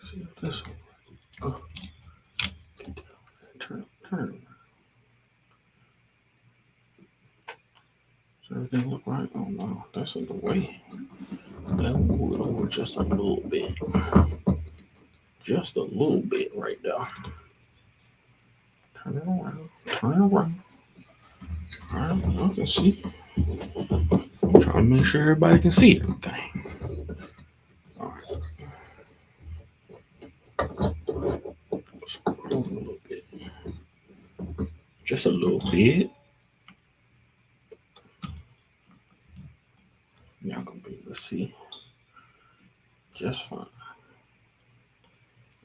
See this one. Oh, turn it. Does everything look right? Oh no, that's in the way. Let me move it over just a little bit. Just a little bit right there. Turn it around. Turn it around. Alright, I can see. I'm trying to make sure everybody can see everything. Alright. Over a little bit. Just a little bit. Y'all gonna be able to see just fine.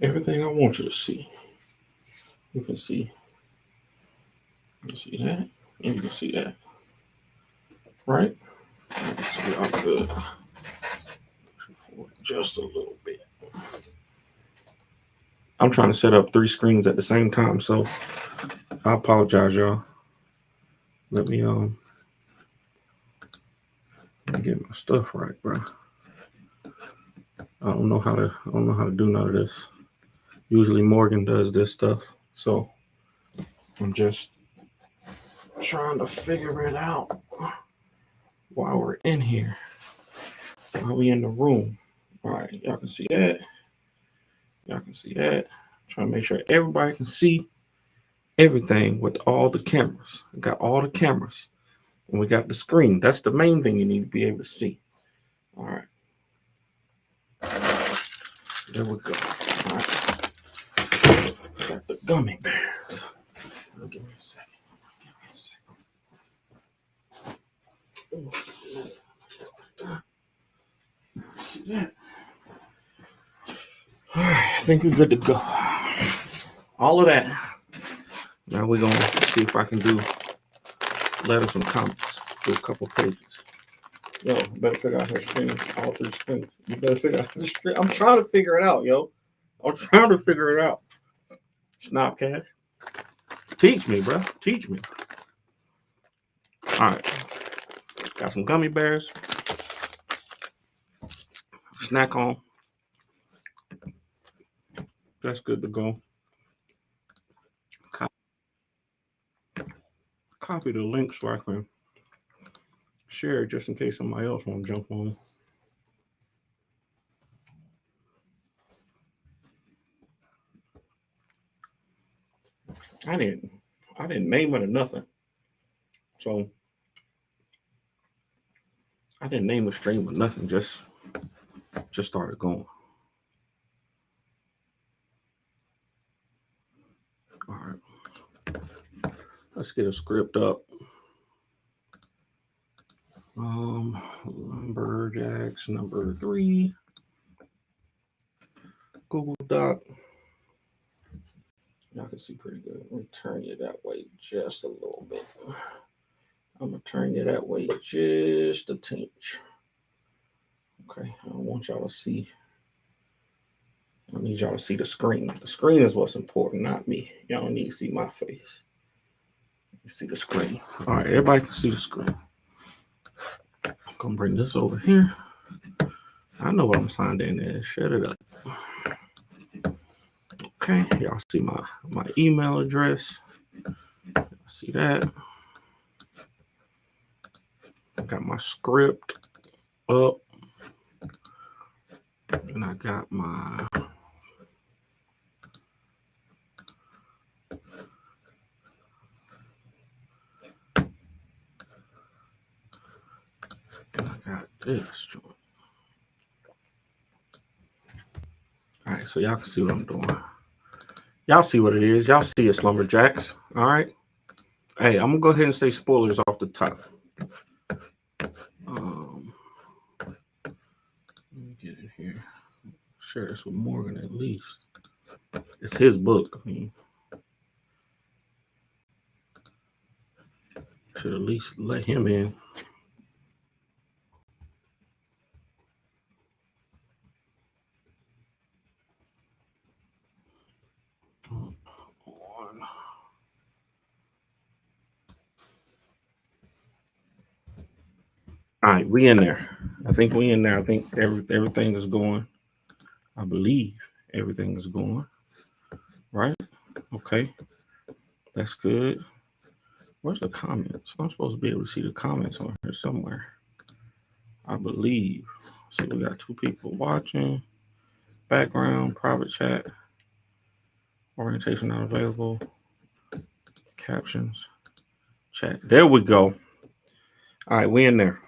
Everything I want you to see. You can see. You can see that. And you can see that. Right? See y'all good. Just a little bit. I'm trying to set up 3 screens at the same time, so I apologize, y'all. Let me get my stuff right, bro. I don't know how to do none of this. Usually Morgan does this stuff, so I'm just trying to figure it out while we're in here, while we in the room. All right, y'all can see that. Y'all can see that. Trying to make sure everybody can see everything with all the cameras. I got all the cameras, and we got the screen. That's the main thing you need to be able to see. All right. There we go. All right. Got the gummy bears. Give me a second. See that? All right, I think we're good to go. All of that. Now we're gonna see if I can do letters and comments. Do a couple pages. Yo, better figure out how to screen all 3 screens. You better figure out how to screen. I'm trying to figure it out, yo. I'm trying to figure it out. Snapcast. Teach me, bro. Teach me. All right. Got some gummy bears. Snack on. That's good to go. Copy the link so I can share it just in case somebody else want to jump on. I didn't name it or nothing. So I didn't name the stream or nothing. Just started going. All right. Let's get a script up. LumberJax number 3. Google Doc. Y'all can see pretty good. Let me turn you that way just a little bit. I'm going to turn you that way just a tinge. Okay, I don't want y'all to see. I need y'all to see the screen. The screen is what's important, not me. Y'all don't need to see my face. You see the screen. All right, everybody can see the screen. I'm going to bring this over here. I know what I'm signed in as. Shut it up. Okay, y'all see my email address. See that? I got my script up. And I got my this joint. All right, so y'all can see what I'm doing. Y'all see what it is. Y'all see it's LumberJax. All right. Hey, I'm gonna go ahead and say spoilers off the top. Let me get in here. Share this with Morgan at least. It's his book. I mean, should at least let him in. All right, we in there. I think we in there. I think everything is going. I believe Everything is going right. Okay, that's good. Where's the comments? I'm supposed to be able to see the comments on here somewhere. I believe. See, we got two people watching. Background, private chat, orientation not available, captions, chat. There we go. All right, we in there.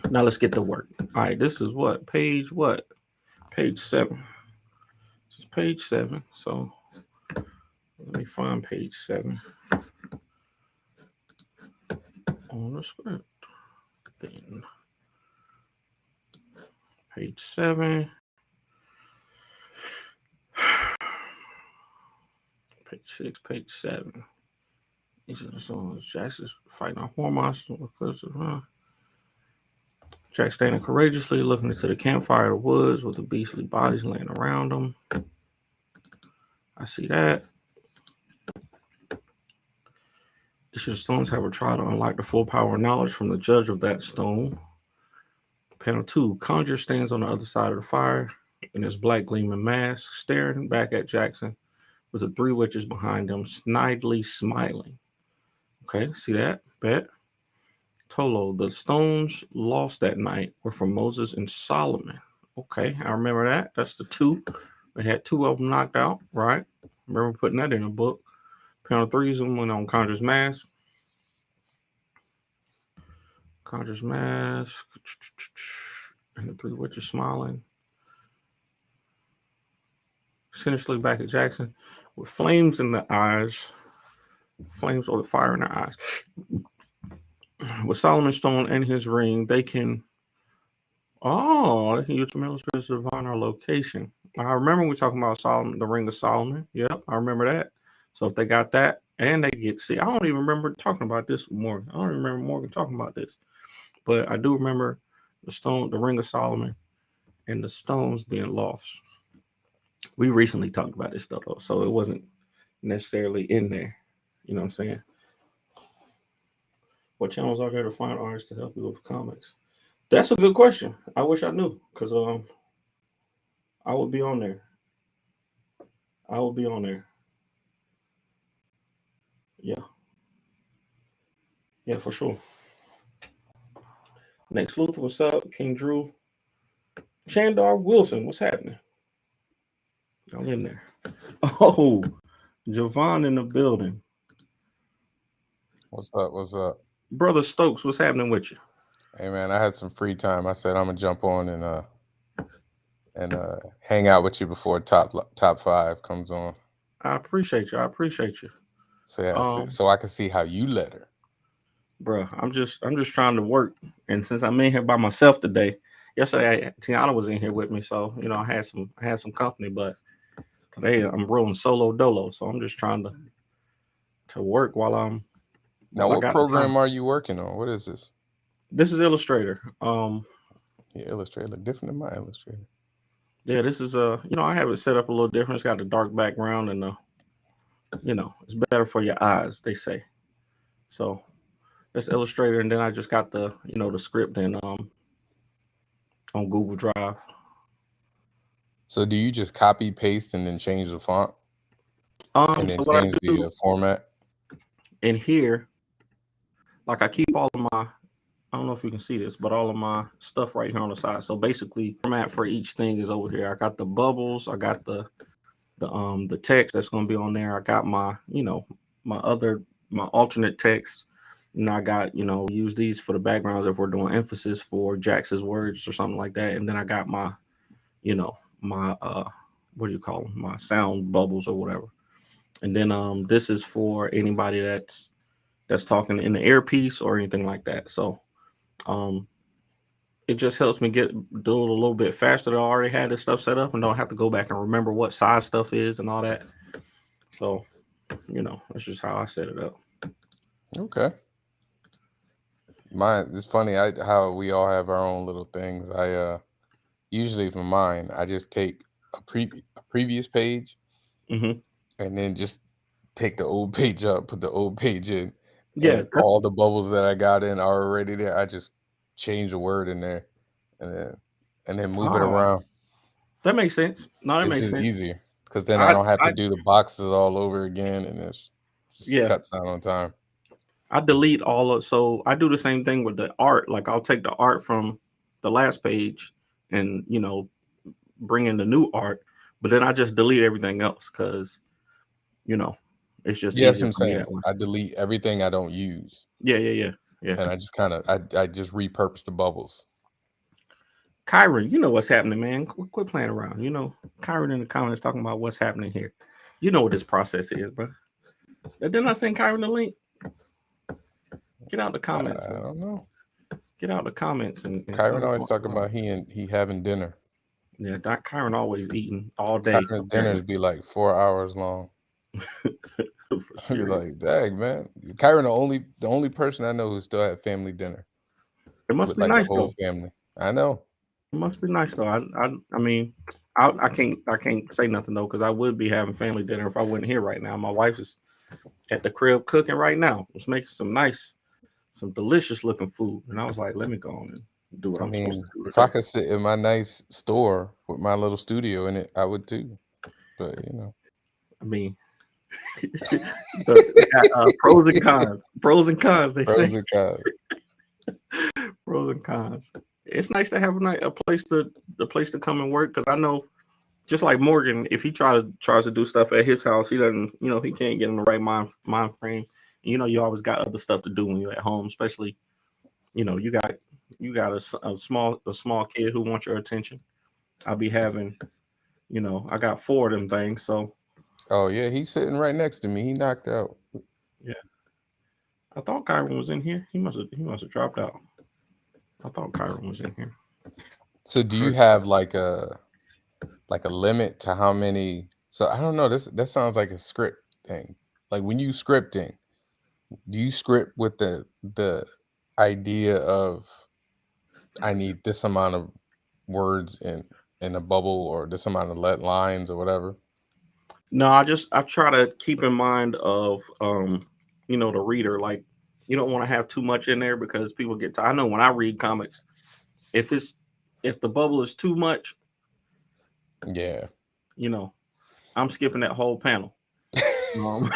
Now let's get to work. All right, this is what? Page what? Page 7. This is page 7. So let me find page 7 on the script. Then page 7. Page 6, page 7. These are the songs. Jax is fighting a horror monster. Jack standing courageously, looking into the campfire of the woods with the beastly bodies laying around him. I see that. Each of the stones have a trial to unlock the full power and knowledge from the judge of that stone. Panel 2. Conjure stands on the other side of the fire in his black gleaming mask, staring back at Jackson with the three witches behind him, snidely smiling. Okay, see that? Bet. Tolo, the stones lost that night were from Moses and Solomon. Okay, I remember that. That's the two. They had two of them knocked out, right? Remember putting that in a book. Panel 3 zoom in on Conjure's mask. Conjure's mask. And the three witches smiling. Sinisterly back at Jackson with flames in the eyes. Flames or the fire in their eyes. With Solomon Stone and his ring, they can use familiar spirits to divine our location. I remember we talking about Solomon, the Ring of Solomon. Yep, I remember that. So if they got that and they get see, I don't even remember talking about this with Morgan. I don't even remember Morgan talking about this. But I do remember the Ring of Solomon and the stones being lost. We recently talked about this stuff though, so it wasn't necessarily in there. You know what I'm saying? What channels are there to find artists to help you with comics? That's a good question. I wish I knew because I would be on there. I will be on there. Yeah, yeah, for sure. Next Luthor, what's up? King Drew, Chandar Wilson, what's happening? I'm in there. Oh, Javon in the building. What's up? What's up? Brother Stokes, what's happening with you? Hey man, I had some free time. I said I'm gonna jump on and hang out with you before top 5 comes on. I appreciate you. I appreciate you. So yeah, so I can see how you let her. Bro, I'm just trying to work. And since I'm in here by myself today, yesterday Tiana was in here with me, so you know I had some company, but today I'm rolling solo dolo, so I'm just trying to work while I'm. Now, what program are you working on? What is this? This is Illustrator. Yeah, Illustrator look different than my Illustrator. Yeah, this is I have it set up a little different. It's got the dark background and it's better for your eyes, they say. So that's Illustrator, and then I just got the the script and on Google Drive. So do you just copy paste and then change the font? And then So what change I do the format? in here, like I keep all of my, I don't know if you can see this, but all of my stuff right here on the side. So basically, format for each thing is over here. I got the bubbles, I got the text that's gonna be on there. I got my my alternate text, and I got use these for the backgrounds if we're doing emphasis for Jax's words or something like that. And then I got my my what do you call them? My sound bubbles or whatever. And then this is for anybody that's talking in the earpiece or anything like that. So it just helps me do it a little bit faster. I already had this stuff set up and don't have to go back and remember what size stuff is and all that. So that's just how I set it up. Okay. It's funny how we all have our own little things. I usually for mine, I just take a previous page and then just take the old page up, put the old page in, and all the bubbles that I got in are already there. I just change a word in there and then move it around. That makes sense. No, that It's makes just sense. easier because then I I, don't have to I, do the boxes all over again, and it's just yeah, cuts down on time. I delete all of. So I do the same thing with the art. Like I'll take the art from the last page, and bring in the new art, but then I just delete everything else because you know it's just Yeah, that's what easier I'm for me saying. that way. I delete everything I don't use, Yeah, yeah, yeah, yeah. and I just kind of I just repurpose the bubbles. Kyron, you know what's happening, man. Quit playing around. Kyron in the comments talking about what's happening here. You know what this process is, bro. Didn't I send Kyron the link? Get out the comments. I don't know. Get out the comments and tell Kyron me always what's talking going on. about he having dinner. Yeah, Doc Kyron always eating all day, Kyron's dinners apparently. be like 4 hours long. For I'd be serious. like, dang man, Kyron the only person I know who still had family dinner It must with be like the nice whole though. family. I know. It must be nice though. I mean, I can't say nothing though because I would be having family dinner if I wasn't here right now. My wife is at the crib cooking right now. It's making some delicious looking food, and I was like, let me go on and do what I I'm supposed to mean, do if I today. could sit in my nice store with my little studio in it, I would too. But I mean, we got pros and cons. Pros and cons, they say. pros and cons. Pros and cons. It's nice to have a place to come and work because I know just like Morgan, if he tries to do stuff at his house, he doesn't, he can't get in the right mind frame. You always got other stuff to do when you're at home, especially, you got a small kid who wants your attention. I'll be having, I got four of them things, so Oh yeah, he's sitting right next to me. He knocked out. yeah. I thought Kyron was in here. He must have dropped out. I thought Kyron was in here. So do I you heard. have like a limit to how many? So I don't know. This that sounds like a script thing. Like when you scripting, do you script with the idea of I need this amount of words in a bubble or this amount of lines or whatever? No, I try to keep in mind of the reader. Like you don't want to have too much in there because people get I know when I read comics, if it's if the bubble is too much, Yeah. you know, I'm skipping that whole panel. Um,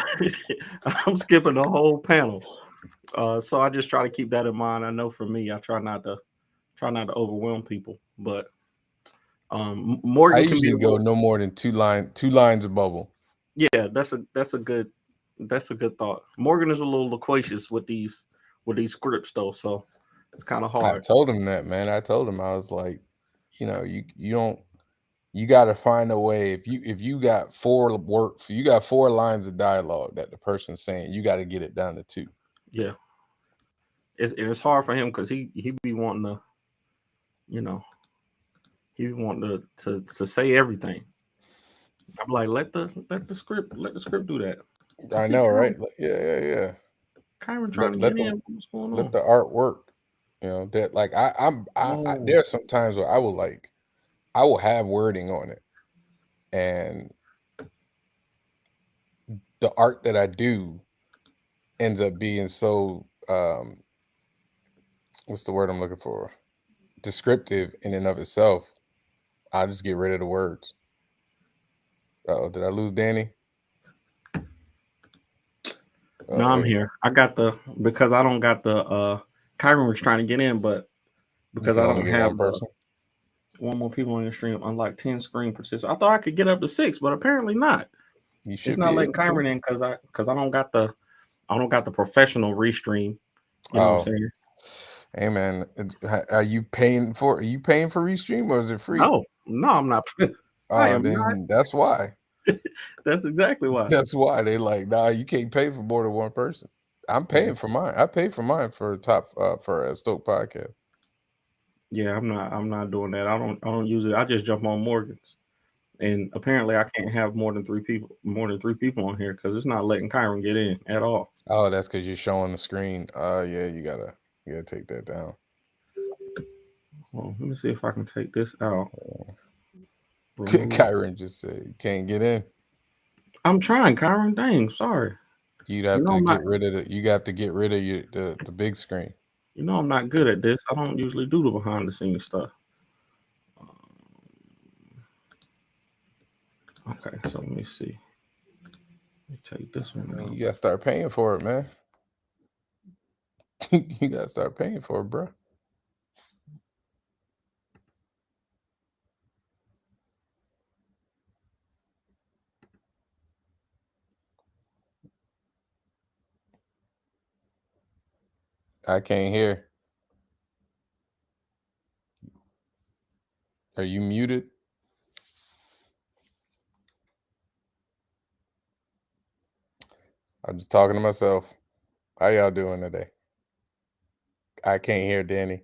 I'm skipping the whole panel. So I just try to keep that in mind. I know for me, I try not to overwhelm people, but I Morgan can be usually a go little. no more than two lines of bubble. Yeah, that's a good thought. Morgan is a little loquacious with these scripts though, so it's kind of I hard. told him that, man. I told him I was like, you don't you got to find a way if you got you got 4 lines of dialogue that the person's saying, you got to get it down to 2. Yeah, it's hard for him because he be wanting to, you know, he be wanting to say everything. I'm like, let the script do that. I I see know, right? Kyron, Yeah. Kyron trying Let to let get the in. What's going let on? the art work. That like Oh, there are some times where I will have wording on it, and the art that I do ends up being so what's the word I'm looking for? Descriptive in and of itself. I'll just get rid of the words. Oh, did I lose Danny? Oh, no, I'm there you here. go. I got because I don't got the Kyron was trying to get in, but You because can I only don't get one have the person. one more people on your stream, unlock 10 screen participants. I thought I could get up to 6, but apparently not. You It's should not be letting able to. Kyron in because I don't got the professional restream. You know what I'm Oh, saying? hey man, are you paying for Restream or is it free? No, no, I'm not. I Oh, am not. then that's why. That's exactly why. That's why they like, nah, you can't pay for more than one person. I'm Yeah, paying for mine. I paid for mine for a Stoke podcast. yeah. I'm not doing that. I don't use it. I just jump on Morgan's, and apparently I can't have more than three people on here because it's not letting Kyron get in at all. Oh, that's because you're showing the screen. Yeah, you gotta take that down. Well, let me see if I can take this out. Remove. Kyron just said you can't get in. I'm trying, Kyron. Dang, sorry. You'd You have know to I'm not. get rid of you have to get rid of the big screen. I'm not good at this. I don't usually do the behind the scenes stuff. Okay, so let me see. Let me take this one out. You gotta start paying for it, man. You gotta start paying for it, bro. I can't hear. Are you muted? I'm just talking to myself. How y'all doing today? I can't hear Danny.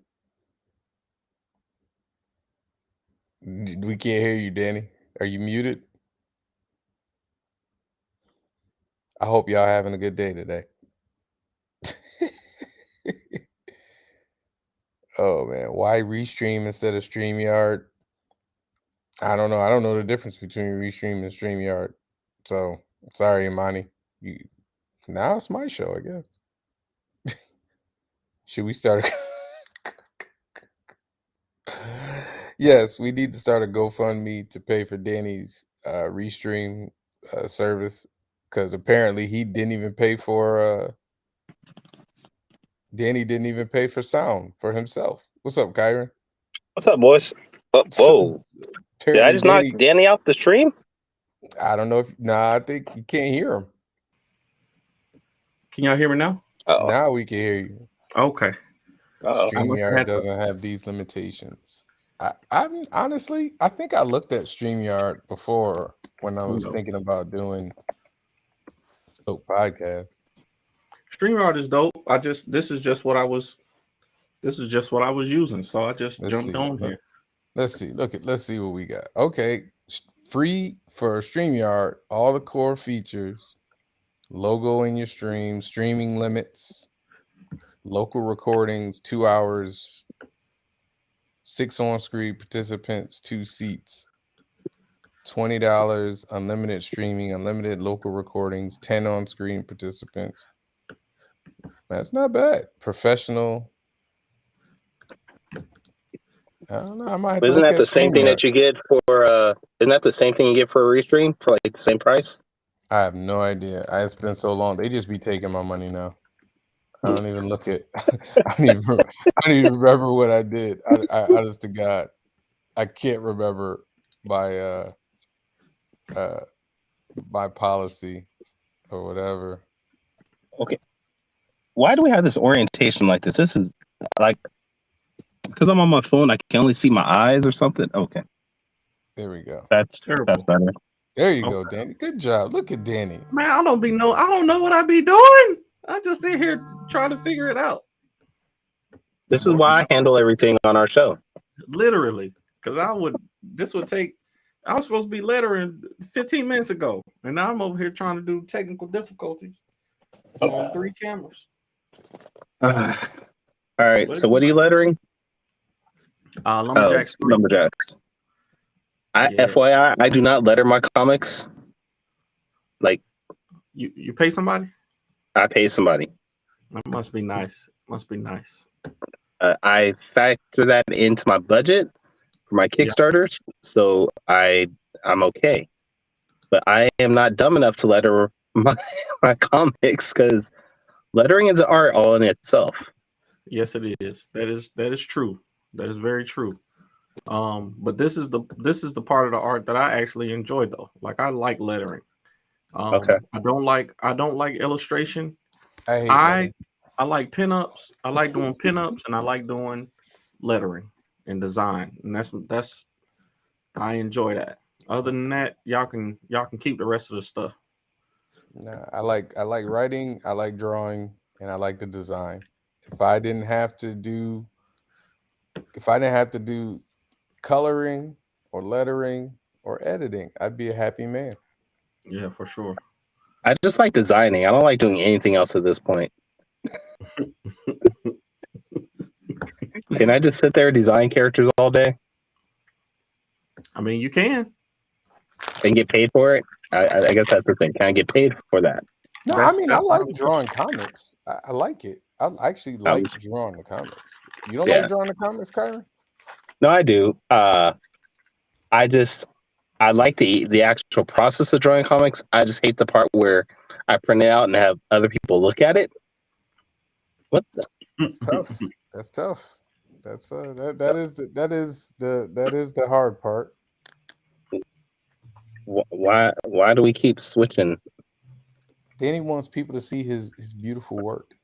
We can't hear you, Danny. Are you muted? I hope y'all having a good day today. Oh man, why Restream instead of StreamYard? I don't know. I don't know the difference between Restream and StreamYard. So sorry, Imani. Now it's my show, I guess. Should we start? Yes, we need to start a GoFundMe to pay for Danny's Restream service, because apparently he didn't even pay for. Danny didn't even pay for sound for himself. What's up, Kyron? What's up, boys? Oh, whoa. Did I Apparently, just knock Danny off the stream? I don't know if. Nah, I think you can't hear him. Can y'all hear me now? Uh-oh. Now we can hear you. Okay. StreamYard doesn't have these limitations. I honestly, I think I looked at StreamYard before when I was thinking about doing a podcast. StreamYard is dope. This is just what I was using. So I just jumped on here. Let's see. Let's see what we got. Okay. Free for StreamYard, all the core features, logo in your stream, streaming limits, local recordings, 2 hours, 6 on-screen participants, 2 seats, $20, unlimited streaming, unlimited local recordings, 10 on-screen participants. That's not bad. Professional. I don't know. I might have to Isn't look that at the same thing that you get for? Isn't that the same thing you get for a restream for like the same price? I have no idea. It's been so long. They just be taking my money now. I don't even look at. I don't even remember what I did. I honest to God, I can't remember by policy or whatever. Okay. Why do we have this orientation like this? This is like because I'm on my phone. I can only see my eyes or something. Okay. There we go. That's better. There you go, Danny. Good job. Look at Danny. Man, I don't know what I be doing. I just sit here trying to figure it out. This is why I handle everything on our show. Literally, because I was supposed to be lettering 15 minutes ago, and now I'm over here trying to do technical difficulties on 3 cameras. All right. So what are you lettering? LumberJax. LumberJax. FYI, I do not letter my comics. Like you pay somebody? I pay somebody. That must be nice. I factor that into my budget for my Kickstarters, so I'm okay. But I am not dumb enough to letter my comics because lettering is an art all in itself. Yes, it is. That is true. That is very true. But this is the part of the art that I actually enjoy though. Like I like lettering. Okay. I don't like illustration. I like pinups. I like doing pinups and I like doing lettering and design. And that's I enjoy that. Other than that, y'all can keep the rest of the stuff. Nah, I like writing, I like drawing, and I like the design. If I didn't have to do coloring or lettering or editing, I'd be a happy man. Yeah, for sure. I just like designing. I don't like doing anything else at this point. Can I just sit there and design characters all day? I mean, you can. And get paid for it? I guess that's the thing. Can I get paid for that? No, I mean, I like drawing comics. I like it. I actually like drawing the comics. You don't like drawing the comics, Kyron? No, I do. I just I like the actual process of drawing comics. I just hate the part where I print it out and have other people look at it. What the? That's tough. That's tough. That's that is the hard part. Why do we keep switching? Danny wants people to see his beautiful work.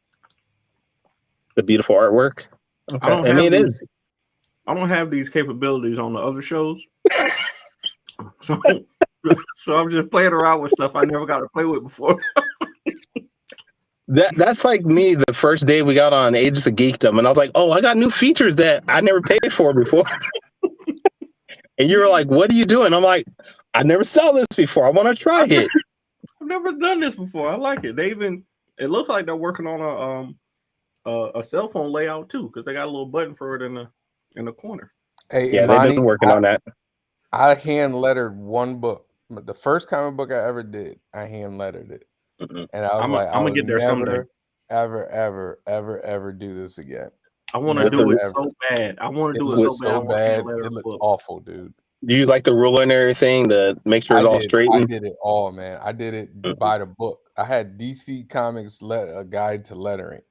The beautiful artwork. Okay. I mean, it is. I don't have these capabilities on the other shows. So I'm just playing around with stuff I never got to play with before. That's like me the first day we got on Ages of Geekdom, and I was like, oh, I got new features that I never paid for before. And you were like, what are you doing? I'm like, I never saw this before. I want to try it. I've never done this before. I like it. It looks like they're working on a cell phone layout too, because they got a little button for it in the corner. Hey, yeah, they've been working on that. I hand lettered one book. The first comic book I ever did, I hand lettered it. Mm-hmm. And I was I'm gonna get there someday. Ever do this again. I want to do it so bad. I want to do it so bad. It looked awful, dude. Do you like the ruler and everything to make sure it's all straight? I did it all, man. I did it by the book. I had DC Comics a guide to lettering,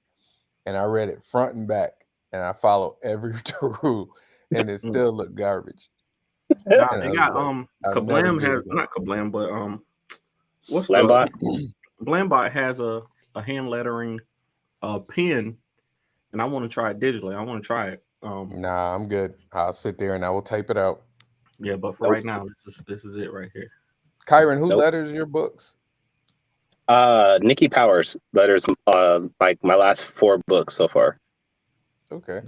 and I read it front and back, and I followed every rule, and it still looked garbage. Nah, they got Kablam has not Kablam, but what's Blambot? Blambot has a hand lettering pen, and I want to try it digitally. I want to try it. Nah, I'm good. I'll sit there and I will type it out. Yeah, but for right now, this is it right here. Kyron, who letters your books? Nikki Powers letters like my last 4 books so far. Okay.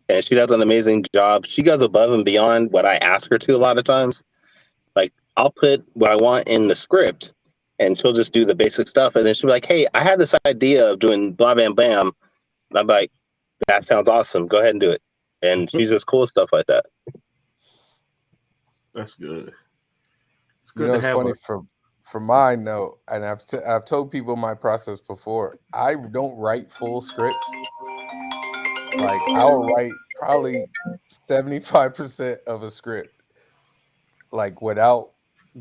And she does an amazing job. She goes above and beyond what I ask her to a lot of times. Like, I'll put what I want in the script, and she'll just do the basic stuff. And then she'll be like, hey, I had this idea of doing blah, bam, bam. And I'm like, that sounds awesome. Go ahead and do it. And she's just cool stuff like that. That's good. It's good to have funny for mine, though, and I've told people my process before. I don't write full scripts. Like, I'll write probably 75% of a script, like without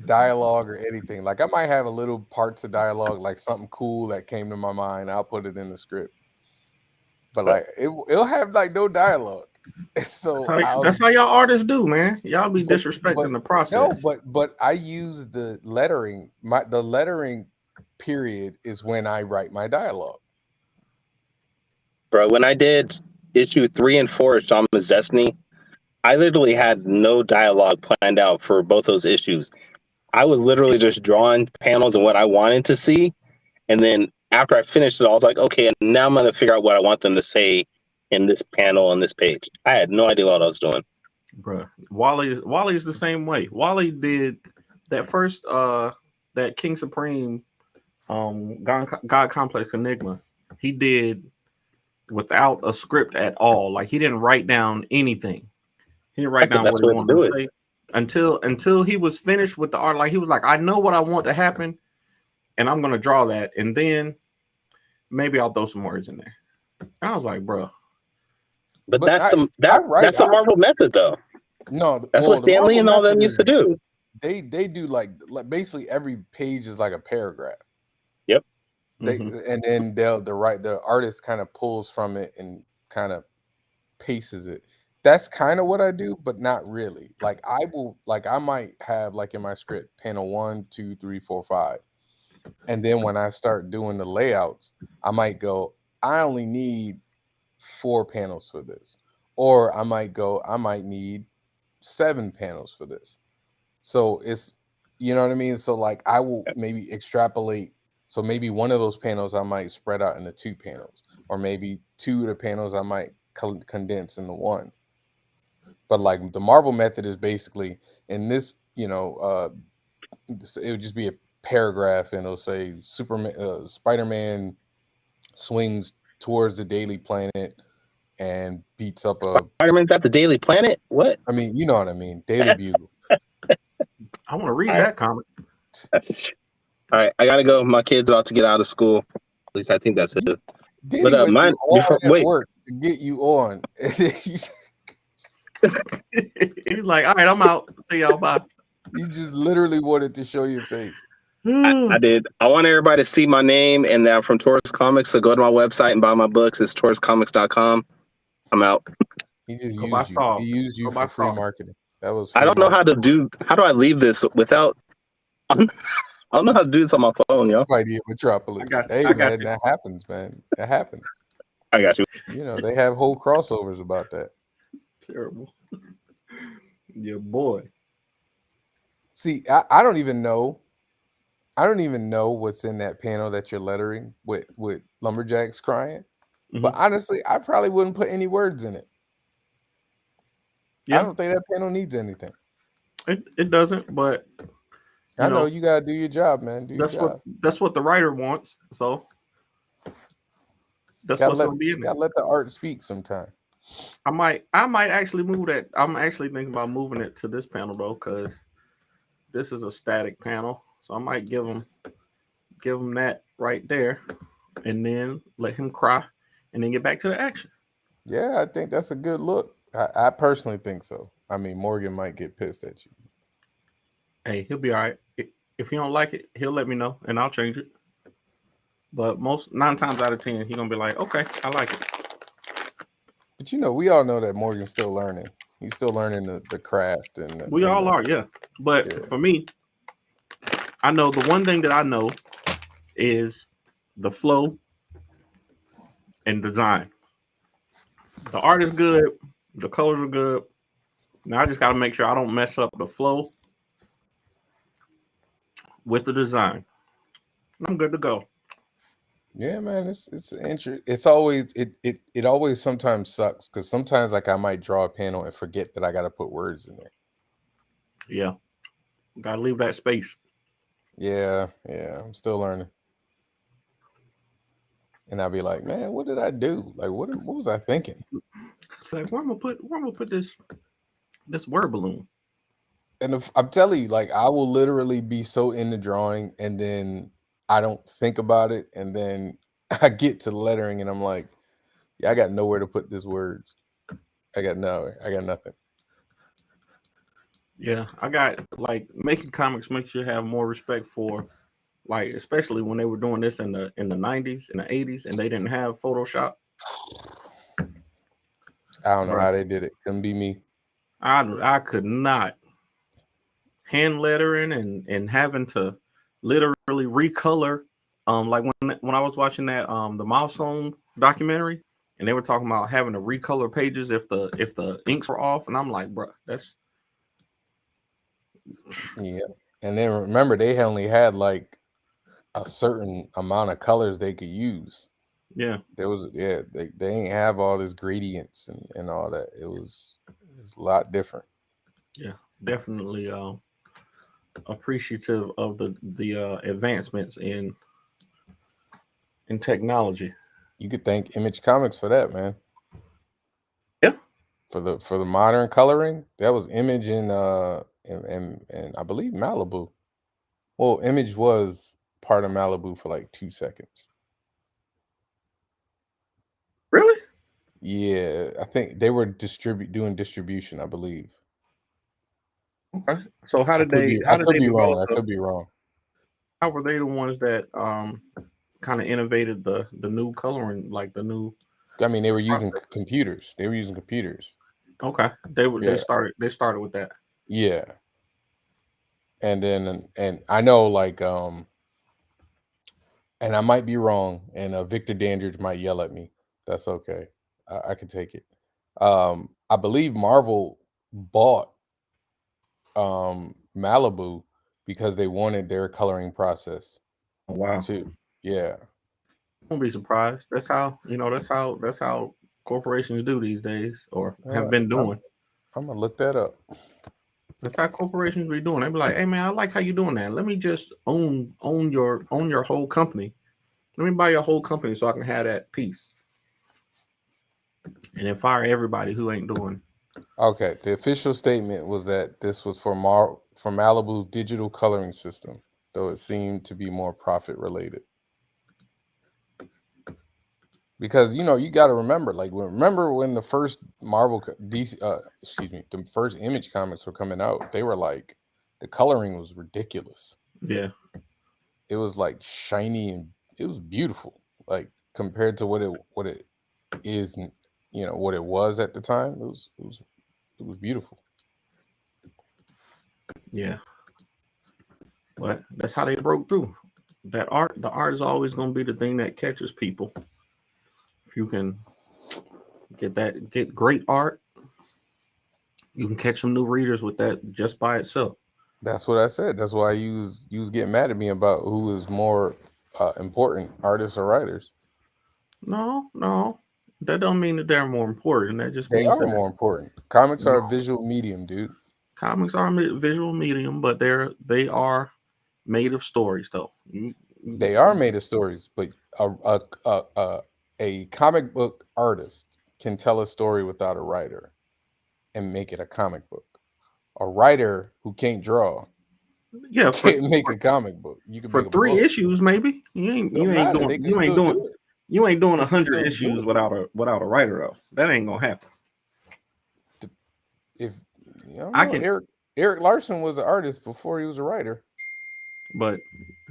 dialogue or anything. Like, I might have a little parts of dialogue, like something cool that came to my mind. I'll put it in the script, but like it'll have like no dialogue. So that's how y'all artists do, man. Y'all be disrespecting the process. No, but I use the lettering. The lettering period is when I write my dialogue. Bro, when I did issue 3 and 4 of Shaman's Destiny, I literally had no dialogue planned out for both those issues. I was literally just drawing panels and what I wanted to see. And then after I finished it, I was like, okay, now I'm going to figure out what I want them to say in this panel on this page. I had no idea what I was doing. Bruh, Wally's the same way. Wally did that first that King Supreme God Complex Enigma. He did without a script at all. Like, he didn't write down anything. He didn't write down what he wanted to say until he was finished with the art. Like, he was like, I know what I want to happen, and I'm gonna draw that, and then maybe I'll throw some words in there. And I was like, bro. But that's the Marvel method, though. No, that's what Stan Lee and all them used to do. They do like basically every page is like a paragraph. Yep. And then the artist kind of pulls from it and kind of paces it. That's kind of what I do, but not really. Like, I might have, like, in my script, panel 1, 2, 3, 4, 5. And then when I start doing the layouts, I might go, I only need 4 panels for this. Or I might need 7 panels for this. So it's, you know what I mean? So, like, I will maybe extrapolate. So maybe one of those panels I might spread out into 2 panels, or maybe 2 of the panels I might condense into 1. But like, the Marvel method is basically in this, it would just be a paragraph, and it'll say Spider-Man swings towards the Daily Planet and beats up Spider-Man's at the Daily Planet? What? I mean, you know what I mean. Daily Bugle. I want to read that comic. All right, I gotta go. My kid's about to get out of school. At least I think that's it. But mine work to get you on. He's like, all right, I'm out. See y'all. Bye. You just literally wanted to show your face. I did. I want everybody to see my name and that I'm from Taurus Comics. So go to my website and buy my books. It's tauruscomics.com. I'm out. He just Go buy used you. Saw. He used you Go buy for free Saw. marketing. That was I free don't know how marketing. how do I leave this without, I don't know how to do this on my phone, yo. Idea Metropolis. Hey, I got man, you. that happens, man. That happens. I got you. You know, they have whole crossovers about that. Terrible. Your boy. See, I don't even know. I don't even know what's in that panel that you're lettering with LumberJax crying. But honestly, I probably wouldn't put any words in it. Yeah. I don't think that panel needs anything. It doesn't, but I know you gotta do your job, man. That's what the writer wants. So that's what's gonna be in there. Gotta let the art speak sometime. I might actually move that. I'm actually thinking about moving it to this panel though, because this is a static panel. So I might give him that right there, and then let him cry, and then get back to the action. Yeah, I think that's a good look. I personally think so. I mean, Morgan might get pissed at you. Hey, he'll be all right. If he don't like it, he'll let me know, and I'll change it. But 9 times out of 10, he's gonna be like, "Okay, I like it." But we all know that Morgan's still learning. He's still learning the craft, and we all are, yeah. But for me, I know the one thing that I know is the flow and design. The art is good, the colors are good. Now I just got to make sure I don't mess up the flow with the design. I'm good to go. Yeah, man, it's interesting. It's always it always sometimes sucks because sometimes like I might draw a panel and forget that I got to put words in there. Yeah, gotta leave that space. Yeah, I'm still learning. And I'll be like, man, what did I do? Like, what was I thinking? It's like, where I'm gonna put this word balloon. And if, I'm telling you, like, I will literally be so into drawing, and then I don't think about it, and then I get to lettering, and I'm like, yeah, I got nowhere to put these words. I got nothing. Yeah, I got like making comics makes you have more respect for, like, especially when they were doing this in the 90s and the 80s, and they didn't have Photoshop. I don't know how they did it. Couldn't be me. I could not. Hand lettering and having to literally recolor, like when I was watching that the Milestone documentary, and they were talking about having to recolor pages if the inks were off, and I'm like, bro, that's Yeah. And then remember, they only had like a certain amount of colors they could use. Yeah. They ain't have all this gradients and all that. It was a lot different. Yeah, definitely appreciative of the advancements in technology. You could thank Image Comics for that, man. Yeah. For the modern coloring, that was Image and I believe Malibu. Well, Image was part of Malibu for like 2 seconds. Really? Yeah, I think they were doing distribution, I believe. Okay. So how did they be wrong. develop I could be wrong. How were they the ones that kind of innovated the new coloring, like the new? I mean, they were using computers. Okay, they started with that. Yeah. And then and I know like and I might be wrong, and Victor Dandridge might yell at me. That's okay. I can take it. I believe Marvel bought Malibu because they wanted their coloring process. Oh, wow. Too. Yeah. Won't be surprised. That's how corporations do these days, or have been doing. I'm gonna look that up. That's how corporations be doing. They be like, "Hey man, I like how you doing that. Let me just own your whole company. Let me buy your whole company so I can have that piece, and then fire everybody who ain't doing." Okay, the official statement was that this was for Malibu's digital coloring system, though it seemed to be more profit related. Because you got to remember, like when the first Marvel DC, the first Image comics were coming out, they were like the coloring was ridiculous. Yeah. It was like shiny and it was beautiful. Like compared to what it is, what it was at the time. It was beautiful. Yeah. But that's how they broke through. The art is always going to be the thing that catches people. If you can get great art, you can catch some new readers with that just by itself. That's what I said. That's why you was getting mad at me about who is more important, artists or writers. No. That don't mean that they're more important. That just They means are that more important. Comics are a visual medium, dude. comics are a visual medium, but they are made of stories, though. They are made of stories, but a comic book artist can tell a story without a writer and make it a comic book. A writer who can't draw can't make a comic book. You can for make a 3 book. issues, maybe. You ain't doing 100 issues without a writer though. That ain't gonna happen. If Eric Larson was an artist before he was a writer, but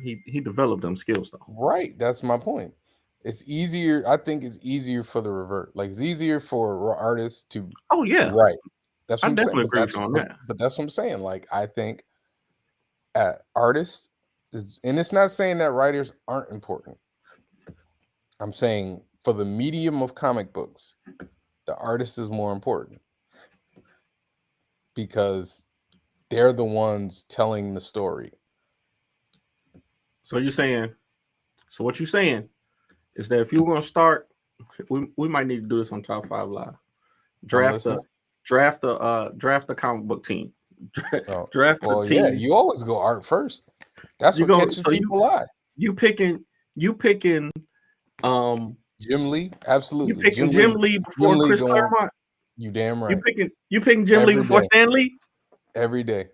he developed them skills though. Right, that's my point. It's easier. I think it's easier for the revert. Like it's easier for artists to. Oh yeah, right. That's what I I'm definitely saying. agree with you on that. But that's what I'm saying. Like I think artists, and it's not saying that writers aren't important. I'm saying for the medium of comic books, the artist is more important because they're the ones telling the story. So what you're saying is that if you're going to start, we might need to do this on Top 5 Live. Draft the comic book team. Draft the team. Yeah, you always go art first. That's what catches people eye. You picking Jim Lee, absolutely. You picking Jim Lee before Chris Claremont? You damn right. You picking Jim Lee before Stan Lee? Every day.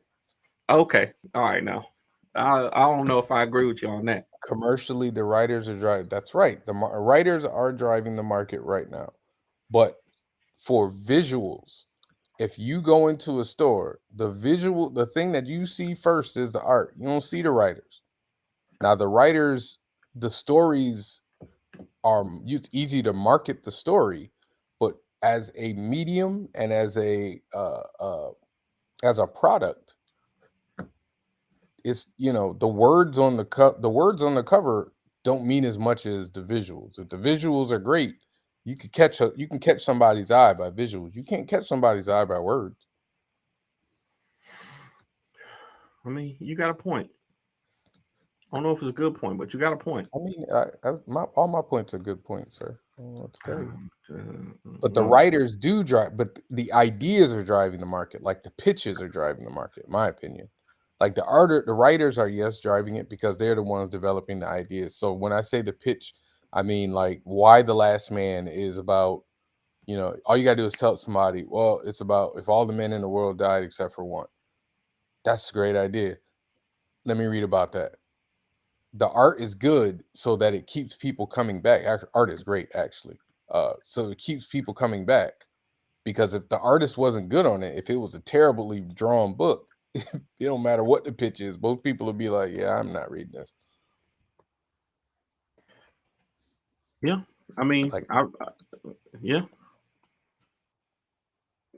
Okay. All right now. I don't know if I agree with you on that. Commercially, the writers are driving. That's right. The writers are driving the market right now. But for visuals, if you go into a store, the thing that you see first is the art. You don't see the writers. Now, the writers, the stories it's easy to market the story, but as a medium and as a product, it's the words on the cover don't mean as much as the visuals. If the visuals are great, you can catch somebody's eye by visuals. You can't catch somebody's eye by words. I mean, you got a point. I don't know if it's a good point, but you got a point. I mean, all my points are good points, sir. I don't know what to tell you. But the writers do drive, but the ideas are driving the market. Like the pitches are driving the market, in my opinion. Like the writers are driving it because they're the ones developing the ideas. So when I say the pitch, I mean like why The Last Man is about, all you gotta do is tell somebody, well, it's about if all the men in the world died except for one. That's a great idea. Let me read about that. The art is good so that it keeps people coming back. Art is great, actually. So it keeps people coming back because if the artist wasn't good on it, if it was a terribly drawn book, it don't matter what the pitch is. Both people will be like, yeah, I'm not reading this. Yeah. I mean, yeah.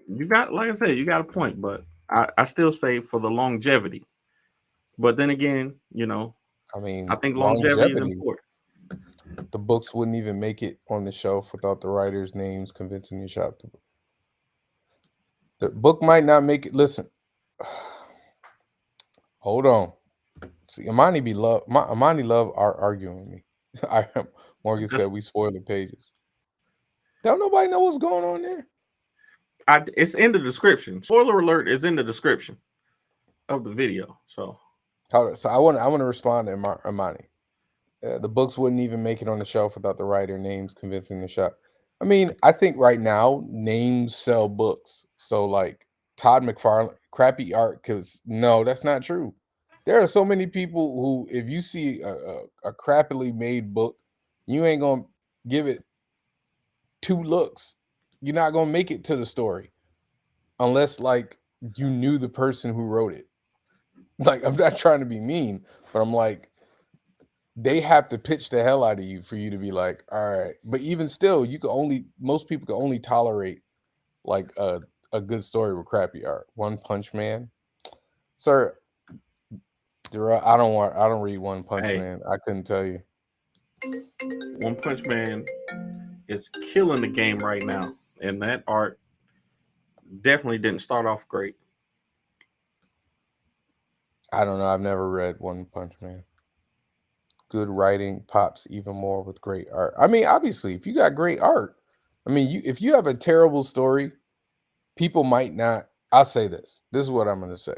You got, like I said, you got a point, but I still say for the longevity. But then again, I mean, I think longevity is important. The books wouldn't even make it on the shelf without the writers' names convincing you to shop the book. The book might not make it. Listen, hold on. See, Amani love arguing with me. Morgan said we spoil the pages. Don't nobody know what's going on there. It's in the description. Spoiler alert is in the description of the video. So I want to respond to Amani. The books wouldn't even make it on the shelf without the writer names convincing the shop. I mean, I think right now names sell books. So like Todd McFarlane, crappy art, because no, that's not true. There are so many people who, if you see a crappily made book, you ain't gonna give it 2 looks. You're not gonna make it to the story unless like you knew the person who wrote it. Like, I'm not trying to be mean, but I'm like, they have to pitch the hell out of you for you to be like, all right. But even still, most people can only tolerate like a good story with crappy art. One Punch Man, sir. I don't read One Punch Man. I couldn't tell you. One Punch Man is killing the game right now, and that art definitely didn't start off great. I don't know. I've never read One Punch Man. Good writing pops even more with great art. I mean, obviously, if you got great art, I mean, if you have a terrible story, people might not. I'll say this. This is what I'm going to say.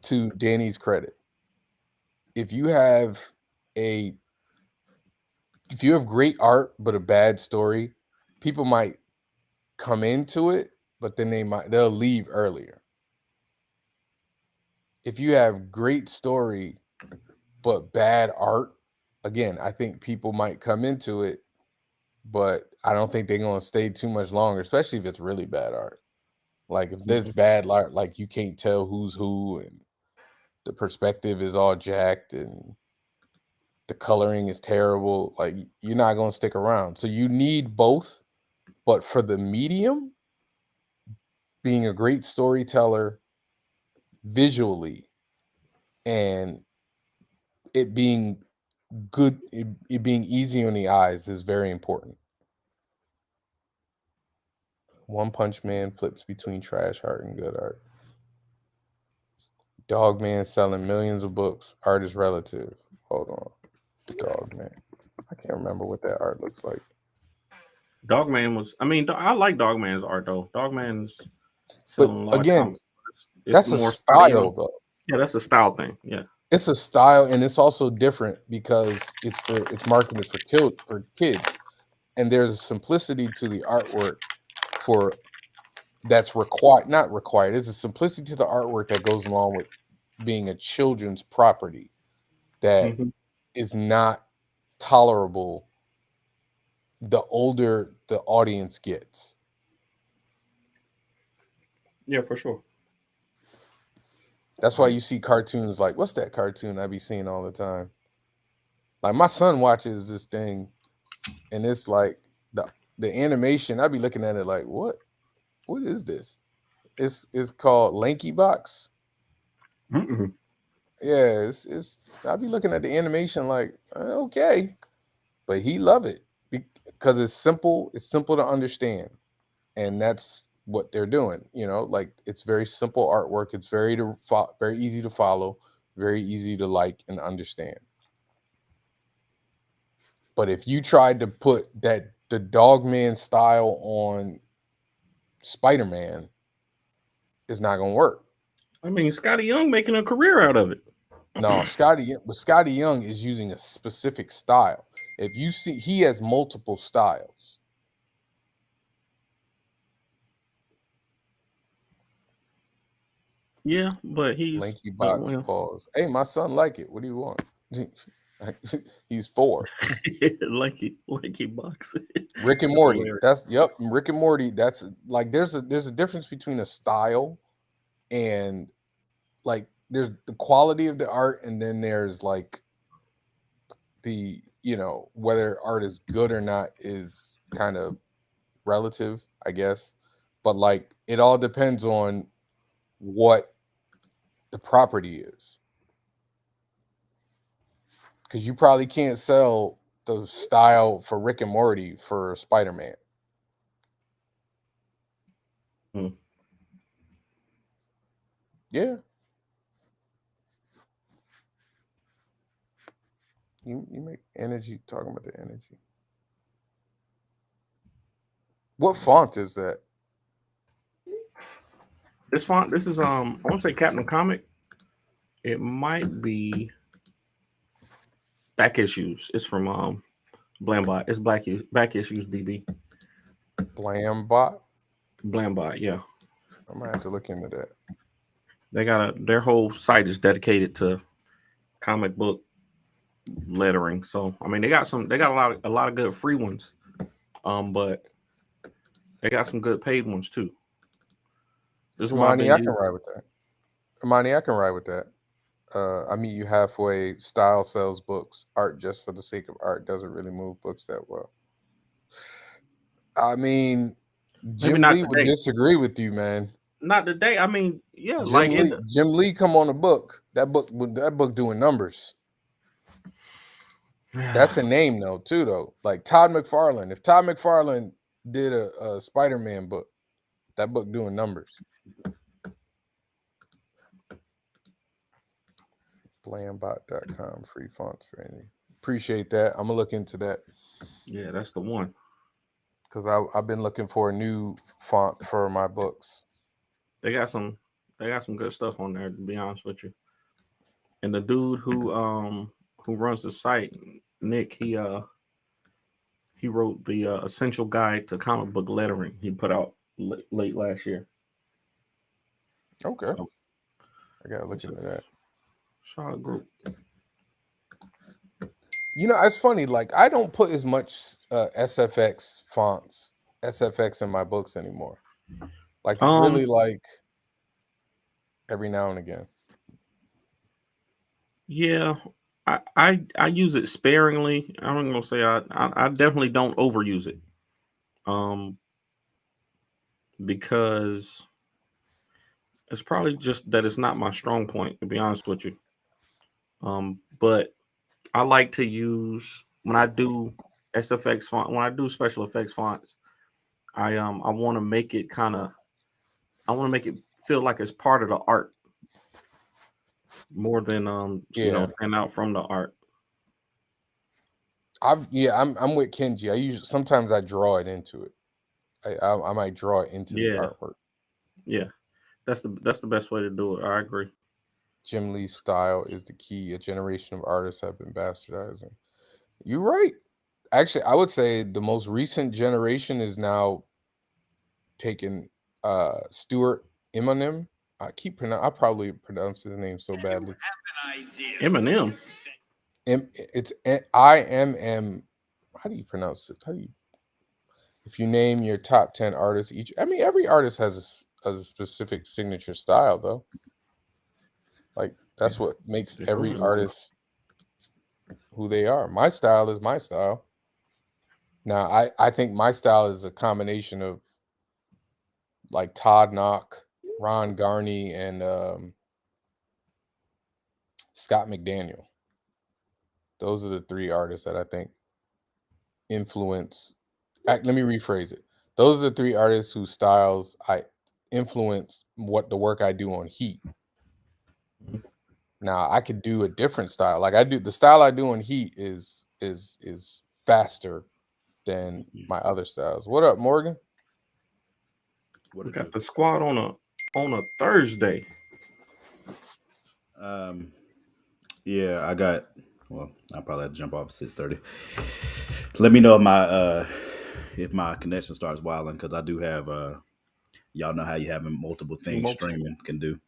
To Danny's credit, if you have great art but a bad story, people might come into it, but then they'll leave earlier. If you have great story but bad art, again, I think people might come into it, but I don't think they're going to stay too much longer, especially if it's really bad art. Like if there's bad art, like you can't tell who's who and the perspective is all jacked and the coloring is terrible, like you're not going to stick around. So you need both, but for the medium, being a great storyteller visually and it being good, it being easy on the eyes is very important. One Punch Man flips between trash art and good art. Dog Man selling millions of books. Art is relative. Hold on. Dog Man. I can't remember what that art looks like. Dogman was. I mean, I like Dogman's art though. Dogman's selling a lot again, of comics. That's a style though. Yeah, that's a style thing. Yeah, it's a style, and it's also different because it's marketed for kids, and there's a simplicity to the artwork that's not required. There's a simplicity to the artwork that goes along with being a children's property that is not tolerable the older the audience gets. Yeah, for sure. That's why you see cartoons like, what's that cartoon I be seeing all the time? Like my son watches this thing and it's like the animation, I be looking at it like, what is this? It's called Lanky Box. Mm-mm. Yeah, it's I be looking at the animation like, okay, but he love it because it's simple to understand, and that's what they're doing. Like it's very simple artwork. It's very easy to follow, very easy to like and understand. But if you tried to put the Dogman style on Spiderman, it's not gonna work. I mean, Scotty Young making a career out of it. No, Scotty Young is using a specific style. If you see, he has multiple styles. Yeah, but he's Lanky Box pause. Hey, my son like it. What do you want? He's 4. Lanky Box. Rick and Morty. Rick and Morty. That's like there's a difference between a style and like there's the quality of the art, and then there's like the whether art is good or not is kind of relative, I guess. But like it all depends on what the property is. Because you probably can't sell the style for Rick and Morty for Spider-Man. Yeah. You make energy talking about the energy. What font is that? This font, this is I want to say Captain Comic. It might be Back Issues. It's from Blambot. It's Back Issues BB. Blambot? Blambot, yeah. I might have to look into that. They got their whole site is dedicated to comic book lettering. So I mean they got a lot of good free ones. But they got some good paid ones too. Imani, I can ride with that. I meet you halfway. Style sells books. Art just for the sake of art doesn't really move books that well. I mean, Maybe Jim not Lee would today. disagree with you, man. Not today. I mean, yeah, like Jim Lee come on a book. That book doing numbers. That's a name though, too, though. Like Todd McFarlane. If Todd McFarlane did a Spider-Man book, that book doing numbers. Blambot.com, free fonts for any. Appreciate that. I'm gonna look into that. Yeah, that's the one. Because I've been looking for a new font for my books. They got some good stuff on there, to be honest with you. And the dude who runs the site, Nick, he wrote the essential guide to comic book lettering. He put out late last year. Okay, So, I gotta look into that. solid group. You know, it's funny. Like I don't put as much SFX fonts, SFX in my books anymore. Like it's really like every now and again. Yeah, I use it sparingly. I'm gonna say I definitely don't overuse it. Because it's probably just that it's not my strong point, to be honest with you. But I like to use when I do SFX font, when I do special effects fonts, I want to make it I want to make it feel like it's part of the art more than stand out from the art. I'm with Kenji. Sometimes I draw it into it. I might draw it into the artwork. Yeah, that's the best way to do it. I agree. Jim Lee's style is the key. A generation of artists have been bastardizing. You're right. Actually, I would say the most recent generation is now taking Stuart Eminem. I probably pronounce his name so badly. Eminem. It's IMM. How do you pronounce it? If you name your top 10 artists each, I mean, every artist has a specific signature style, though. Like that's what makes every artist who they are. My style is my style. Now, I think my style is a combination of like Todd Knock, Ron Garney, and Scott McDaniel. Those are the three artists that I think influence. Let me rephrase it. Those are the three artists whose styles I influence what the work I do on Heat. Now I could do a different style. Like the style I do on Heat is faster than my other styles. What up, Morgan? We got the squad on a Thursday. Yeah, I got. Well, I probably have to jump off at 6:30. Let me know if my connection starts wilding, because I do have y'all know how you having multiple things T-Mobile. streaming can do.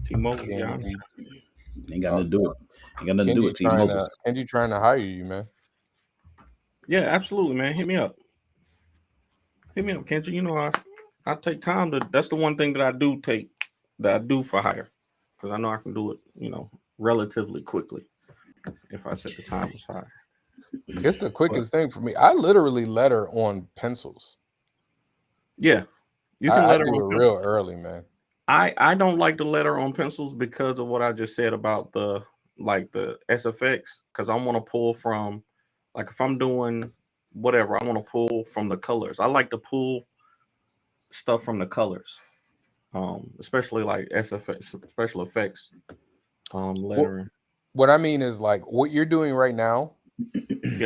T-Mobile, yeah. Ain't got nothing to do it. Ain't got nothing to do with T-Mobile. Kenji trying to hire you, man. Yeah, absolutely, man. Hit me up, Kenji. You know I take time to. That's the one thing that I do for hire, because I know I can do it, relatively quickly if I set the time aside. It's the quickest thing for me. I literally letter on pencils. Yeah, you can letter I do on it real early, man. I don't like to letter on pencils because of what I just said about the SFX, because I want to pull from, like, if I'm doing whatever, I want to pull from the colors. I like to pull stuff from the colors, especially like SFX, special effects, lettering. What I mean is, like, what you're doing right now,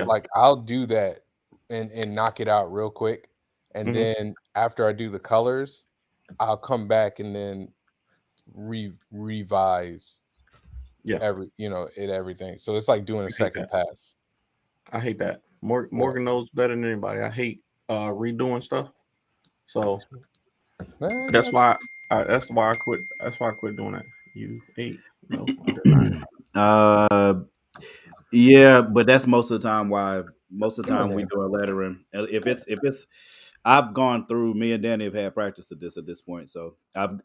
like I'll do that and knock it out real quick, and then after I do the colors, I'll come back and then revise everything. So it's like doing a second pass. I hate that. Morgan knows better than anybody. I hate redoing stuff. So that's why I quit. That's why I quit doing that. You ate. No, I did not. Yeah, but that's most of the time why. Most of the time we do a lettering. If it's, I've gone through. Me and Danny have had practice at this point, so I've,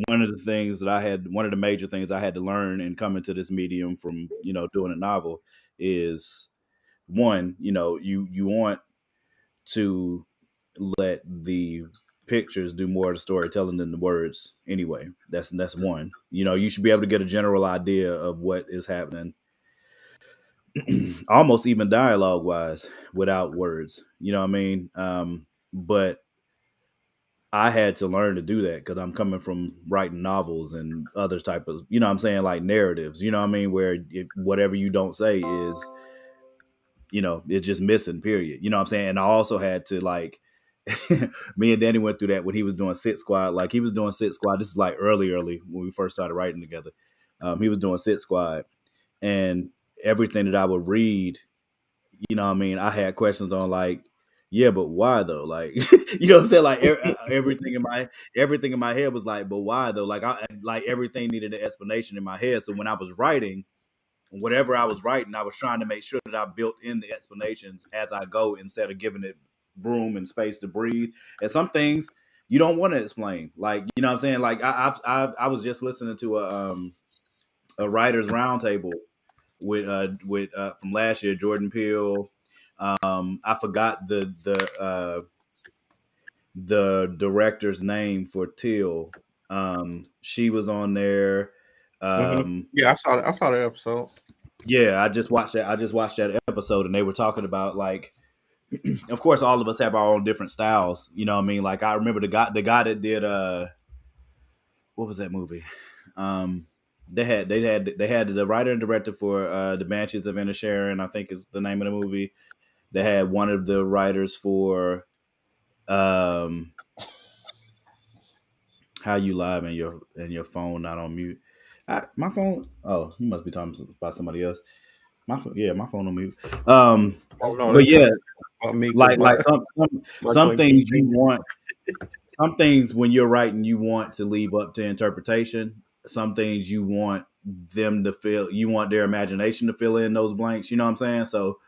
one of the major things I had to learn in coming to this medium from, doing a novel is one, you want to let the pictures do more of the storytelling than the words anyway. That's one. You should be able to get a general idea of what is happening, almost even dialogue wise, without words. You know what I mean? But I had to learn to do that because I'm coming from writing novels and other type of, what I'm saying, like narratives, you know what I mean, where whatever you don't say is, it's just missing, period. You know what I'm saying? And I also had to, like, me and Danny went through that when he was doing Sit Squad. Like, he was doing Sit Squad. This is like early when we first started writing together. He was doing Sit Squad, and everything that I would read, you know what I mean, I had questions on, like, yeah, but why though? Like, you know what I'm saying? Like, everything in my head was like, but why though? Like everything needed an explanation in my head. So when I was writing, whatever I was writing, I was trying to make sure that I built in the explanations as I go instead of giving it room and space to breathe. And some things you don't want to explain. Like, you know what I'm saying? Like, I was just listening to a writers roundtable with from last year, Jordan Peele. I forgot the director's name for Till. She was on there. Yeah, I saw that episode. Yeah, I just watched that episode, and they were talking about, like, of course, all of us have our own different styles. You know what I mean? Like, I remember the guy that did what was that movie? They had the writer and director for the Banshees of Inisherin, I think is the name of the movie. They had one of the writers for How You Live and your phone not on mute. My phone. Oh, you must be talking about somebody else. My phone on mute. Oh no, but yeah, me, like some things you want. Some things when you're writing, you want to leave up to interpretation. Some things you want them to fill. You want their imagination to fill in those blanks. You know what I'm saying? So,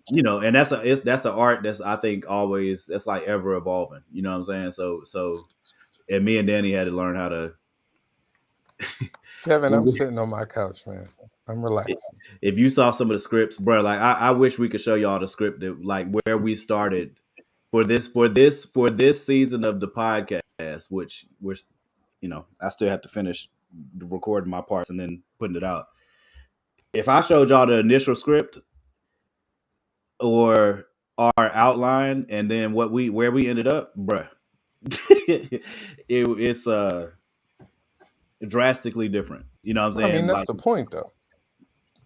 and that's an art that's, I think, always, that's like ever evolving. You know what I'm saying? So, and me and Danny had to learn how to. Kevin, I'm sitting on my couch, man. I'm relaxing. If you saw some of the scripts, bro, like I wish we could show y'all the script that, like, where we started for this season of the podcast, which we're, I still have to finish recording my parts and then putting it out. If I showed y'all the initial script or our outline and then where we ended up, bruh, it's drastically different. You know what I'm saying? I mean, that's the point, though.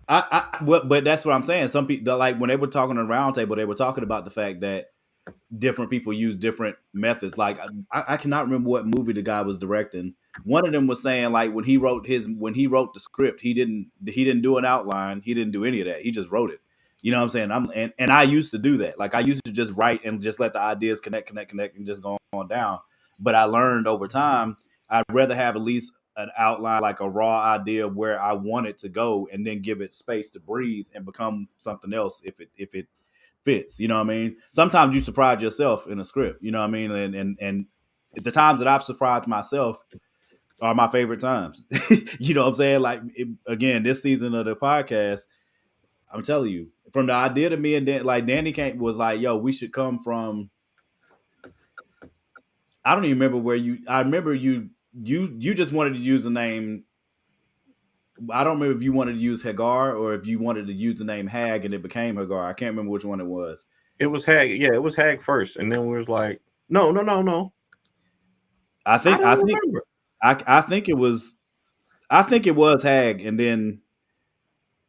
But that's what I'm saying. Some people, like, when they were talking on the roundtable, they were talking about the fact that different people use different methods. Like, I cannot remember what movie the guy was directing. One of them was saying, like, when he wrote the script, he didn't do an outline. He didn't do any of that. He just wrote it. You know what I'm saying? And I used to do that. Like, I used to just write and just let the ideas connect and just go on down. But I learned over time, I'd rather have at least an outline, like a raw idea of where I want it to go, and then give it space to breathe and become something else if it fits. You know what I mean? Sometimes you surprise yourself in a script. You know what I mean? And the times that I've surprised myself are my favorite times. You know what I'm saying? Like, again, this season of the podcast, I'm telling you, from the idea to me and Danny was like, yo, we should come from. I don't even remember I remember you just wanted to use the name. I don't remember if you wanted to use Hagar or if you wanted to use the name Hag and it became Hagar. I can't remember which one it was. It was Hag. Yeah, it was Hag first, and then we was like, no. I think it was Hag, and then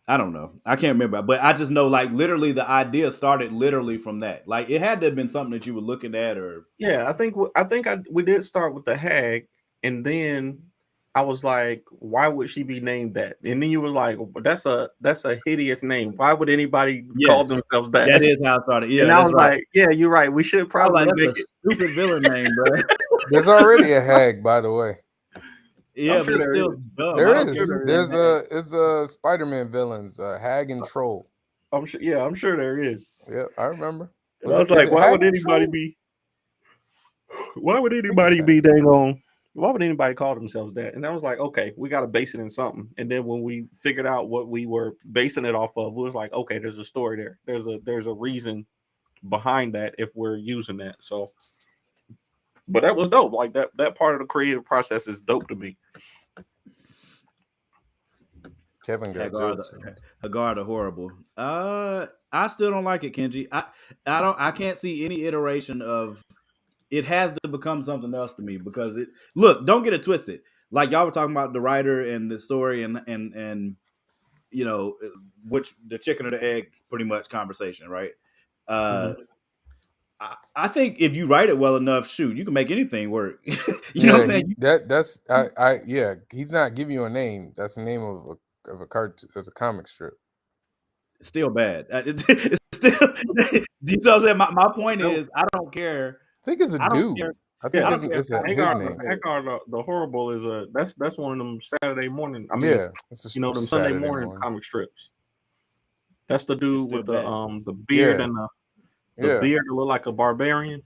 I don't know. I can't remember, but I just know, like, literally the idea started literally from that. Like, it had to have been something that you were looking at, or yeah, I think we did start with the Hag, and then I was like, why would she be named that? And then you were like, that's a hideous name. Why would anybody call themselves that? That is how it started. Yeah, and I was like, yeah, you're right. We should probably make it a stupid villain name, bro. There's already a Hag, by the way. Yeah, but it's still dumb. There is. There's a Spiderman villains, Hag and Troll. I'm sure there is. Yeah, I remember. I was like, why would anybody be dang on Why would anybody call themselves that? And I was like, okay, we got to base it in something. And then when we figured out what we were basing it off of, it was like, okay, there's a story there. There's a reason behind that if we're using that. So, but that was dope. Like that part of the creative process is dope to me. Kevin got jokes. Hagar the horrible. I still don't like it, Kenji. I can't see any iteration of it. Has to become something else to me because it. Look, don't get it twisted. Like y'all were talking about the writer and the story and you know which the chicken or the egg pretty much conversation, right? I think if you write it well enough, shoot, you can make anything work. you know what I'm saying? That's yeah. He's not giving you a name. That's the name of a cartoon, as a comic strip. Still bad. It's still. You know what I'm saying? My point is, I don't care. I think it's a dude. I think it's his name. Hagar the horrible is that's one of them Saturday morning. I mean, it's them Sunday morning comic strips. That's the dude with the beard and the beard that look like a barbarian.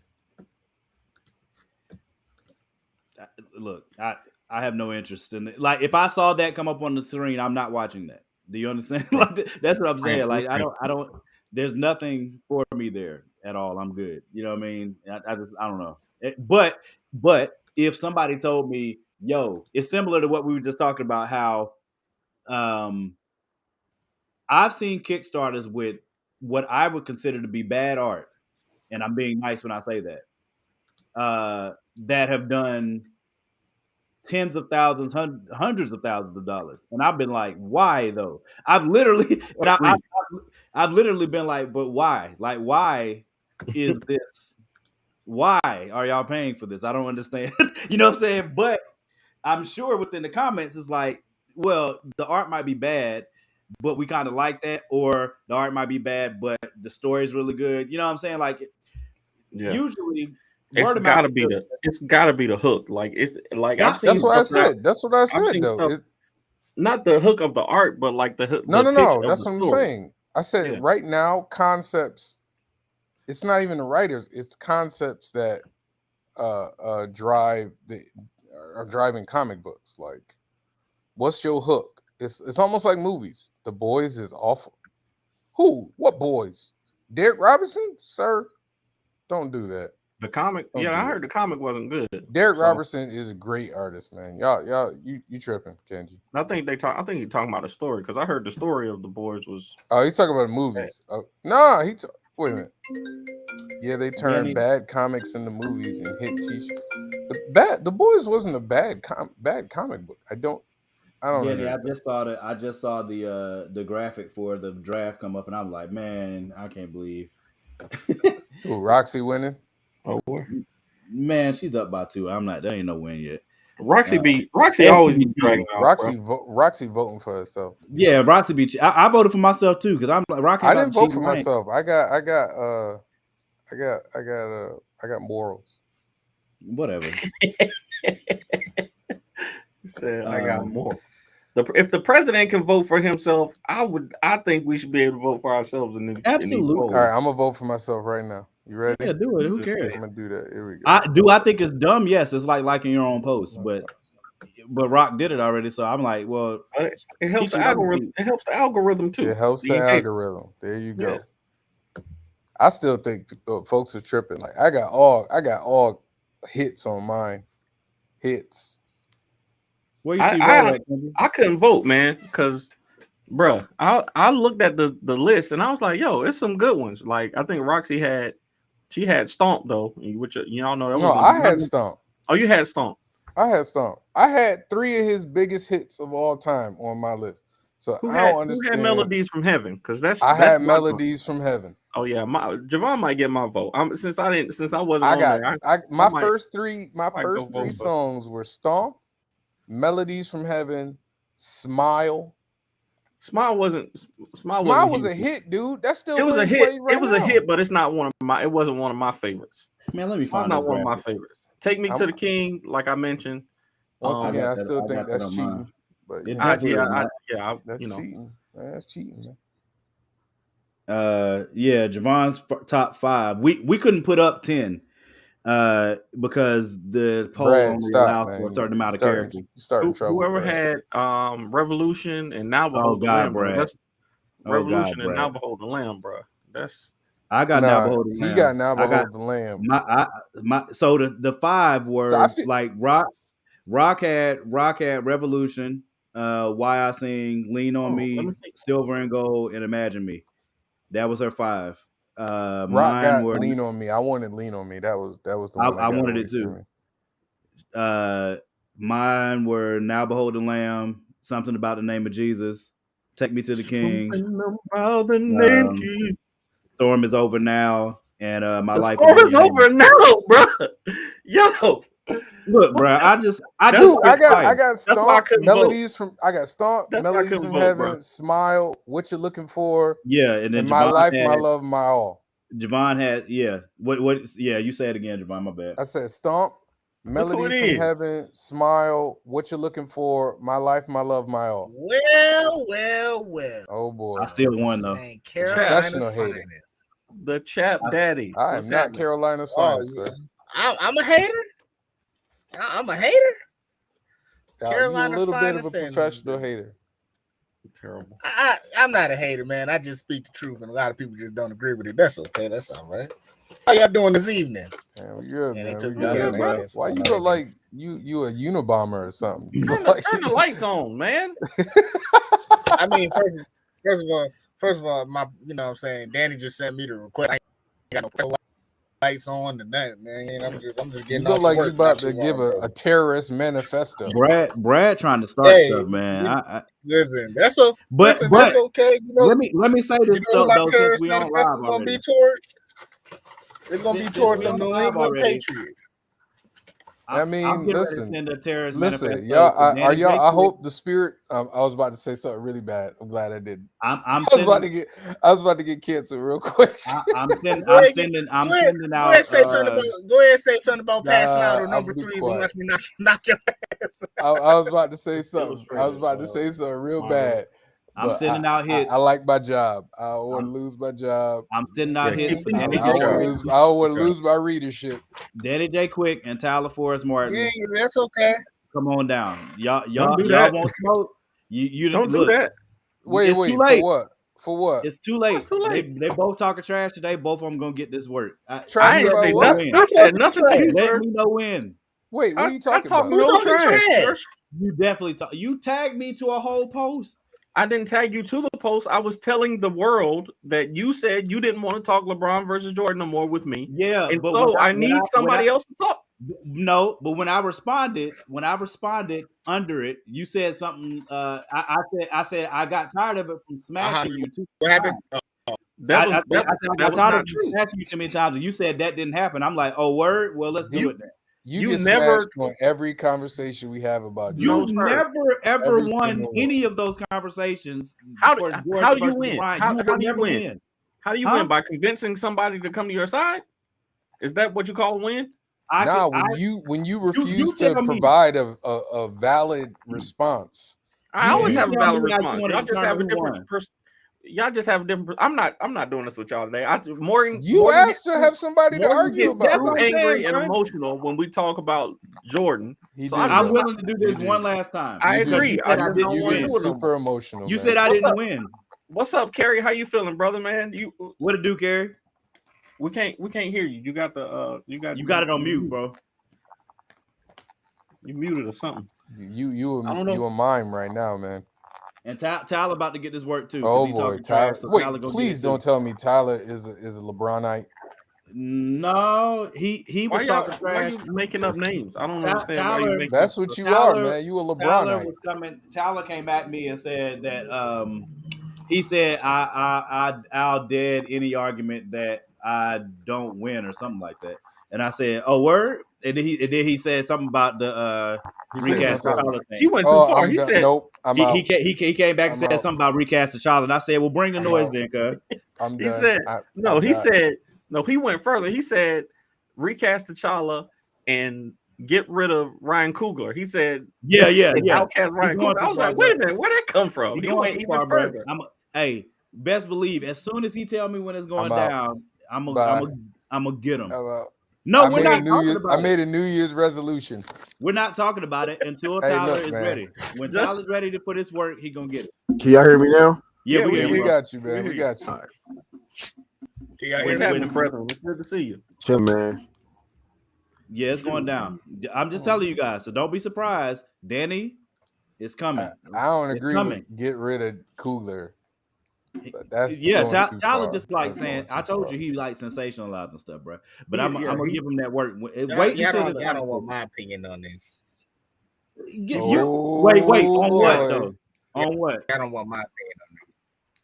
Look, I have no interest in it. Like if I saw that come up on the screen, I'm not watching that. Do you understand? Like that's what I'm saying. Like I don't. There's nothing for me there at all. I'm good. You know what I mean? I don't know. But if somebody told me, yo, it's similar to what we were just talking about. How I've seen Kickstarters with what I would consider to be bad art, and I'm being nice when I say that, that have done tens of thousands, hundreds of thousands of dollars, and I've been like, why though? I've literally been like, but why? Like, why is this? Why are y'all paying for this? I don't understand. You know what I'm saying? But I'm sure within the comments, it's like, well, the art might be bad, but we kind of like that, or the art might be bad, but the story is really good. You know what I'm saying? Like, usually. It's gotta be the hook. Like it's like I've seen. That's what I said. That's what I said though. Not the hook of the art, but like the hook. No. That's what I'm saying. I said right now, concepts. It's not even the writers. It's concepts that are driving comic books. Like, what's your hook? It's almost like movies. The Boys is awful. Who? What Boys? Derek Robinson, sir. Don't do that. The comic, I heard the comic wasn't good. Derek Robertson is a great artist, man. Y'all, you tripping, Kenji? I think you're talking about a story because I heard the story of the Boys was. Oh, he's talking about movies. Oh, no, wait a minute. Yeah, they turned bad comics into movies and hit t-shirts. The Boys wasn't a bad comic book. I don't. Yeah, I just saw the graphic for the draft come up, and I'm like, man, I can't believe. Ooh, Roxy winning. Oh, man, she's up by 2. I'm not. There ain't no win yet. Roxy always be dragging out. Roxy voting for herself. Yeah, Roxy beat. I voted for myself too because I'm like Roxy. I didn't vote for myself. I got morals. Whatever. He said I got more. If the president can vote for himself, I think we should be able to vote for ourselves. Absolutely. All right, I'm gonna vote for myself right now. You ready? Yeah, do it. Who cares? I'm gonna do that. Here we go. I think it's dumb? Yes, it's like liking your own post, but Rock did it already, so I'm like, well, it helps the algorithm. It helps the algorithm too. It helps the algorithm. There you go. Yeah. I still think folks are tripping. Like I got all hits on mine. Hits. Where you see I couldn't vote, man, because bruh, I looked at the list and I was like, yo, it's some good ones. Like I think Roxy had Stomp though, which y'all know that was. I had Stomp. Oh, you had Stomp. I had Stomp. I had 3 of his biggest hits of all time on my list. So I don't understand. Who had Melodies from Heaven? Because I had Melodies from Heaven. Oh yeah, Javon might get my vote. Since I wasn't. My first three songs were Stomp, Melodies from Heaven, Smile. Smile was a hit, dude. That's still it was a hit. Right it was now. A hit, but it's not one of my. It wasn't one of my favorites. Man, let me find. It's not one of my favorites. Take Me to the King, like I mentioned. Once again, I still think that's cheating. But that's cheating. That's cheating. Yeah, Javon's top 5. We couldn't put up 10. because the poll Brad, only stop, allows man. for a certain amount of You characters. starting trouble. Whoever Brad. had Revolution and Now Oh Behold the God, Lamb, bro. Brad. That's Revolution and Brad. Now Behold the Lamb, bro. That's I got Now Behold the Lamb. He got Now Behold the Lamb. So the 5 were So I feel- like Rock had Revolution, Why I Sing, Lean on Me, Silver and Gold, and Imagine Me. That was her 5. Rock mine got were Lean on Me. I wanted Lean on Me. That was the one I wanted it too. Mine were Now Behold the Lamb, Something About the Name of Jesus, Take Me to the King, about the name Jesus. Storm Is Over Now, and My Life Storm is over now, bro. Yo, look, bro. I got Stomp melodies from Heaven, bro. Smile, What You Looking For, yeah, and then My Javon Life, had, My Love, My All. Javon had what you say it again, Javon, my bad. I said Stomp, Melodies from Heaven, Smile, What You Looking For, My Life, My Love, My All. Well. Oh boy, I still won though. Carolina's finest. The Chap Daddy. I am not Carolina's finest, sir. I'm a hater. I'm a hater. Carolina's a little bit of a professional hater. Terrible. I'm not a hater, man. I just speak the truth, and a lot of people just don't agree with it. That's okay. That's all right. How y'all doing this evening? Man, we good, man. We good, bro. Why you look like you a Unabomber or something? Turn the lights on, man. I mean, first of all, my you know what I'm saying, Danny just sent me the request. I ain't got no lights on and that, man. I'm just getting. You look like you about to give a terrorist manifesto. Brad trying to start stuff, man. Listen, that's okay. You know, let me say this though, since we on live already. It's gonna be towards some New England Patriots. I mean, listen, y'all. I hope the spirit. I was about to say something really bad. I'm glad I didn't. I was about to get canceled real quick. I'm sending out. Go ahead, say something about passing out on number 3s and watch me knock your ass. I was about to say something. I was about to say something real bad. I'm sending out hits. I like my job. I don't want to lose my job. I'm sending out hits for Danny J. I don't want to lose my readership. Danny J. Quick and Tyler Forrest Martin. Yeah, that's okay. Come on down. Y'all won't smoke. You don't do that. Wait, too late. For what? It's too late. They both talking trash today. Both of them gonna get this work. I said nothing to you, Let me know when. Wait, what are you talking about? No trash. You definitely you tagged me to a whole post. I didn't tag you to the post. I was telling the world that you said you didn't want to talk LeBron versus Jordan no more with me. Yeah, and so I need somebody else to talk. No, but when I responded under it, you said something. I said I got tired of it from smashing you too. What happened? I got tired of smashing you too many times, and you said that didn't happen. I'm like, oh, word. Well, let's do it then. You never on every conversation we have about you never ever won any of those conversations. How do you win? How do you win? How do you win? By convincing somebody to come to your side? Is that what you call a win? When you refuse to provide a valid response. I always have a valid response. Y'all just have a different person. Y'all just have a different. I'm not doing this with y'all today. Morgan asked to have somebody to argue about. So angry and emotional when we talk about Jordan. So I'm willing to do this one last time. I agree. I just don't want to super emotional. You said I didn't win. What's up, Kerry? How you feeling, brother? Man, what it do, Kerry? We can't hear you. You got it on mute, bro. You muted or something. You a mime right now, man. And Tyler about to get this work too. Oh boy, Tyler! Wait, please don't tell me Tyler is a LeBronite. No, he was talking trash. Why are you making up names? I don't understand. Tyler, that's what you are, man. You a LeBronite. Tyler came at me and said that he said I'll dead any argument that I don't win or something like that. And I said, "Oh, word." And then he said something about the recast T'Challa thing. He went too far. He said, "Nope." He came back and said something about recast T'Challa, and I said, "Well, bring the noise then, cuz." He said, "No." He said, "No." He went further. He said, "Recast T'Challa and get rid of Ryan Coogler." He said, "Yeah." Outcast Ryan Coogler. I was like, "Wait a minute, where'd that come from?" He went even further. Hey, best believe, as soon as he tell me when it's going down, I'm gonna get him. No, I we're made a not New talking Year's. about I it. made a New Year's resolution. We're not talking about it until Hey, Tyler look, is man. ready. When Tyler's ready to put his work, he gonna get it. Can y'all hear me now? Yeah, we Yeah, hear we you. got you, man. We We hear got you. All right. Can y'all hear What's me? happening, brethren? It's good to see you. Chill, man. Yeah, it's going down. I'm just telling you guys, so don't be surprised. Danny is coming. I don't It's agree coming. with get rid of Cooler. But that's Yeah, going too Tyler far. just like That's saying, going too I told far. you he likes sensationalizing stuff, bro. But Yeah, I'm gonna give him that work. Wait Y'all until don't, y'all don't want my opinion on this. wait. Oh, On what boy. though? On what? Y'all don't want my opinion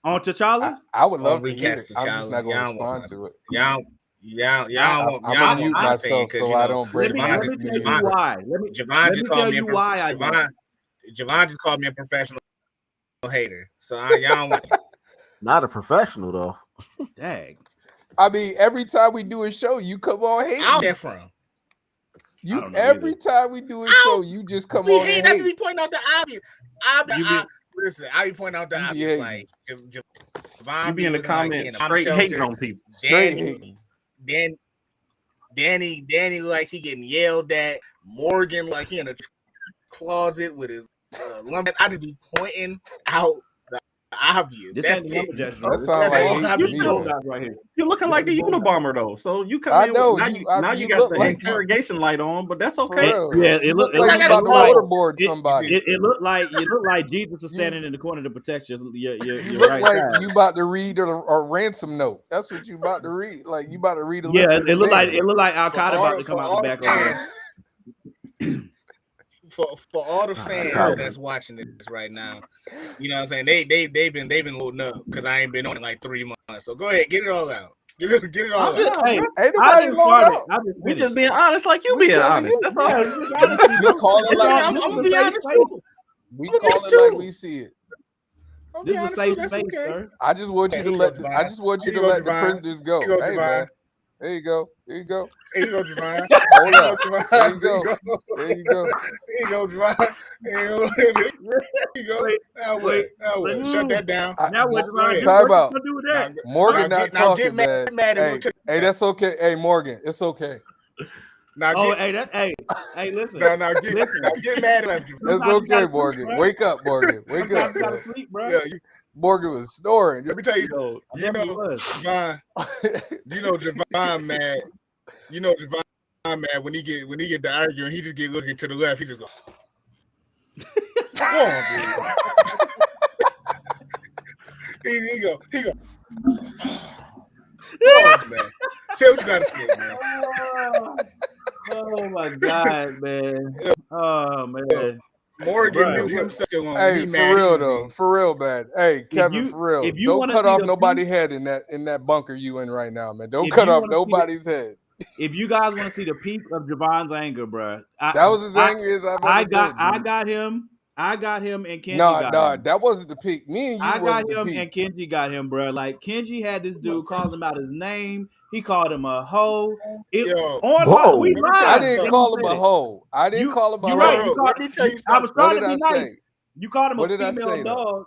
on T'Challa? I would love on to hear it. recast I'm just T'Challa. not going to Y'all want respond to it. y'all I'm going to mute myself so I don't break Let me tell you why. Let me tell you why I don't. Javon just called me a professional hater. So y'all don't want it. Not a professional though. Dang. I mean, every time we do a show, you come on hating. I'll get from. You don't know every either. time we do a show, you just come We on hate and not hate. to be pointing out the obvious. Listen, I be pointing out the You be obvious. hating. Like Javon You be in the looking like he comments in a straight shelter. hating on people. Straight hating. Danny like he getting yelled at. Morgan like he in a closet with his lumber. I just be pointing out the obvious. This That's ain't it. the LumberJax. That This sounds That's like all hate I to be me, doing. man. right here. You're looking like the Unabomber though. So you come I in. know, Now you you look got the like interrogation light on, but that's For okay. real. Yeah, You look it like look you about to like- waterboard somebody. It looked like Jesus is standing in the corner to protect your You look right like side. you about to read a ransom note. That's what you about to read. Like you about to read a Yeah, list of it looked demands. like Al Qaeda about to For come out all the the back of fans, for all the fans Cowboy. that's watching this right now, you know what I'm saying? They've been loading up because I ain't been on in like 3 months. So go ahead, get it all out. Get it all out. Hey, Ain't I nobody just load started. out. I just We finished. just being honest, like you We being telling honest. you. That's all. Yeah, it's just honesty, bro. Call it It's like I'm this gonna is a be safe honest space. too. we I'm gonna call be it like too. we see it. I'll be This is a honest safe too. That's space, okay. sir. I just want you Hey, to here let you the, go, I just want you Here to you go, let the Javon. prisoners go. Here you go, Hey Javon. man, there you go. There you go. Here you go, Javon. Hold Here you up. go, Javon. There you go. There you go. Here you go, Javon. Here you go. Wait, Now what? wait. Now what? Shut that down. Now what, Go Javon? ahead. What Time you out. gonna do with that? Morgan Now not get- now get talking, mad- man. mad and Hey, go to- hey, that's okay. Hey, Morgan, it's okay. Now Oh, get, hey, listen. now get mad at you. It's Sometimes you okay, gotta sleep, Morgan. bro. Wake up, Morgan. Wake Sometimes up, you gotta man. sleep, bro. Yeah, Morgan was snoring. let me tell you, Yo, I you never know, was. Javon, Javon mad. You know Javon mad when he get to arguing, he just get looking to the left. He just go. Go on, dude. he go. Come on, man. Say what you gotta say, man. Oh my God, man. Oh man. Morgan Bruh, knew look. himself still on. Hey, He for mad real easy. though. For real, man. Hey, Kevin, you- for real. if you Don't wanna cut see off the nobody's head in that bunker you in right now, man. Don't If cut you off wanna see the- nobody's head. If you guys want to see the peak of Javon's anger, bro, That was as angry as I've ever been. I dude. got him, and Kenji Nah, got him. that wasn't the peak. Me and you I got wasn't the him peak. and Kenji got him, bro. Like Kenji had this dude calling him out his name. He called him a hoe. Yo, Whoa. We Let me tell live. you I didn't something. call him a hoe. I didn't You- call him a You hoe. right. Bro, You called, let me tell you I was something. trying What to did be I nice. say? You called him What a did I female say, though? dog.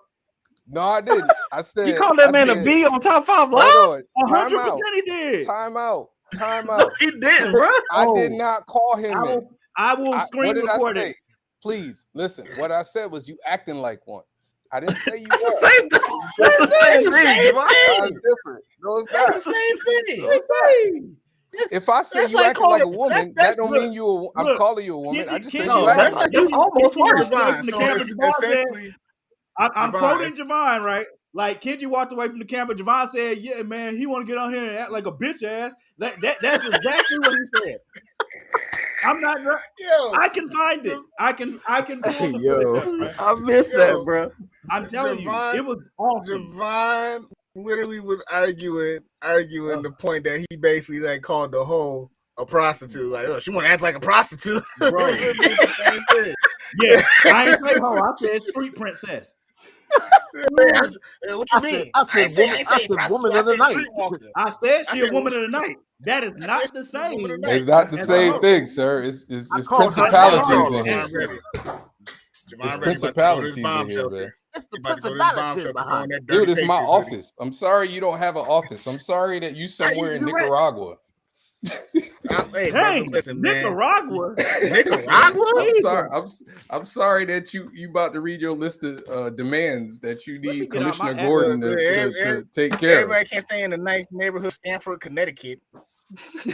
No, I didn't. I said You called that I man a said, B on top 5 live? Hold on. Time 100% out. he did. Time out. Time No, out. he didn't, bro. I Oh. did not call him it. I will What screen did I record say? it. Please listen. What I said was you acting like one. I didn't say you That's were. the same thing. That's the same It's the thing, same Javon. That's thing. different. No, it's That's not. the same thing. No, it's not. If I say That's you like acting like a calling- woman, that's- that don't look, mean you. I'm look, calling you a woman. I just said Kenji- you No, acting that's like that's almost Kenji worse. walked away from the So camera. it's Javon said, essentially, I'm Javon, quoting it's- Javon, right? Like Kenji walked away from the camera. Javon said, "Yeah, man, he want to get on here and act like a bitch ass." That's exactly what he said. I'm not. yo, I can find it. I can pull the Yo. footage up, bro. I missed Yo. that, bro. I'm telling Javon- you, it was awesome. Javon literally was arguing the point that he basically like called the hoe a prostitute. Like, oh, she want to act like a prostitute, Bro. It's the same thing. Yeah, I ain't say hoe. I said street princess. What you mean? I said woman of the night. street walker. I said I she said a woman of the night. That is I not said the she a woman of same. the night. It's not the As same a- thing, sir. It's I called her principalities that. in here. Javon ready. It's Javon ready about to go to principalities his in bomb here, shelter. man. It's the He about to go to his bomb principality shelter behind on it. that dirty Dude, it's my Patriots hoodie. office. I'm sorry you don't have an office. I'm sorry that you somewhere in you're right. Nicaragua. Hey, Dang, brother, listen, man. Nicaragua. Nicaragua? I'm sorry that you about to read your list of demands that you Let me need get out my Commissioner Gordon to take care of. Everybody can't stay in a nice neighborhood, Stamford, Connecticut.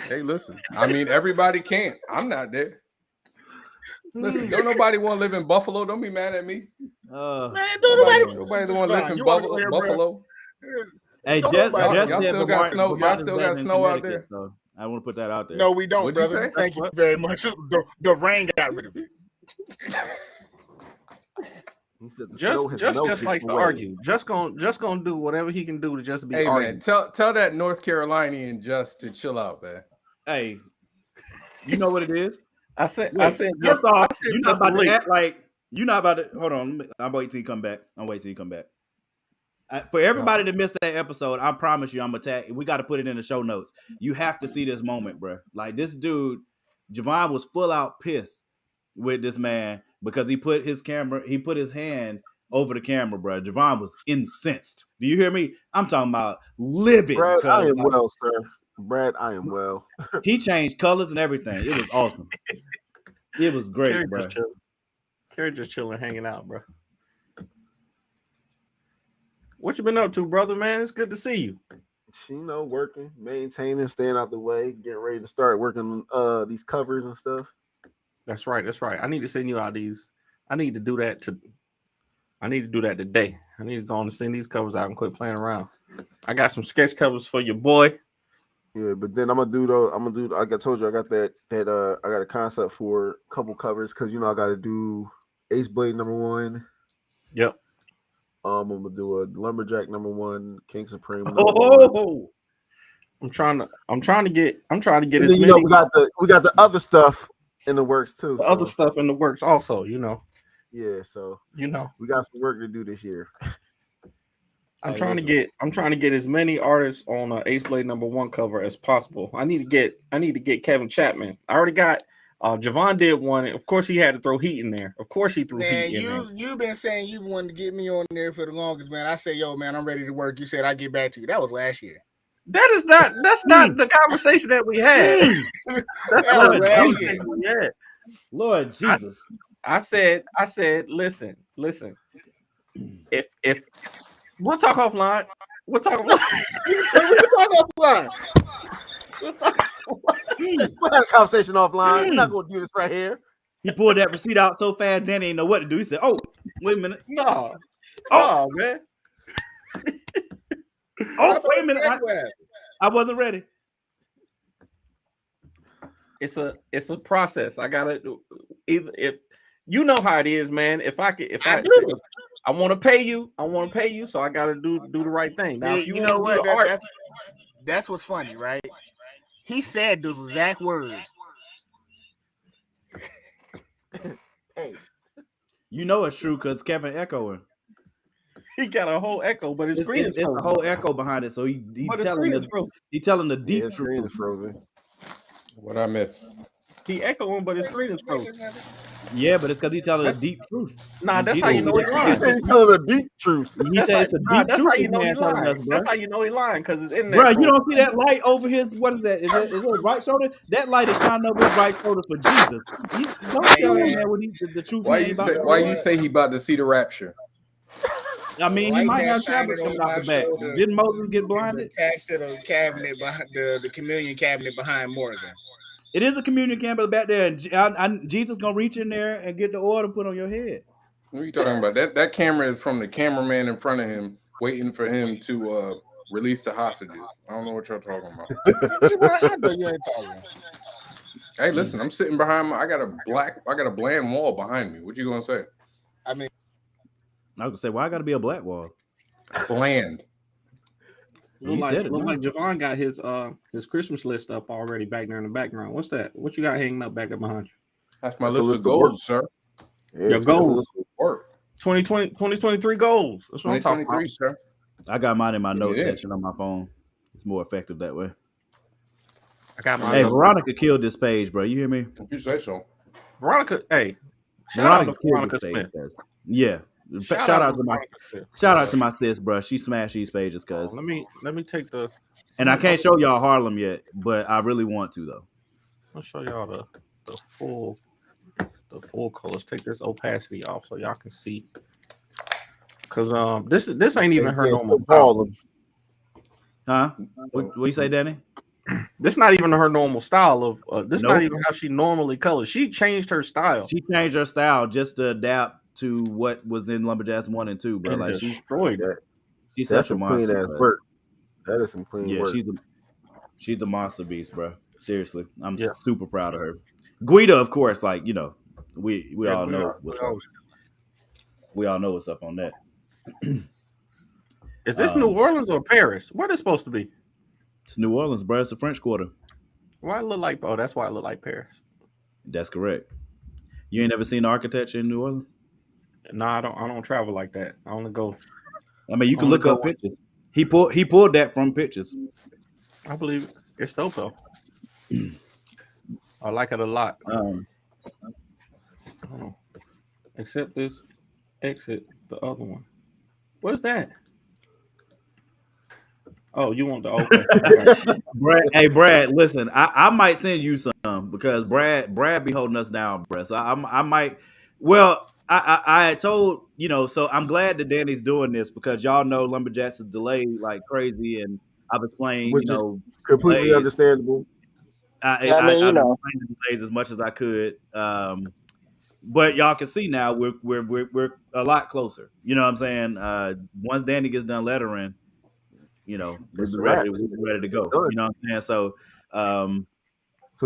Hey, listen. I mean, everybody can't. I'm not there. Listen, don't nobody want to live in Buffalo. Don't be mad at me. Man, don't Nobody want to live in Buffalo. Hey, Y'all said still got snow. Y'all still got snow out there. So I want to put that out there. No, we don't, What'd you brother. say? Thank you very much. The rain got rid of it. He said the Just snow has melted likes to away. argue. Just gonna do whatever he can do to just be Hey arguing. man, tell that North Carolinian just to chill out, man. Hey, you know what it is? I said, First off, you're not about to act like you're not about to. Hold on, I'm waiting till you come back. For everybody that missed that episode, I promise you, I'm attacked. We got to put it in the show notes. You have to see this moment, bro. Like this dude, Javon was full out pissed with this man because he put his hand over the camera, bro. Javon was incensed. Do you hear me? I'm talking about livid. Brad, I am well, sir. Brad, I am well. He changed colors and everything. It was awesome. It was great, Terry bro. Terry just chilling, hanging out, bro. What you been up to, brother, man? It's good to see you. You know, working, maintaining, staying out the way, getting ready to start working these covers and stuff. That's right. I need to send you out these. I need to do that today. I need to go on and send these covers out and quit playing around. I got some sketch covers for your boy. Yeah, but then I told you I got that I got a concept for a couple covers because I got to do Aceblade #1. Yep. I'm gonna do a LumberJax #1, King Supreme. Oh, I'm trying to get and as then, many. we got the other stuff in the works too. The other stuff in the works also, Yeah, so we got some work to do this year. I'm trying to get as many artists on Aceblade #1 cover as possible. I need to get Kevin Chapman. I already got Javon did one. Of course, he had to throw Heat in there. Of course, he threw Heat in there. You've been saying you wanted to get me on there for the longest, man. I said, yo, man, I'm ready to work. You said I'd get back to you. That was last year. That's not the conversation that we had. That was last year. Yeah. Lord Jesus. I said, listen. If we'll talk offline. We'll talk offline. We'll have a conversation offline. We're not gonna do this right here. He pulled that receipt out so fast, Danny didn't know what to do. He said, "Oh, wait a minute. No, man. Oh, wait a minute. I wasn't ready." It's a process. I gotta either if you know how it is, man. I want to pay you. So I gotta do the right thing. Now, if you know want what? to That's what's funny, right? He said those exact words. Hey, you know it's true because Kevin echoing. he got a whole echo, but his screen is it's a frozen. whole echo behind it. So he telling the deep his screen is frozen. What I miss? He echoing, but his screen is frozen. Yeah, but it's because he's telling the deep truth. Nah, that's how you know he's He lying. said he's telling the deep truth. He said it's a deep That's truth. how you know he's telling lying. us, bro. That's how you know he's lying because it's in there. Bro, you don't see that light over his, what is that? Is it his right shoulder? That light is shining over his right shoulder for Jesus. Don't tell him that when the truth. Why you say he about to see the rapture? I mean, he Light might that have shining tablets coming on out my the back. shoulder Didn't Moses get blinded? Attached to the cabinet behind the communion cabinet behind Morgan. It is a communion cabinet back there, and Jesus gonna reach in there and get the oil to put on your head. What are you talking about? That camera is from the cameraman in front of him, waiting for him to release the hostages. I don't know what y'all talking about. I know you ain't talking. Hey, listen, I'm sitting behind I got a bland wall behind me. What you gonna say? I mean, I was gonna say, why I gotta be a black wall? Bland. Look like Javon got his Christmas list up already back there in the background. What's that? What you got hanging up back up behind you? That's my list of goals, sir. Yeah, Your goals. Work. 2023 goals. That's what I'm talking about. 2023, sir. I got mine in my notes Yeah. section on my phone. It's more effective that way. I got mine. Hey, Veronica killed this page, bro. You hear me? If you say so. Veronica, hey, shout out to killed Veronica this Smith. page. Yeah. Shout out to my sis, bro. She smashed these pages, cuz. Let me take the. And I can't show y'all Harlem yet, but I really want to though. I'll show y'all the full colors. Take this opacity off so y'all can see. Cause this ain't even her normal style. Huh? What you say, Danny? This not even her normal style of. This not even how she normally colors. She changed her style. She changed her style just to adapt to what was in LumberJax 1 and 2, bro. And like she destroyed it. She's such a monster. Clean ass work. That is some clean work. She's a monster beast, bro. Seriously, I'm super proud of her. Guida, of course, like we all know what's up. We all know what's up on that. Is this New Orleans or Paris? What is it supposed to be? It's New Orleans, bro. It's the French Quarter. Why it look like? Oh, that's why it look like Paris. That's correct. You ain't never seen the architecture in New Orleans? No, I don't travel like that. I only go. I mean, you can look up pictures. He pulled that from pictures. I believe it. It's dope though. I like it a lot. Except this, exit the other one. What is that? Oh, you want the okay. Brad, listen, I might send you some because Brad be holding us down, Brad. So I might. Well, I had told so I'm glad that Danny's doing this because y'all know LumberJax is delayed like crazy, and I've explained which is completely delays. Understandable. I've explained the delays as much as I could. But y'all can see now we're a lot closer. You know what I'm saying? Once Danny gets done lettering, we're ready to go. You know what I'm saying? So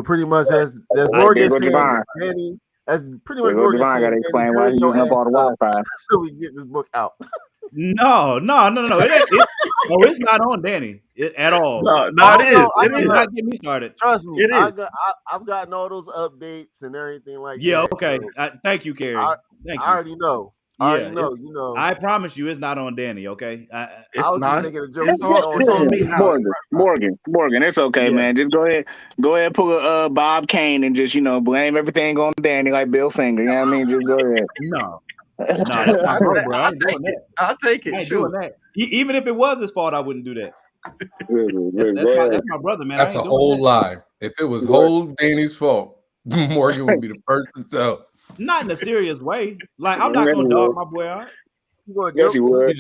pretty much as Morgan said, Danny, as pretty much Morgan said, gotta explain why he's using up all the Wi-Fi. So we get this book out. No. It's not on Danny at all. No, it is. It is not getting me started. Trust me, I've gotten all those updates and everything like that. Yeah, okay. Thank you, Carrie. Thank you. I already know. I promise you, it's not on Danny. Okay, it's not. It's on me. Morgan, it's okay, man. Just go ahead, and pull a Bob Kane and just blame everything on Danny like Bill Finger. You know what I mean? Just go ahead. No, that's not her, bro. I ain't doing that. I'll take it. I ain't doing that. Even if it was his fault, I wouldn't do that. That's my brother, man. That's a whole lie. If it was whole Danny's fault, Morgan would be the first to tell. Not in a serious way. Like I'm not gonna dog my boy out. Yes, he would.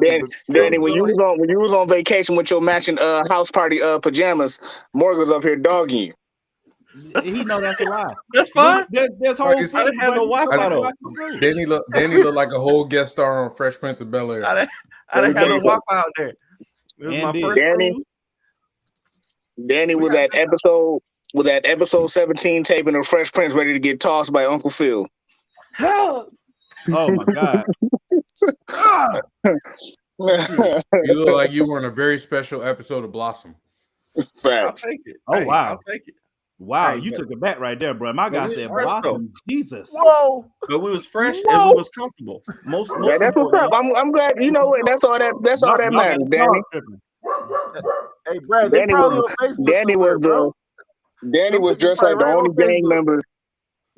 Danny, when you was on vacation with your matching house party pajamas, Morgan was up here dogging you. He know that's a lie. That's fine. There's whole. I didn't have no Wi-Fi though. Danny looked like a whole guest star on Fresh Prince of Bel-Air. I didn't have no Wi-Fi out there. It was my first Danny was at episode 17 taping of Fresh Prince ready to get tossed by Uncle Phil. Oh my God. You look like you were in a very special episode of Blossom. I'll take it. Oh, wow. I'll take it. Wow, you took it back right there, bro. My guy said Blossom. Jesus. Whoa. But we was fresh and we was comfortable. Most that's what's up. I'm glad. You know what? That's all that matters, Danny. Hey, Brad, Danny was dressed like the only gang member.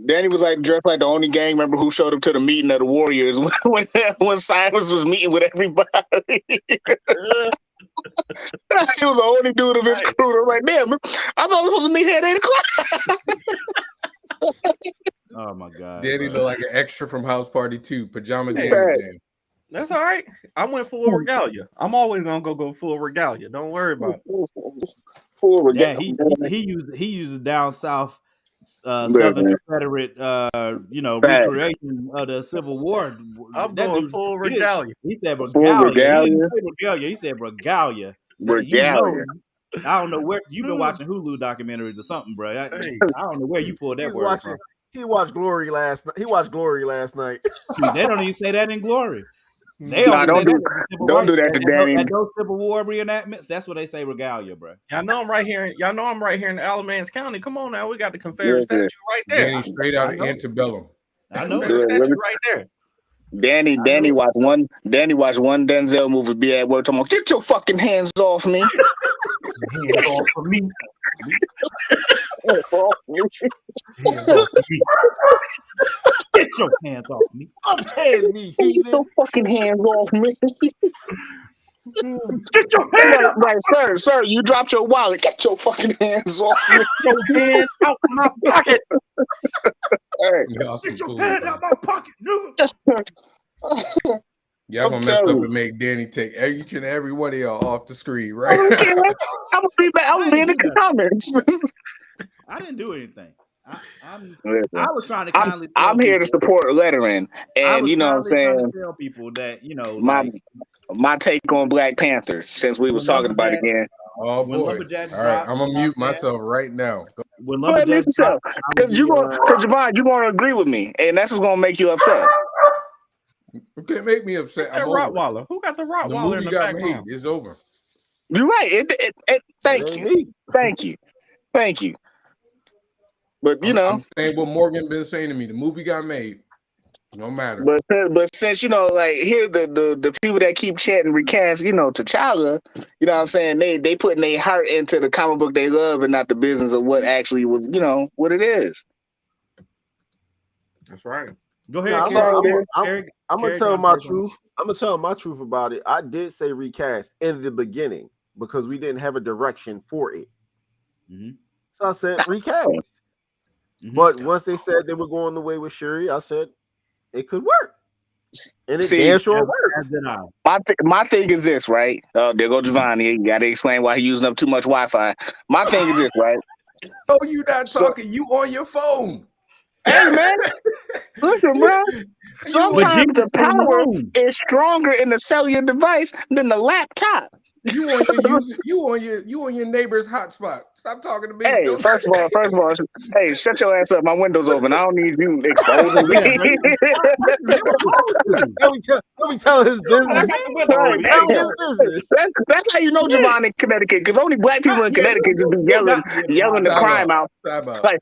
Danny was dressed like the only gang member who showed up to the meeting of the Warriors when Cyrus was meeting with everybody. He was the only dude of his crew. I was like, damn, I thought I was supposed to meet here at 8 o'clock. Oh my God. Danny looked like an extra from House Party 2, pajama jam. That's all right. I went full regalia. I'm always gonna go full regalia. Don't worry about it. Full regalia. Yeah, he used down south Southern Confederate recreation of the Civil War. I'm going full regalia. He said regalia. He said regalia. Regalia. I don't know where you've been watching Hulu documentaries or something, bro. I don't know where you pulled that word from. He watched Glory last night. They don't even say that in Glory. They don't do that to Danny. At those Civil War reenactments, that's what they say regalia, bro. Y'all know I'm right here in Alamance County. Come on now, we got the Confederate statue right there. Danny straight out of Antebellum. I know statue right there. Danny watched one Denzel movie. Be at work talking about, get your fucking hands off me. Hands off of me. Get your hands off me. Unpaying me, Get heathen. your fucking hands off me. Get your hands off Right, sir, you dropped your wallet. Get your fucking hands off me. your hand out my pocket. Hey. Y'all some Get your fools, hand man. out my pocket, nigga. Y'all gonna mess up and make Danny take each and every one of y'all off the screen, right? I'm gonna be back. I'm gonna be in the comments. I didn't do anything. I Listen, was trying to kindly. I'm here to support lettering, and you know what I'm saying. Tell people that My take on Black Panther, since we was talking about it again. Oh when boy! LumberJax All right, dropped, I'm gonna mute myself right now. When Go ahead, mute LumberJax yourself, because Javon, you're gonna agree with me, and that's what's gonna make you upset. You can't make me upset. I'm over Rottweiler. Who got the it. The Rottweiler in movie the got background? made. It's over. You're right. Thank you. But you know, I'm saying what Morgan been saying to me. The movie got made. No matter. but since you know, like here the people that keep chanting recast, you know, T'Challa, you know what I'm saying, they putting their heart into the comic book they love and not the business of what actually was, you know, what it is. That's right. Go ahead. I'm gonna tell my truth. I'm gonna tell my truth about it. I did say recast in the beginning because we didn't have a direction for it. Mm-hmm. So I said recast. Mm-hmm. But once they said they were going the way with Shuri, I said it could work. And it damn sure worked. My thing is this, right? Oh, there go Giovanni. You got to explain why he's using up too much Wi-Fi. My thing is this, right? Oh, you not talking. You on your phone. Hey, man. Listen, bro. Sometimes the power is stronger in the cellular device than the laptop. You on your neighbor's hotspot. Stop talking to me. Hey, first of all, hey, shut your ass up. My window's open. I don't need you exposing me. Let me tell his business. That's how you know Javon in Connecticut, because only black people in Connecticut just be yelling the crime out. Like,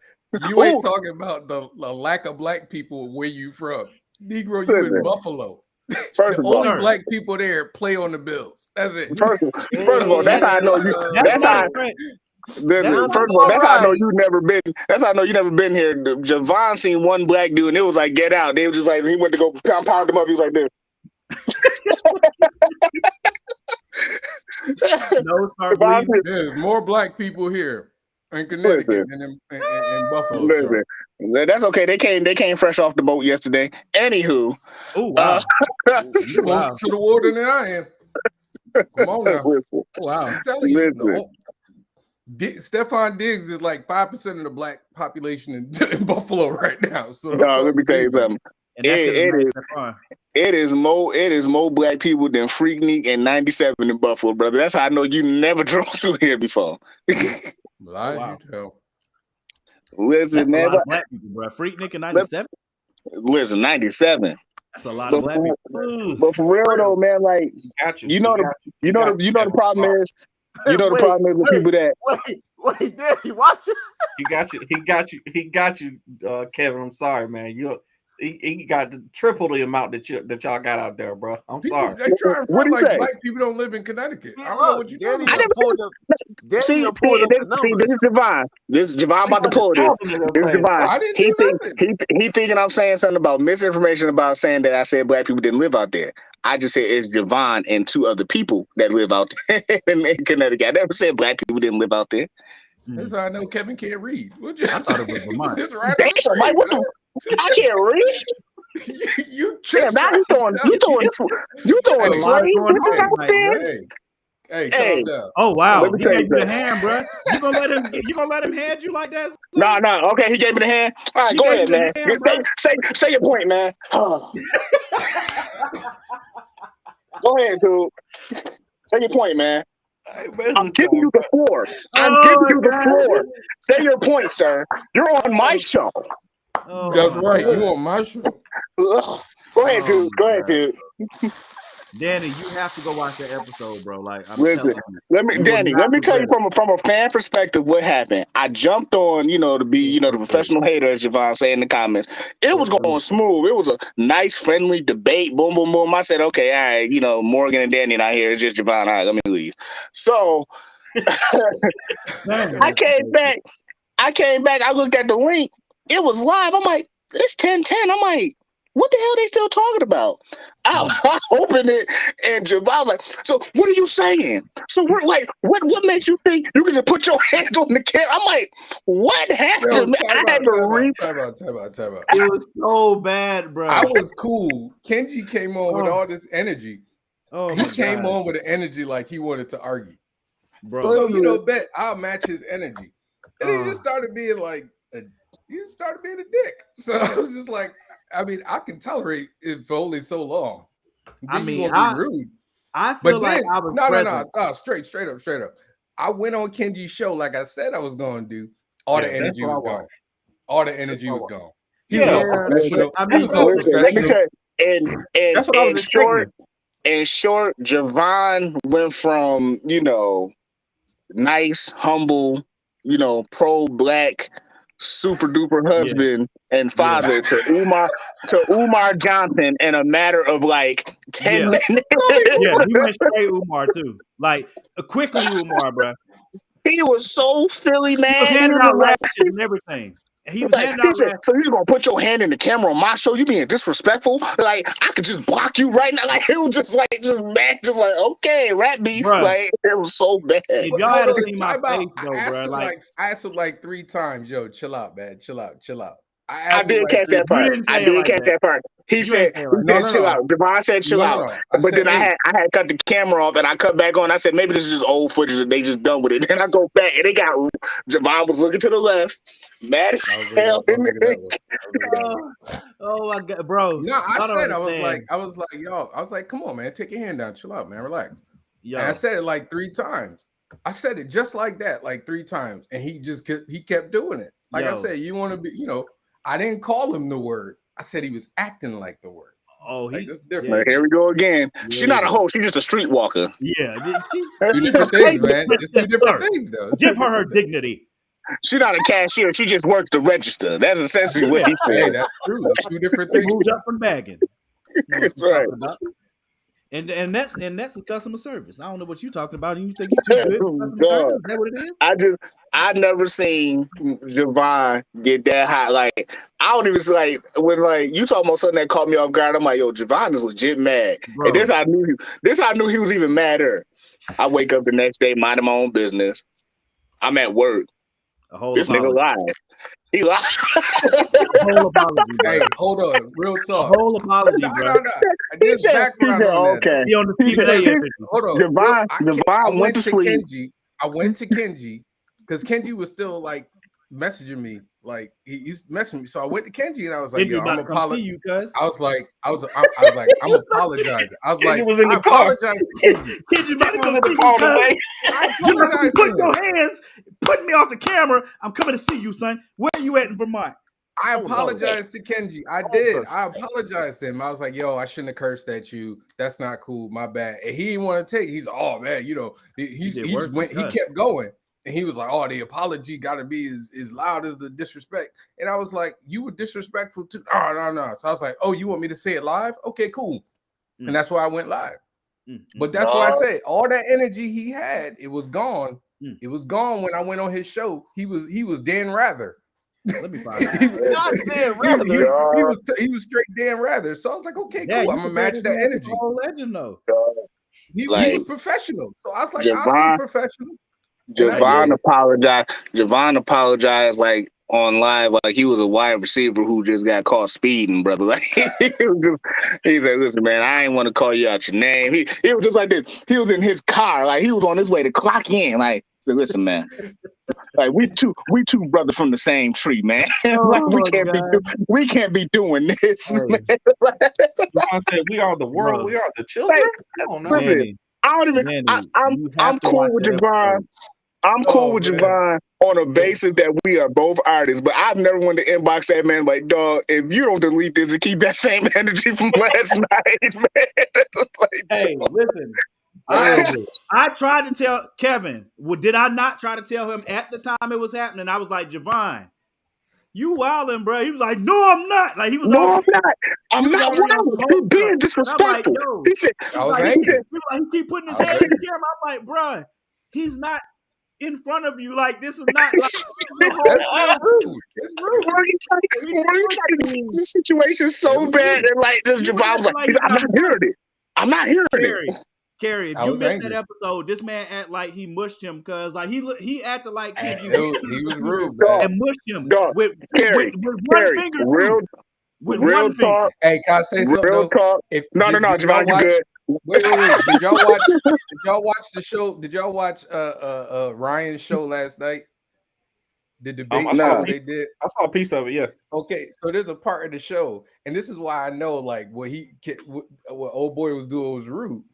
you ain't talking about the lack of black people where you from. Negro, you in Buffalo. First the only black people there play on the Bills. That's it. First of all, that's how I know you. That's how. First of all, that's how I know you never been. That's how I know you never been here. Javon seen one black dude, and it was like, get out. They were just like, he went to go pound him up. He was like this. There's more black people here in Connecticut than in Buffalo. Listen, that's okay. They came fresh off the boat yesterday. Anywho, oh wow, you closer to the water than I am. Come on now. Wow, I'm telling you, Stephon Diggs is like 5% of the black population in Buffalo right now. So let me tell you something. It is more black people than Freaknik and 97 in Buffalo, brother. That's how I know you never drove through here before. Lies you tell. Listen, man, black people, bro. Freaknik and 97. Listen, 97. That's a lot of black people. But for real though, man, like you know the problem is. You know the problem is with people that wait, Daddy, watch it. He got you, Kevin. I'm sorry, man. He got triple the amount that y'all got out there, bro. I'm sorry. They try to front like black people don't live in Connecticut. I don't know what you're talking about. See, this is Javon. This Javon about to pull this. This is Javon. He thinking I'm saying something about misinformation about saying that I said black people didn't live out there. I just said it's Javon and two other people that live out there in Connecticut. I never said black people didn't live out there. That's how I know Kevin can't read. I thought it was Vermont. I can't read. You now you throwing slave. This is out there. Hey, calm down. Oh wow! He gave you the hand, bro. You gonna let him hand you like that? No. Okay, he gave me the hand. All right, go ahead, man. Say your point, man. Go ahead, dude. Say your point, man. I'm giving you the floor. Say your point, sir. You're on my show. That's right. You're on my show. Go ahead, dude. Danny, you have to go watch that episode, bro. Like, listen, let me tell you from a fan perspective what happened. I jumped on, to be, the professional hater, as Javon said in the comments. It was going smooth. It was a nice, friendly debate. Boom, boom, boom. I said, okay, all right, Morgan and Danny not here. It's just Javon. All right, let me leave. So I came back. I came back. I looked at the link. It was live. I'm like, it's 10:10. I'm like, what the hell are they still talking about? I opened it and I was like, so what are you saying? So we're like, what makes you think you can just put your hand on the camera? I'm like, what happened? I had to read. Time out. It was so bad, bro. I was cool. Kenji came on with all this energy. Oh, he came on with the energy like he wanted to argue. Bro. So, bet I'll match his energy. And he just started being like, he started being a dick. So I was just like, I mean, I can tolerate it for only so long. Then be rude. I feel like I was no, straight up. I went on Kenji's show like I said I was going to do. All the energy was gone. All the energy was gone. He was all professional. Let me tell you, in short, Javon went from, nice, humble, pro-black, super duper husband and father to Umar Johnson in a matter of like 10 minutes. Yeah, he went straight Umar too. Like quickly Umar, bro. He was so Philly, man. He was handing out lashes and everything. He was like, so you're gonna put your hand in the camera on my show? You being disrespectful? Like I could just block you right now. Like it was just like okay, rap beef. Bruh. Like it was so bad. If y'all had seen my face though, bro. I asked him like 3 times, yo, chill out, man, chill out. I did catch that part. I did catch that part. He said, chill out. Devon said, chill out. But then I had cut the camera off and I cut back on. I said, maybe this is just old footage and they just done with it. Then I go back and they got Devon was looking to the left, mad as hell. Oh my God, bro. I was like, come on, man, take your hand down, chill out, man, relax. And I said it like 3 times. I said it just like that, like 3 times, and he kept doing it. Like I said, you want to be, I didn't call him the word. I said he was acting like the word. Oh, that's different. Here we go again. Yeah. She's not a hoe. She's just a streetwalker. Yeah. Two different things, man. Just 2 different things, though. Give her dignity. She's not a cashier. She just works the register. That's essentially what he said. Hey, that's true. That's 2 different things. Moved up from bagging. That's right. And that's customer service. I don't know what you're talking about. You think you're too good? Is that what it is? I never seen Javon get that hot. Like I don't even like when like you talking about something that caught me off guard. I'm like, yo, Javon is legit mad. Bro. And this I knew he was even madder. I wake up the next day, minding my own business. I'm at work. This nigga lied. He lied. Whole apology, hey, hold on. Real talk. Whole apology, bro. There's background on that. He on the TV. Hold on. Javon went to sleep. I went to Kenji because Kenji was still like messaging me. Like he's messaging me. So I went to Kenji and I was like, yo, I'm apologizing. I was like, I'm apologizing. I was like, I apologize to Kenji. Kenji about to come to the you put your hands, put me off the camera. I'm coming to see you, son. Where are you at in Vermont? I apologized to Kenji. I did. I apologized to him. I was like, yo, I shouldn't have cursed at you. That's not cool. My bad. And he didn't want to take. He's oh man, he kept going. And he was like, oh, the apology got to be as loud as the disrespect. And I was like, you were disrespectful too. Oh, no. So I was like, oh, you want me to say it live? Okay, cool. And that's why I went live. But that's why I say all that energy he had, it was gone. It was gone when I went on his show. He was Dan Rather. Let me find out. He was straight Dan Rather. So I was like, okay, cool. I'm gonna match that energy. Legend though. He was professional. So I was like, I'll stay professional. Javon apologized like on live, like he was a wide receiver who just got caught speeding, brother. Like he's like, listen, man, I ain't want to call you out your name. He was just like this. He was in his car, like he was on his way to clock in. Like, so listen, man. Like we two brothers from the same tree, man. Like we can't be doing this. Man. I said we are the world, we are the children. I'm cool with Javon. I'm cool with Javon on a basis that we are both artists, but I've never wanted to inbox that man like, dog, if you don't delete this and keep that same energy from last night, man. Like, hey, listen. I tried to tell Kevin. Well, did I not try to tell him at the time it was happening? I was like, Javon, you wildin', bro. He was like, no, I'm not. Like he was no, I'm not. I'm not wildin'. You're being disrespectful. Like, he said, he keep putting his head in the camera. I'm like, bro, he's not in front of you. Like this is not like Morgan tried to defend the situation so bad, and like this Javon was like, I'm not hearing it. I'm not hearing it. Carrie, if you missed that episode, this man act like he mushed him because like he acted like Kenji he was rude, and mushed him with one finger. Real talk. Hey, can I say something? Real talk. No, Javon, you good. Wait. Did y'all watch the show? Did y'all watch Ryan's show last night? The debate they did. I saw a piece of it. Yeah. Okay, so there's a part of the show, and this is why I know like what old boy was doing was rude.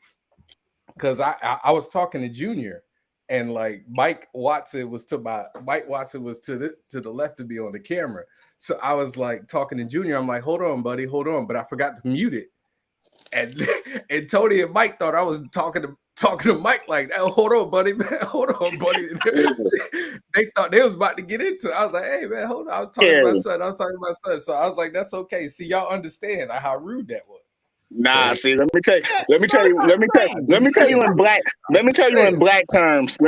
Because I was talking to Junior, and like Mike Watson was to the left of me on the camera. So I was like talking to Junior. I'm like, hold on, buddy, hold on. But I forgot to mute it. And Tony and Mike thought I was talking to Mike like, oh, hold on, buddy, man, hold on, buddy. They thought they was about to get into it. I was like, hey, man, hold on. I was talking to my son. So I was like, that's okay. See, y'all understand how rude that was. Nah, see, let me tell you in black terms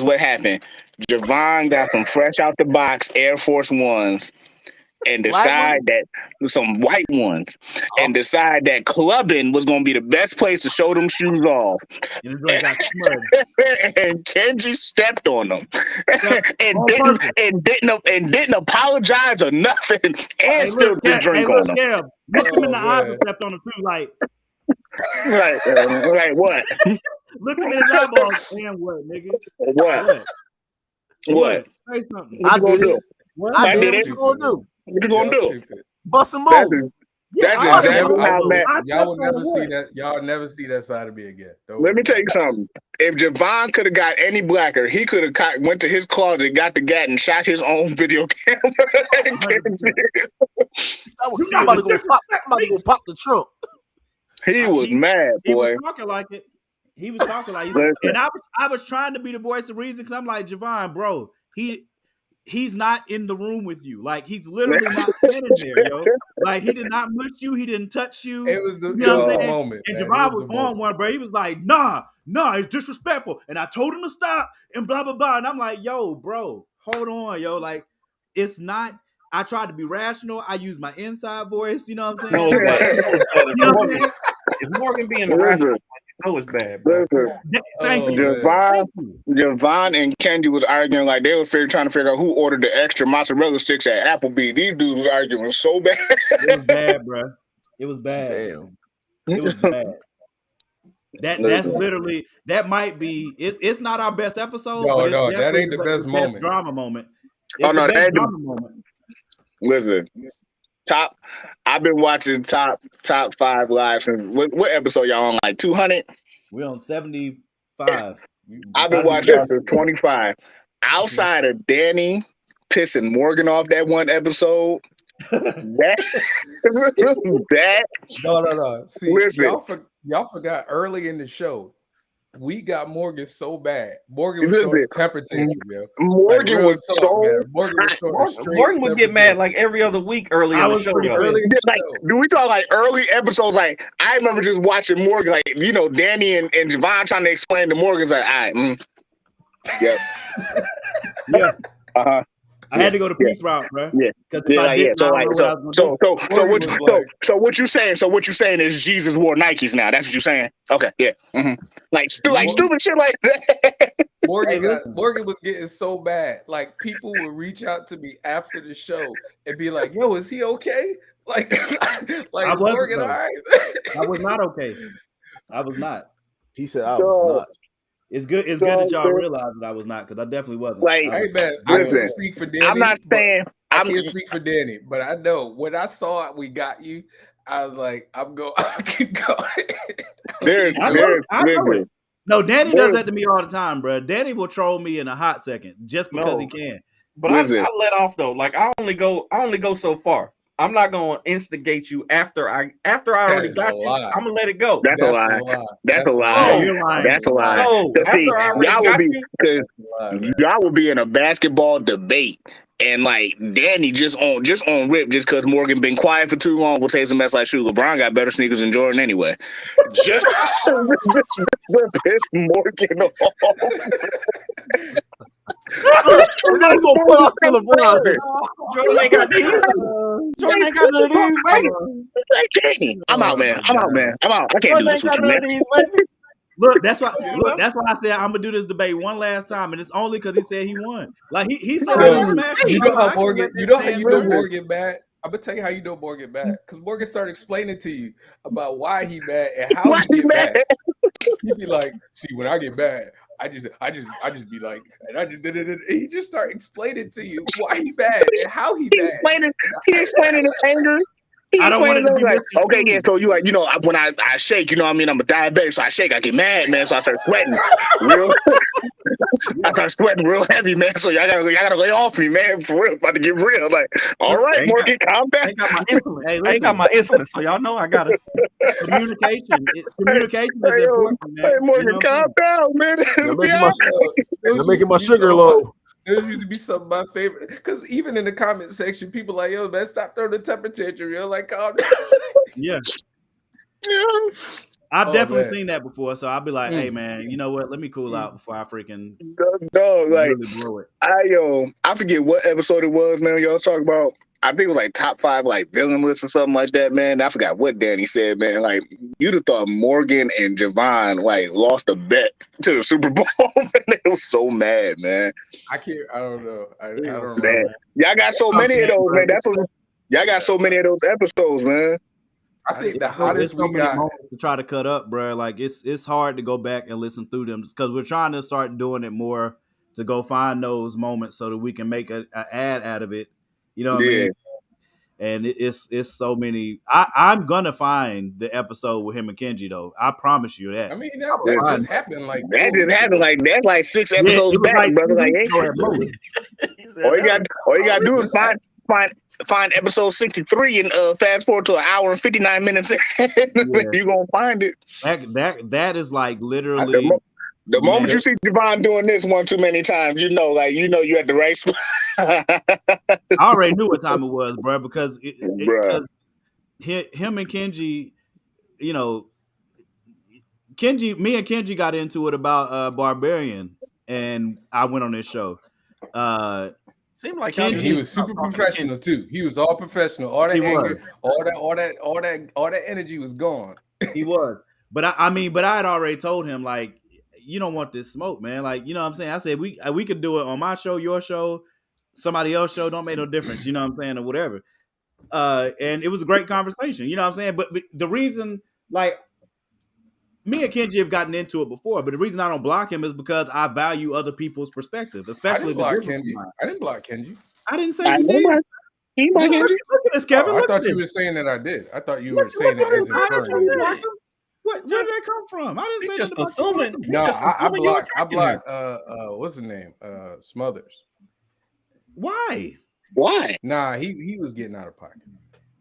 what happened. Javon got some fresh out the box Air Force Ones and decide that some white ones and decide that clubbing was gonna be the best place to show them shoes off. And Kenji stepped on them and didn't apologize or nothing and still just drink on them. Look him in the eyes and stepped on him too, like right, what? Look him in his eyeballs and what, nigga? What? Say something. I did it. I did it. What you gonna do? What you gonna do? Bust a move. That's exactly how y'all will never see that. Y'all never see that side of me again. Let me tell you something. If Javon could have got any blacker, he could have went to his closet, got the gat, and shot his own video camera. I'm about to go pop the trunk. He was mad, boy. He was talking like it. And I was trying to be the voice of reason because I'm like, Javon, bro, he's not in the room with you. Like, he's literally not standing there, yo. Like, he did not mush you. He didn't touch you. It was a moment. And Javon was on one, bro. He was like, nah, it's disrespectful. And I told him to stop and blah, blah, blah. And I'm like, yo, bro, hold on, yo. Like, it's not. I tried to be rational. I use my inside voice. You know what I'm saying? If Morgan being rational, know it's bad, bro. Thank you. Javon and Kenji was arguing like they were trying to figure out who ordered the extra mozzarella sticks at Applebee's. These dudes was arguing so bad. It was bad, bro. It was bad. Damn. It was bad. That's literally that might be. It's not our best episode. No, that ain't the best moment. Drama moment. That ain't drama moment. Listen. I've been watching top 5 live since what episode y'all on? Like 200? We're on 75. I've been watching since 25. Outside of Danny pissing Morgan off that one episode, that no. See, listen, y'all forgot early in the show. We got Morgan so bad. Morgan was throwing temper tantrum, man. Morgan was Morgan would get mad like every other week early in the show. Do we talk like early episodes? Like I remember just watching Morgan, like Danny and Javon trying to explain to Morgan's like, all right, yep, yeah, I had to go the peace route, bro. Yeah. So what you saying? So what you saying is Jesus wore Nikes now? That's what you saying? Okay, yeah. Mm-hmm. Like stupid shit like that. Morgan was getting so bad. Like people would reach out to me after the show and be like, "Yo, is he okay?" Like I Morgan, all right. I was not okay. I was not. He said I was not. It's good that y'all realize that I was not, because I definitely wasn't. Like, hey man, I can't speak for Danny. I'm not saying I can't speak for Danny, but I know when I saw it, we got you. I was like, I can go. No, Danny does that to me all the time, bro. Danny will troll me in a hot second just because he can. But I let off though. Like I only go so far. I'm not gonna instigate you after I already got you. I'm gonna let it go. That's a lie. That's a lie. You're lying. That's a lie. No, y'all will be in a basketball debate, and like Danny just on rip just because Morgan been quiet for too long will taste a mess like shoe. LeBron got better sneakers than Jordan anyway. just piss Morgan off. Somebody's gonna pull out to LeBron. Jordan ain't got these. Jordan ain't got none of these, baby. I'm out, man. I'm out, man. I'm out. I can't do this with you, man. Look, that's why. Look, that's why I said I'm gonna do this debate one last time, and it's only because he said he won. Like he said, I don't smash. You know how Morgan. You know how you know Morgan bad. I'm gonna tell you how you know Morgan mad, because Morgan started explaining to you about why he mad and how he get mad. He'd be like, "See, when I get mad, I just be like," and he just start explaining to you why he mad and how he mad. He explaining his anger. I don't want to be like, okay, yeah. So you like, you know, when I shake, you know what I mean? I'm a diabetic, so I shake, I get mad, man. So I start sweating I start sweating real heavy, man. So y'all gotta lay off me, man. For real, about to get real. Like, all right, Morgan, calm down. I ain't got my insulin. Hey, I ain't got my insulin, so y'all know I gotta. Communication is important, man. Hey, Morgan, calm down, man. They're making my sugar low. There used to be some of my favorite, because even in the comment section, people like, "Yo, man, stop throwing the temper tantrum." You're like, "Calm down." Yeah. I've definitely seen that before, so I'll be like, "Hey, man, you know what? Let me cool out before I freaking like really blow it." I forget what episode it was, man. Y'all talk about. I think it was like top 5 like villain lists or something like that, man. I forgot what Danny said, man. Like, you'd have thought Morgan and Javon like lost a bet to the Super Bowl, and they was so mad, man. I don't know. I don't know. Man. Y'all got so many of those, man. That's what y'all got so many of those episodes, man. I think the hottest we got to try to cut up, bro. Like it's hard to go back and listen through them, because we're trying to start doing it more to go find those moments so that we can make an ad out of it. You know what I mean? And it's so many. I'm gonna find the episode with him and Kenji, though. I promise you that. I mean, that just happened. Like that just happened. Like that's like 6 episodes back, like, brother. Like, all you got to do is find episode 63 and fast forward to 1 hour and 59 minutes. You're gonna find it. That is like literally. The moment you see Javon doing this one too many times, you know you're at the right spot. I already knew what time it was, bro, because because him and Kenji, you know, me and Kenji got into it about Barbarian, and I went on this show. Seemed like he was super professional too. He was all professional. All that anger, all that energy was gone. He was, but I had already told him, like, you don't want this smoke, man. Like, you know what I'm saying? I said we could do it on my show, your show, somebody else's show. Don't make no difference. You know what I'm saying, or whatever. And it was a great conversation. You know what I'm saying? But the reason, like, me and Kenji have gotten into it before, but the reason I don't block him is because I value other people's perspectives, especially I didn't block Kenji. I didn't say you did. Look at this, Kevin. I thought you were saying that I did. I thought you were saying it as in Where did that come from? I didn't say just that. Assuming. No, I blocked. What's his name? Smothers. Why? Nah, he was getting out of pocket.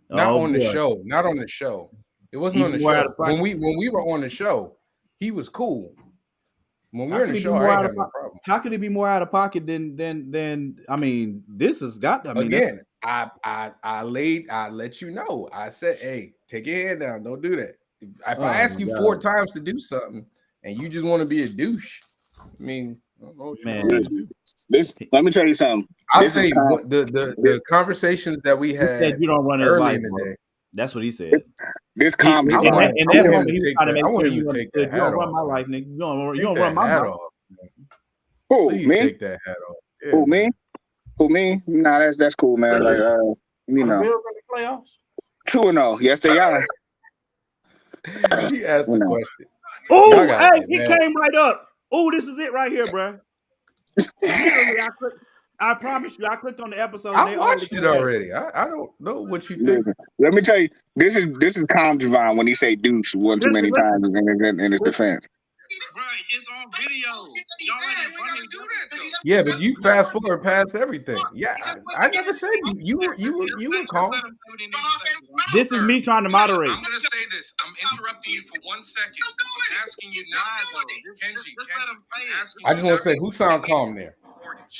Not on the show. Not on the show. It wasn't on the show. When we were on the show, he was cool. When we were in the show, I didn't have no problem. How could he be more out of pocket than? I mean, this has got. I mean, again, I let you know. I said, hey, take your hand down. Don't do that. If I ask you 4 times to do something and you just want to be a douche, I mean, I don't know what you want to do. Let me tell you something. I say the conversations that we had you don't run his life today. That's what he said. This comment. I want you to take that hat off. You don't run my life, nigga. You don't run my hat off. Who, me? Take that hat off. Yeah. Who, me? Nah, that's cool, man. Like, you know. Playoffs? 2-0. Yes, they are. He asked the question. Oh, hey, he came right up. Oh, this is it right here, bro. I promise you, I clicked on the episode. I watched it already. I don't know what you think. Let me tell you, this is calm Javon when he say douche one too many times in his defense. Right, it's on video. Y'all ain't funny. Do that though. Yeah, but you fast forward past everything. Yeah, I never said you were calm. This is me trying to moderate. I'm gonna say this. I'm interrupting you for 1 second. I'm asking you now, Kenji. I just want to say, who sound calm there?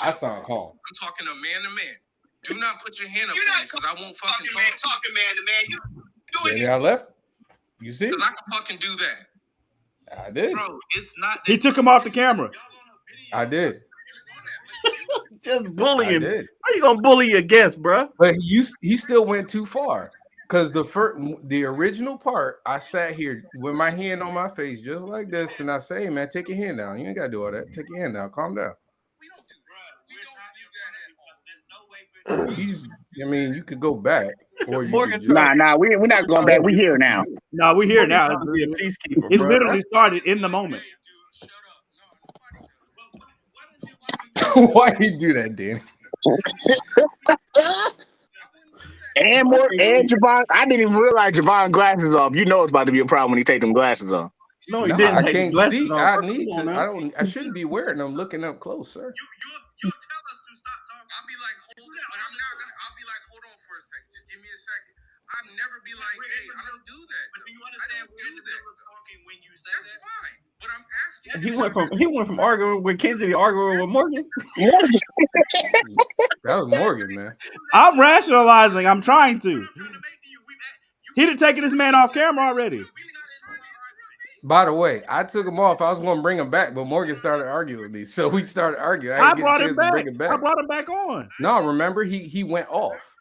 I sound calm. I'm talking to man to man. Do not put your hand up on me because I won't fucking talk. Talking man to man. You doing it? I left. You see? Because I can fucking do that. I did. Bro, it's not. He took him off the camera. I did. Just bullying. How you gonna bully your guest, bro? But he still went too far. Because the original part, I sat here with my hand on my face just like this, and I say, hey, man, take your hand down. You ain't gotta do all that. Take your hand down. Calm down. You could go back, or you could just... Nah, we're not going back. We here now. No, we're here now. Be a peacekeeper. It literally started in the moment. Why you do that, Danny? And Javon, I didn't even realize Javon glasses off. You know it's about to be a problem when he take them glasses off. No, he didn't. I can't see. I need to. I shouldn't be wearing them. Looking up close, sir. You tell us to stop talking. I'll be like, hold on. But I'm not gonna. I'll be like, hold on for a second. Just give me a second. I'll never be like, hey, I don't do that. But do you understand where we're talking when you say that? That's fine. But I'm asking. He went from arguing with Kendrick to arguing with Morgan. That was Morgan, man. I'm rationalizing. I'm trying to. He done taken this man off camera already. By the way, I took him off. I was going to bring him back, but Morgan started arguing with me, so we started arguing. I brought him back. I brought him back on. No, remember he went off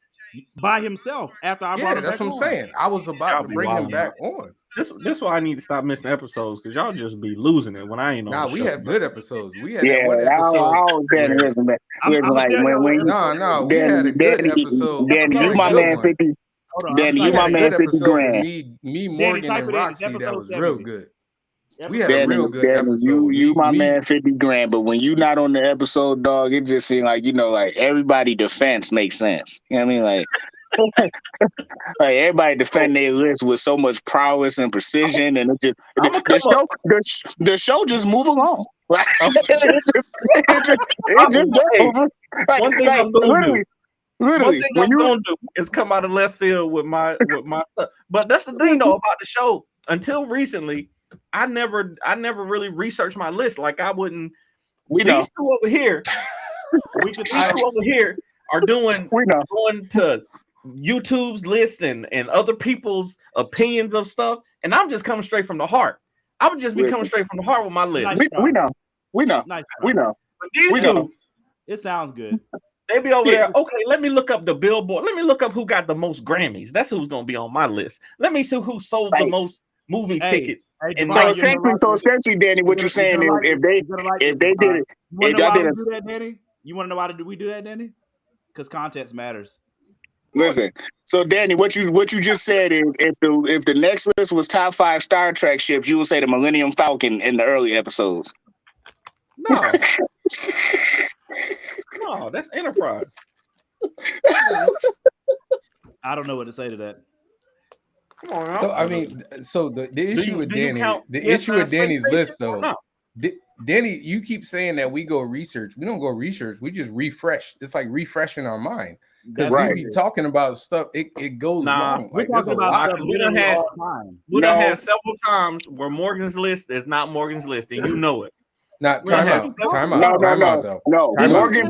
by himself after I brought him back on. Yeah, that's what I'm saying. I was about to bring him back on. This why I need to stop missing episodes, because y'all just be losing it when I ain't on. Nah, we have good episodes. We had that one episode. We had a good episode. Danny, you my man 50. Danny, you my man 50 grand. Me, Morgan, and Roxy, that was real good. We had a real good episode. You my man 50 grand, but when you not on the episode, dog, it just seemed like, like everybody defense makes sense. You know what I mean? Like everybody defend their list with so much prowess and precision, and it just the show just move along. One thing I'm gonna do is come out of left field with my stuff. But that's the thing though about the show. Until recently, I never really researched my list. Like I wouldn't. These two over here are going to YouTube's list and other people's opinions of stuff, and I'm just coming straight from the heart. I would just be coming straight from the heart with my list. We know. But these two, it sounds good. They be over there. Okay, let me look up the Billboard. Let me look up who got the most Grammys. That's who's gonna be on my list. Let me see who sold the most movie tickets. So essentially, Danny, what you're saying is if they did it, if y'all did it, Danny, you want to know why we do that, Danny? Because context matters. Listen, so Danny, what you just said is if the next list was top 5 Star Trek ships, you would say the Millennium Falcon in the early episodes. No, no, that's Enterprise. I don't know what to say to that. Come on, so I mean, the issue with Danny, issue with Danny's list though. Danny, you keep saying that we go research. We don't go research. We just refresh. It's like refreshing our mind. Because we be talking about stuff, it goes wrong. Like, we're talking about stuff we done had several times where Morgan's list is not Morgan's list, and you know it. Not time out though. No, Morgan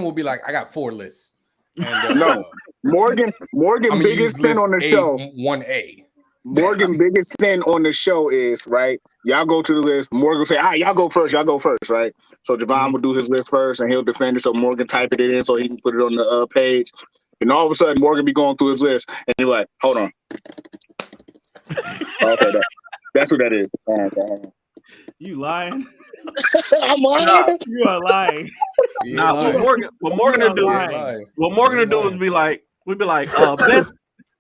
will be like, I got 4 lists. And, Morgan biggest spin on the show. 1A. Morgan biggest spin on the show is right. Y'all go to the list. Morgan will say, "All right, y'all go first, right?" So Javon will do his list first, and he'll defend it. So Morgan type it in so he can put it on the page. And all of a sudden, Morgan be going through his list, and he's like, "Hold on." Okay, that's what that is. You lying? I'm lying. You are lying. What Morgan will do is be like,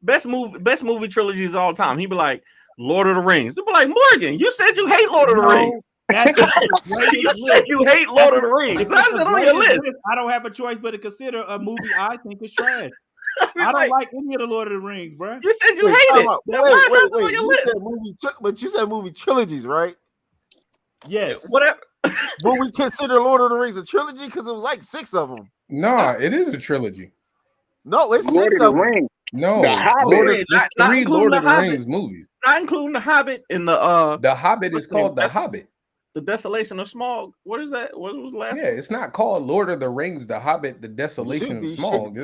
best movie trilogies of all time. He'd be like, Lord of the Rings. He'd be like, Morgan, you said you hate Lord of the Rings. You said you hate Lord of the Rings. How's it on your list? I don't have a choice but to consider a movie I think is trash. I don't like any of the Lord of the Rings, bro. You said you hate it. Wait. But you said movie trilogies, right? Yes. Whatever. Will we consider Lord of the Rings a trilogy? Because it was like 6 of them. No, it is a trilogy. No, it's Lord 6 of them. Rings. No, there's 3 Lord of the Rings movies. Not including the Hobbit and the Hobbit is called the Hobbit. The Desolation of Smaug. What is that? What was the last? Yeah, it's not called Lord of the Rings, the Hobbit, the Desolation of Smaug.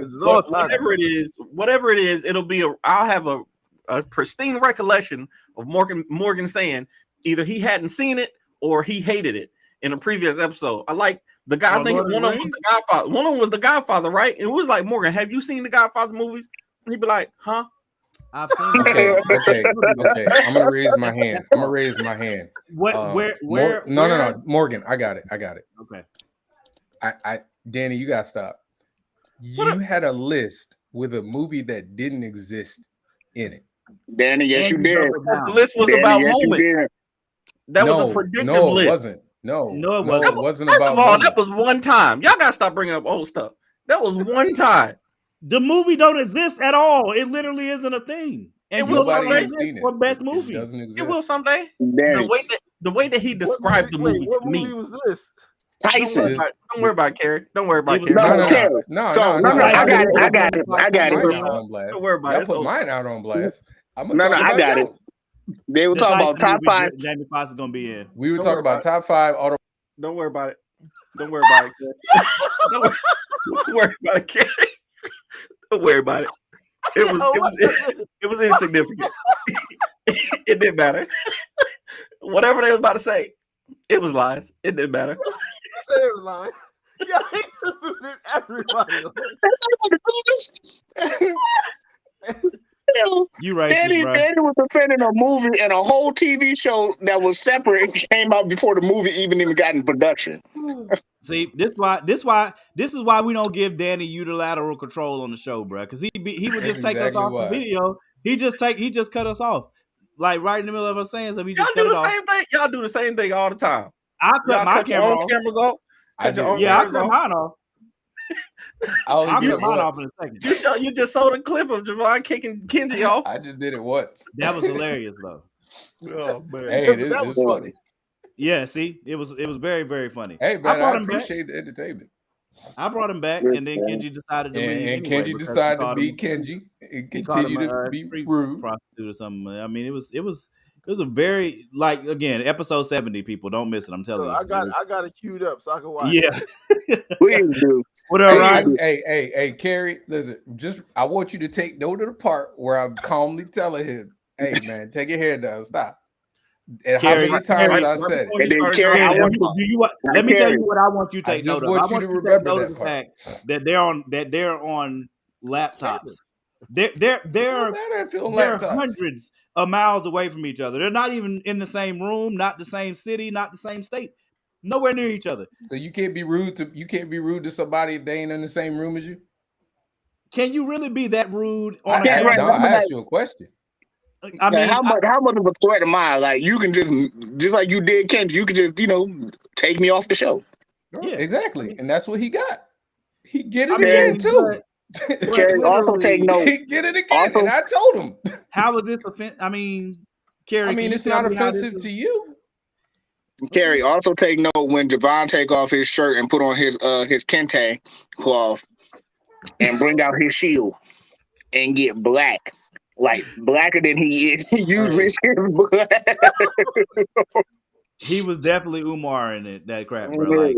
Whatever it is, it'll be I'll have a pristine recollection of Morgan saying either he hadn't seen it or he hated it. in a previous episode. I like the guy. I think Lord of one the of them was the Godfather. One of them was the Godfather, right? And it was like, Morgan, have you seen the Godfather movies? And he'd be like, huh? I've seen. Okay. I'm gonna raise my hand. No, Morgan, I got it. Okay. Danny, you gotta stop. You had a list with a movie that didn't exist in it. Danny, yes, you did. The list was Danny, about yes, moment. That was a predictive list. It wasn't. No, it wasn't. It wasn't about first of all, moment. that was one time. Y'all gotta stop bringing up old stuff. That was one time. The movie don't exist at all. It literally isn't a thing. And it will someday. For best movie. It doesn't exist. It will someday. Danny. The way that he described the movie to me. What movie was this? Tyson. Don't worry about it, Carrie. Don't worry about it. No, I got it. I got it. Don't worry about it. I put mine out on blast. I got it. They were talking about top 5. Jamie Foxx is gonna be in. We were talking about top 5 auto. Don't worry about it. Don't worry about it, Carrie. Don't worry about it, Carrie. Don't worry about it. It was insignificant. It didn't matter. Whatever they was about to say, it was lies. It didn't matter. It was lying. Yeah, he included everybody. You right. Danny was defending a movie and a whole TV show that was separate and came out before the movie even got in production. See, this is why we don't give Danny unilateral control on the show, bro. Because he would just take us off the video. He just cut us off, like right in the middle of us saying so. We just cut it off. Same thing. Y'all do the same thing all the time. I cut my camera off. Cameras off. I cut mine off. I'll cut mine off in a second. You just saw the clip of Javon kicking Kenji off. I just did it once. That was hilarious, though. Oh man, hey, that was funny. Yeah, see, it was very, very funny. Hey, man, I appreciate the entertainment. I brought him back, and then Kenji decided to leave. And Kenji decided to be Kenji and continue to be rude, prostitute or something. I mean, it was a very, like, again, episode 70. People don't miss it. I'm telling you. I got it queued up so I can watch. Yeah, please do. Whatever. Hey, Carrie, listen. I want you to take note of the part where I'm calmly telling him, "Hey, man, take your hair down. Stop." And Carrie, how many times I said it? And then Carrie, let me tell you what I want you to take note of. I want you to remember note of the fact that they're on laptops. They're hundreds of miles away from each other. They're not even in the same room, not the same city, not the same state, nowhere near each other. So you can't be rude to somebody if they ain't in the same room as you. Can you really be that rude? I asked you a question. I mean, how much of a threat am I? Like, you can just like you did, Kenji, you can just take me off the show. Yeah, exactly, and that's what he got. He get it again too. Carrie, also take note. He get it again, and I told him. How is this offensive? I mean, Carrie. I mean, it's not offensive to you. Carrie, also take note when Javon take off his shirt and put on his kente cloth and bring out his shield and get black. Like blacker than he is. He usually is black. He was definitely Umar in it. That crap, bro. Like,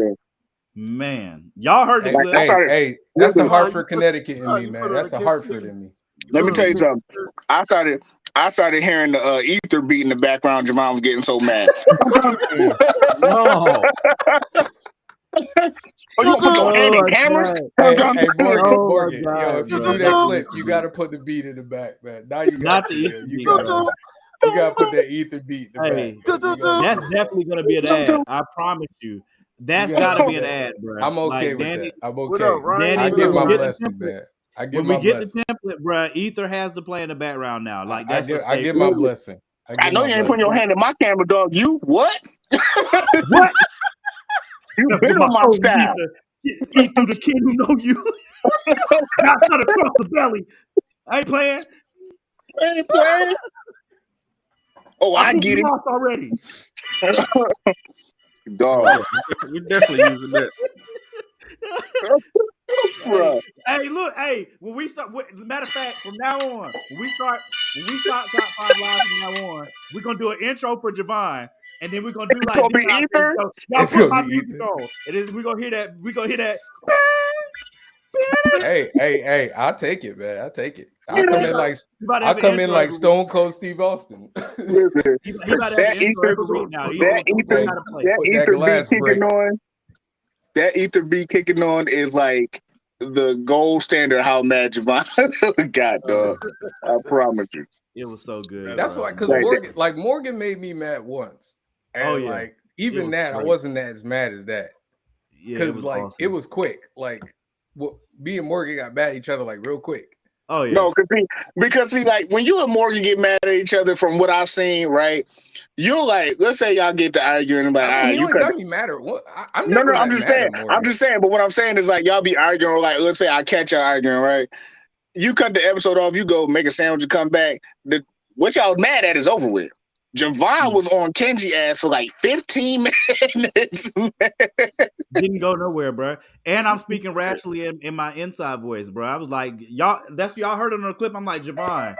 man, y'all heard the clip. Hey, that's the Hartford, Connecticut in me, man. That's the Hartford in me. Let me tell you something. I started hearing the ether beat in the background. Javon was getting so mad. No. Oh, you put your hand in cameras? Hey, Morgan, yo, if you do that clip, you got to put the beat in the back, man. Now you got to. You got to put that ether beat in the back. That's definitely going to be an ad. I promise you. That's got to be an ad, bro. I'm okay with that. I'm okay. Danny, I give my blessing, man. When we get the template, bro, ether has to play in the background now. Like that's I give my blessing. I know you ain't putting your hand in my camera, dog. You what? What? You been on my style. Eat through the kid who know you. Not cut across the belly. I ain't playing. Oh, I get it. Already. Dog. We're definitely using that. Hey, look, when we start, matter of fact, from now on, when we start Top 5 Live from now on, we're gonna do an intro for Javon, and then we're gonna do like ether. Y'all put my music on, and then we're gonna hear that. Hey, I'll take it, man. I'll take it. I come in like Stone Cold Steve Austin. That ether beat kicking on is like the gold standard. How mad Javon got, dog. I promise you. It was so good. That's why, because Morgan made me mad once. And like even that, great. I wasn't as mad as that. Yeah, because like awesome. It was quick. Like me and Morgan got mad at each other like real quick. Oh yeah. No, because like when you and Morgan get mad at each other, from what I've seen, right? You're like, let's say y'all get to arguing about. You got me mad or what? I'm just saying. I'm just saying. But what I'm saying is like y'all be arguing, or like let's say I catch y'all arguing, right? You cut the episode off. You go make a sandwich and come back. What y'all mad at is over with. Javon was on Kenji ass for like 15 minutes. Didn't go nowhere, bro. And I'm speaking rationally in my inside voice, bro. I was like, y'all heard it on the clip. I'm like, Javon,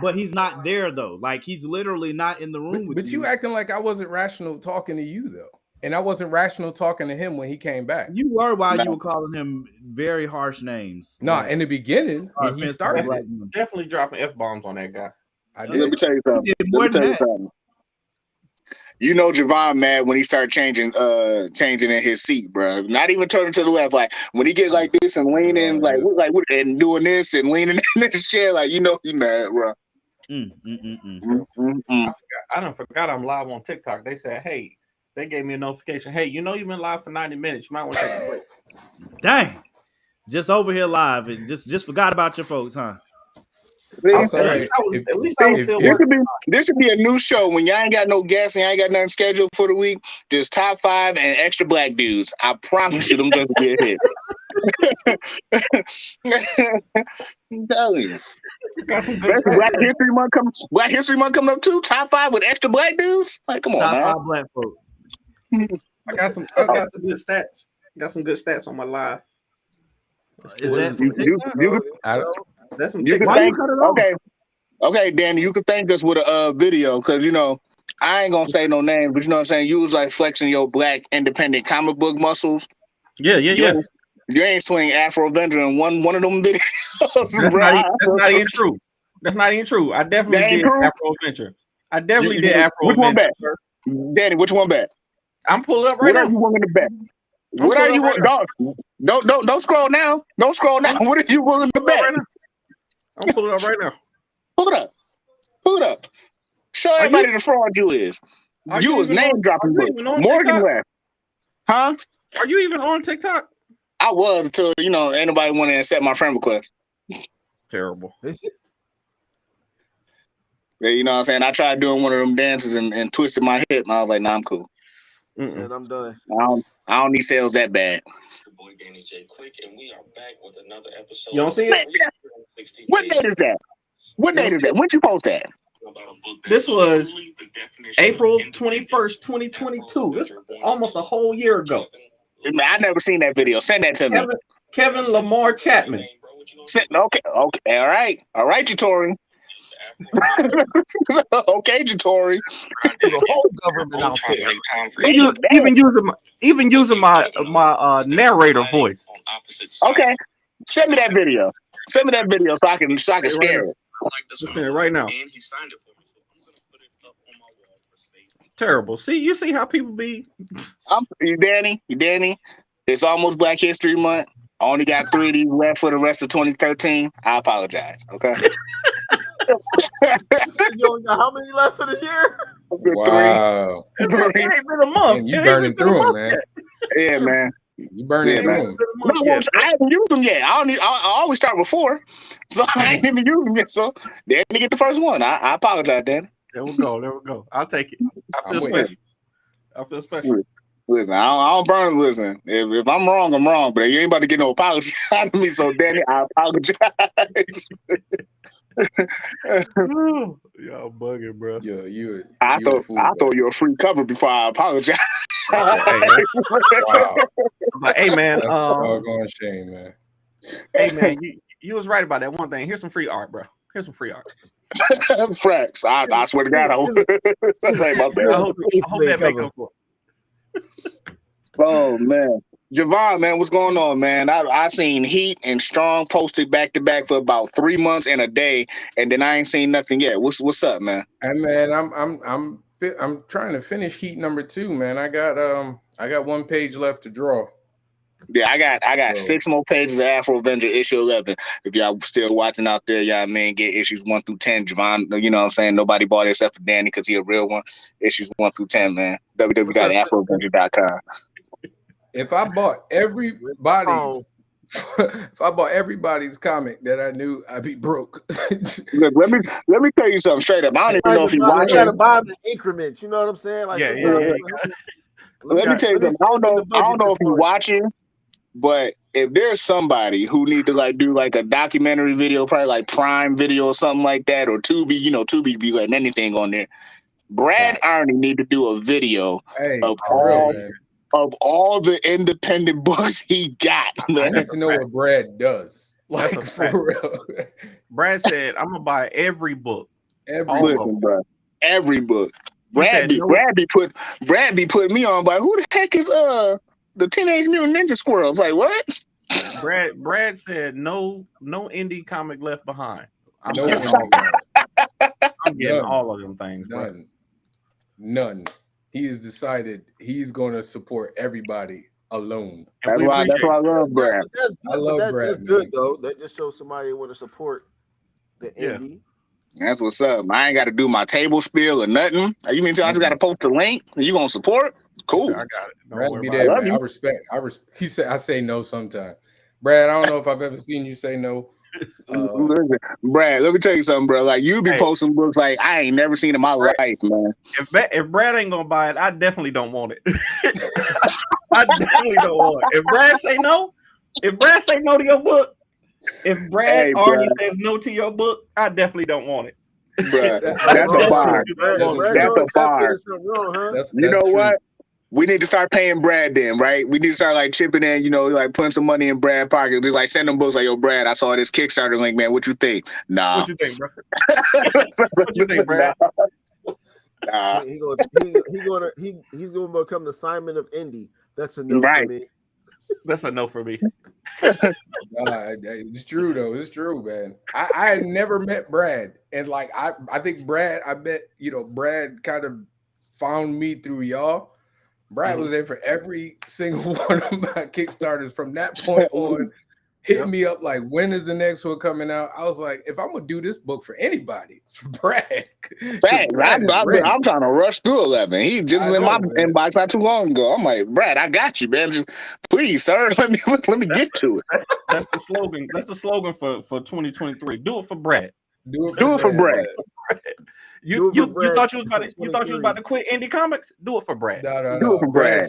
but he's not there though. Like he's literally not in the room with you. But you acting like I wasn't rational talking to you though. And I wasn't rational talking to him when he came back. You were while you were calling him very harsh names. No, in the beginning, when he started definitely dropping F-bombs on that guy. Let me tell you something. You know Javon mad when he started changing in his seat, bro. Not even turning to the left. Like when he get like this and leaning, and doing this and leaning in his chair, like you know he mad, bro. I forgot I'm live on TikTok. They said, hey, they gave me a notification. Hey, you know you've been live for 90 minutes. You might want to take a break. Dang, just over here live and just forgot about your folks, huh? I'm sorry. This should be a new show when y'all ain't got no guests and y'all ain't got nothing scheduled for the week. Just top 5 and extra black dudes. I promise you, them just get hit. I'm telling you. Black History Month coming up too. Top 5 with extra black dudes. Like, come on, top man. 5 black folks. I got some good stats. Got some good stats on my live. Is that that's some okay, Danny, you can thank us with a video because you know I ain't gonna say no names, but you know what I'm saying. You was like flexing your black independent comic book muscles. Yeah. You ain't swing Afro Avenger in one of them videos. That's not even true. That's not even true. I definitely did Afro Adventure. I definitely did Afro Which Adventure. One bet? Danny, which one bet? I'm pulling up right now. What are you willing to bet? What are you don't scroll now. Don't scroll now. What are you willing to bet? I'm pulling it up right now. Pull it up. Show everybody the fraud you is. You was name dropping. Morgan left. Huh? Are you even on TikTok? I was until anybody wanted to accept my friend request. Terrible. Yeah, you know what I'm saying? I tried doing one of them dances and twisted my hip, and I was like, nah, I'm cool. And I'm done. I don't need sales that bad. Boy Danny J Quick, and we are back with another episode. You don't see it? What date is that? When'd you post that? This was April 21st, 2022. This almost a whole year ago. I never seen that video. Send that to me. Kevin Lamar Chapman. Okay. All right, Jatori. Okay, Jatori. The whole government out there. Even using my narrator voice. Okay, send me that video. So I can share it. Listen it right now. Terrible. See, you see how people be. Danny. It's almost Black History Month. I only got 3 of these left for the rest of 2013. I apologize. Okay. You only got how many left for the year? Wow. It ain't been a month. And you burning through them, man. Yeah, man. You burning through them. No, I haven't used them yet. I always start with 4, so I ain't even used them yet. So Danny get the first one. I apologize, Danny. There we go. I'll take it. I feel special. Listen, I don't burn them. Listen, if I'm wrong, I'm wrong. But you ain't about to get no apology out of me. So Danny, I apologize. Y'all bugging, bro. I thought you were a free cover before I apologize. Wow. But hey, man. Going shame, man. Hey, man, you was right about that one thing. Here's some free art, bro. Here's some free art. Frax. I swear to God, I hope that makes up for it. Oh man. Javon, man, what's going on, man? I seen Heat and Strong posted back to back for about 3 months and a day, and then I ain't seen nothing yet. What's up, man? Hey man, I'm trying to finish Heat number 2, man. I got 1 page left to draw. Yeah, I got 6 more pages of Afro Avenger issue 11. If y'all still watching out there, y'all man, get issues 1 through 10. Javon, you know what I'm saying? Nobody bought it except for Danny because he a real one. Issues 1 through 10, man. www.afroavenger.com. If I bought everybody's comic that I knew, I'd be broke. Look, let me tell you something straight up. I don't even know if you watch it. I gotta buy them in increments. You know what I'm saying? Like, yeah. Let me tell you something. I don't know if you're watching, but if there's somebody who need to like do like a documentary video, probably like Prime Video or something like that, or Tubi, Tubi be letting anything on there. Brad Arney need to do a video of all the independent books he got. Man. I need to know what Brad does. Like, that's for real. Brad said, "I'm gonna buy every book, every book." Brad be putting me on. But who the heck is the Teenage Mutant Ninja Squirrels? Like what? Brad said, "No indie comic left behind." I'm getting all of them things. None. He has decided he's going to support everybody alone. That's why I love Brad. I love Brad. That's good though. That just shows somebody want to support the indie. That's what's up. I ain't got to do my table spiel or nothing. You mean I just got to post a link? You gonna support? Cool. I got it. Brad be there, man. I respect. He said I say no sometimes. Brad, I don't know if I've ever seen you say no. Listen, Brad, let me tell you something, bro. Like you be posting books like I ain't never seen in my life, man. If Brad ain't gonna buy it, I definitely don't want it. I definitely don't want it. If Brad say no to your book, if Brad already says no to your book, I definitely don't want it. Bruh, that's a bar. That's a bar. You know what? We need to start paying Brad then, right? We need to start like chipping in, like putting some money in Brad's pocket. Just like send them books like, yo, Brad, I saw this Kickstarter link, man. What you think? Nah. What you think, bro? What you think, Brad? Nah. He's gonna become the Simon of Indie. That's a no for me. That's a no for me. It's true though. It's true, man. I had never met Brad, and like I think Brad. I bet Brad kind of found me through y'all. Brad was there for every single one of my Kickstarters from that point on. Hit me up like, when is the next one coming out? I was like, if I'm gonna do this book for anybody, it's for Brad. I'm trying to rush through 11. He just in my inbox not too long ago. I'm like, Brad, I got you, man. Just please, sir, let me get to it. That's the slogan. That's the slogan for 2023. Do it for Brad. Do it for Brad. You thought you was about to quit indie comics? Do it for Brad. No. Do it for Brad.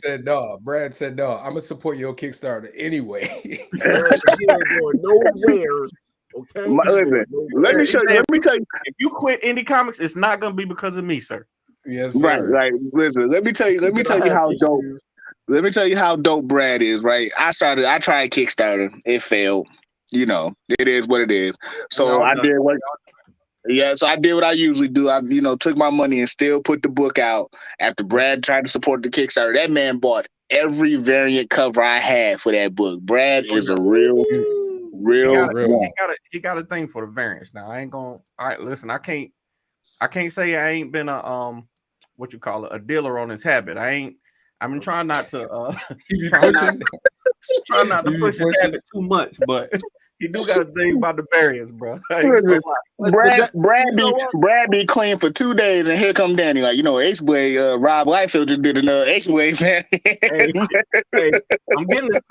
Brad said no. I'm gonna support your Kickstarter anyway. Nowhere. Okay. Let me tell you. If you quit indie comics, it's not gonna be because of me, sir. Yes, sir. Right. Like, listen. Let me tell you how dope. Let me tell you how dope Brad is. Right. I tried Kickstarter. It failed. It is what it is. So I did what. Yeah, so I did what I usually do. I, took my money and still put the book out after Brad tried to support the Kickstarter. That man bought every variant cover I had for that book. Brad is a real. He got a thing for the variants. Now I ain't gonna. All right, listen. I can't say I ain't been a a dealer on his habit. I've been trying not to try not to push his habit too much, but. You do got to think about the variants, bro. Brad be clean for 2 days, and here come Danny. Like, Aceblade, Rob Liefeld just did another Aceblade, man.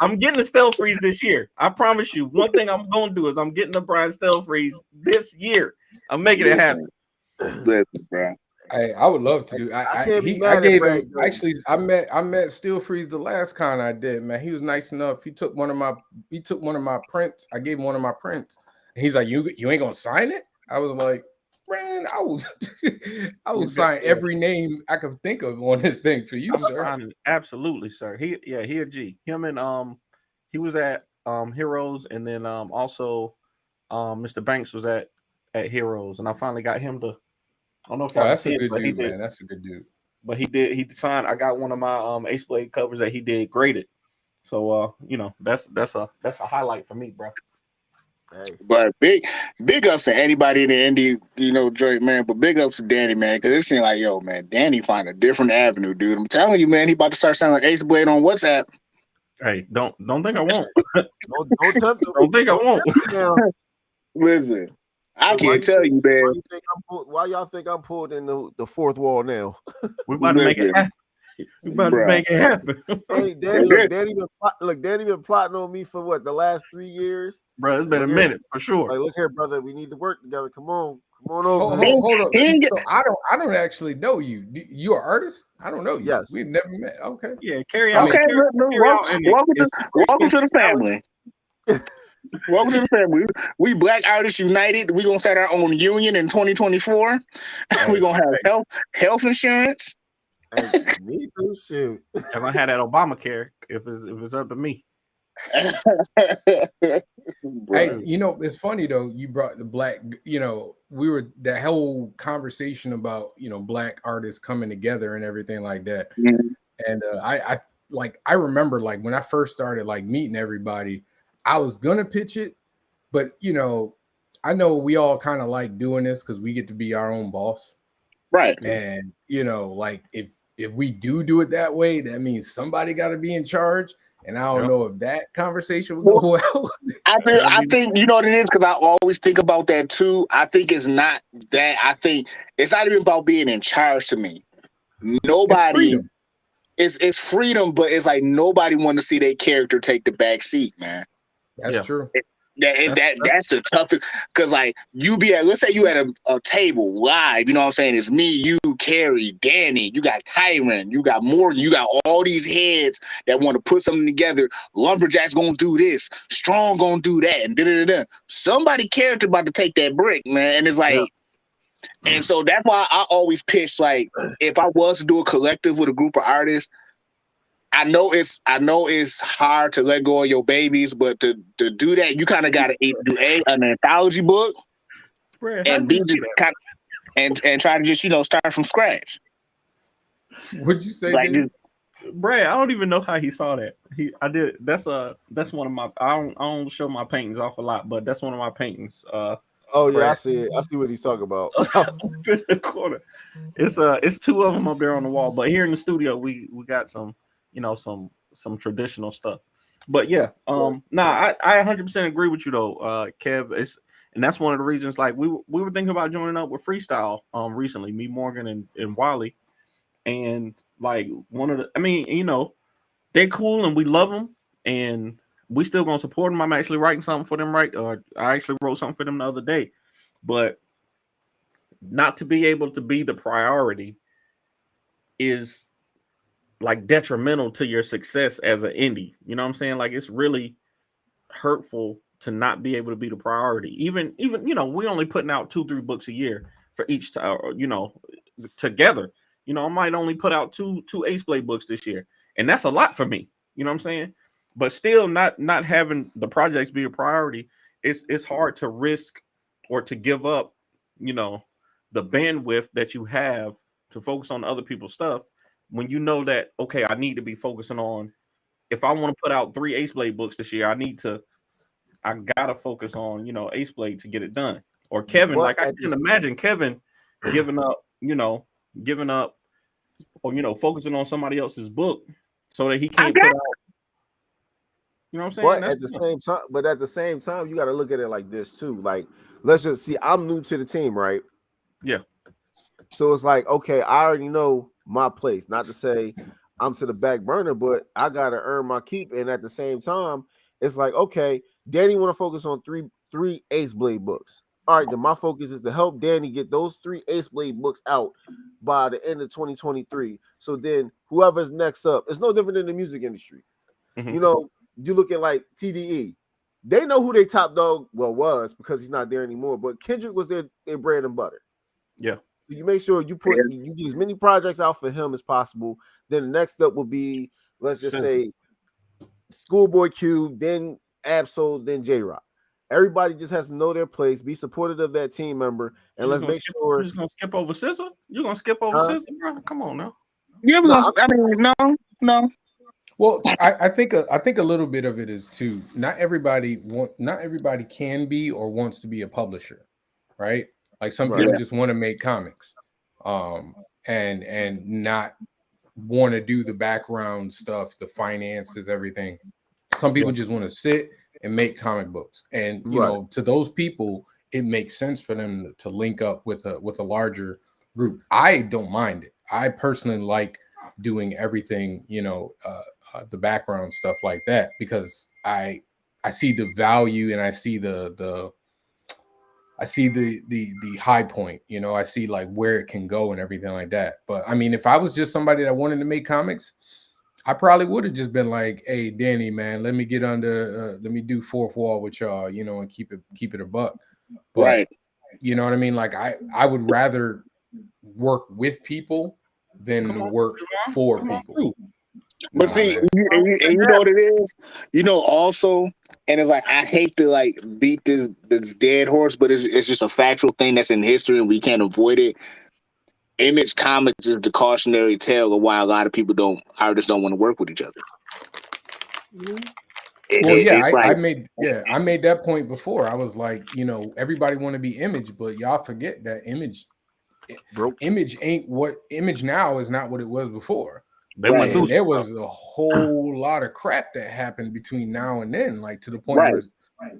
I'm getting the Stealth Freeze this year. I promise you. One thing I'm gonna do is I'm getting the Brian Stealth Freeze this year. I'm making it happen. Listen, bro. I would love to do. I met Steel Freeze the last con I did, man. He was nice enough. He took one of my prints. I gave him one of my prints. And he's like, you ain't gonna sign it? I was like, man, I will sign every name I could think of on this thing for you, sir. Absolutely, sir. He a G. Him and he was at Heroes, and then also Mr. Banks was at Heroes, and I finally got him to. I don't know if that's a good dude, man. That's a good dude. But he signed. I got one of my Aceblade covers that he did graded. So that's a highlight for me, bro. Hey. But big ups to anybody in the indie, joint, man. But big ups to Danny, man, because it seemed like, yo, man, Danny find a different avenue, dude. I'm telling you, man, he about to start sounding like Aceblade on WhatsApp. Hey, don't think I won't. Don't think I won't. Listen, I can't tell you, man. Why y'all think I'm pulled in the fourth wall now? We're about to make it happen. We're about to make it happen. Danny been plotting on me for what, the last 3 years? Bro, it's been a minute for sure. Like, look here, brother, we need to work together. Come on over. Hold on. So I don't actually know you. You are an artist? I don't know you. Yes, we've never met. Okay. Yeah, carry out. Okay, welcome to the family. Welcome to the family. We Black Artists United. We're gonna start our own union in 2024. We're gonna have health insurance. Hey, me too. Shoot. If I had that Obamacare, if it's up to me. Hey, it's funny though. You brought the black. We were that whole conversation about black artists coming together and everything like that. Mm-hmm. And I remember like when I first started like meeting everybody, I was gonna pitch it, but I know we all kind of like doing this because we get to be our own boss, right? And like if we do it that way, that means somebody got to be in charge. And I don't know if that conversation would go well. I think you know what it is, because I always think about that too. I think it's not that. I think it's not even about being in charge to me. Nobody. It's freedom, but it's like nobody want to see their character take the back seat, man. That's true. That's the toughest, because like let's say you at a table live, you know what I'm saying? It's me, you, Carrie, Danny, you got Kyron, you got Morgan, you got all these heads that want to put something together. LumberJax gonna do this, Strong gonna do that, and da-da-da-da. Somebody character about to take that brick, man. And it's like, and so that's why I always pitch, like, if I was to do a collective with a group of artists, I know it's hard to let go of your babies, but to do that, you kind of got to do an anthology book, and be just kind of, and try to just start from scratch. What'd you say, like, Brad? I don't even know how he saw that. I did. That's one of my. I don't show my paintings off a lot, but that's one of my paintings. Oh yeah, Brad. I see it. I see what he's talking about. In the corner. It's two of them up there on the wall, but here in the studio we got some. Some traditional stuff, but yeah, I 100% agree with you though, Kev. And that's one of the reasons. Like we were thinking about joining up with Freestyle recently, me, Morgan, and Wally, and like they're cool and we love them, and we still gonna support them. I'm actually writing something for them, right? I actually wrote something for them the other day, but not to be able to be the priority is like detrimental to your success as an indie. You know what I'm saying? Like it's really hurtful to not be able to be the priority. Even we only putting out 2-3 books a year for each together. I might only put out two Aceblade books this year, and that's a lot for me. You know what I'm saying? But still, not having the projects be a priority, it's hard to risk or to give up, the bandwidth that you have to focus on other people's stuff. When you know that, okay, I need to be focusing on, if I want to put out 3 Aceblade books this year, I gotta focus on, Aceblade to get it done. Or Kevin, I can imagine Kevin giving up, or focusing on somebody else's book so that he can't put out. You know what I'm saying? But at the same time, you got to look at it like this too. Like, let's just see, I'm new to the team, right? Yeah. So it's like, okay, I already know my place. Not to say I'm to the back burner, but I gotta earn my keep. And at the same time, it's like, okay, Danny want to focus on three Aceblade books. All right, then my focus is to help Danny get those 3 Aceblade books out by the end of 2023. So then whoever's next up, it's no different in the music industry. Mm-hmm. You look at like TDE. They know who they top dog was because he's not there anymore. But Kendrick was their bread and butter. Yeah. You make sure you get as many projects out for him as possible. Then the next up will be, let's just say, Schoolboy Q, then Absol, then J-Rock. Everybody just has to know their place, be supportive of that team member, and let's make sure. You're just gonna skip over SZA? You're gonna skip over SZA, bro? Come on now. Yeah, no. Well, I think a little bit of it is too. Not everybody can be or wants to be a publisher, right? Like some people just want to make comics, and not want to do the background stuff, the finances, everything. Some people just want to sit and make comic books, and you know, to those people, it makes sense for them to link up with a larger group. I don't mind it. I personally like doing everything, you know, the background stuff like that, because I see the value and I see the high point, you know, I see like where it can go and everything like that. But I mean, if I was just somebody that wanted to make comics, I probably would have just been like, hey, Danny, man, let me get under, let me do fourth wall with y'all, you know, and keep it a buck. But you know what I mean? Like I would rather work with people than work for people. But see, and you know what it is? You know, also, and it's like, I hate to like beat this dead horse, but it's just a factual thing that's in history and we can't avoid it. Image Comics is the cautionary tale of why a lot of artists don't want to work with each other. I made that point before. I was like, you know, everybody want to be Image, but y'all forget that Image ain't what Image now is not what it was before. And there was a whole lot of crap that happened between now and then, like to the point where,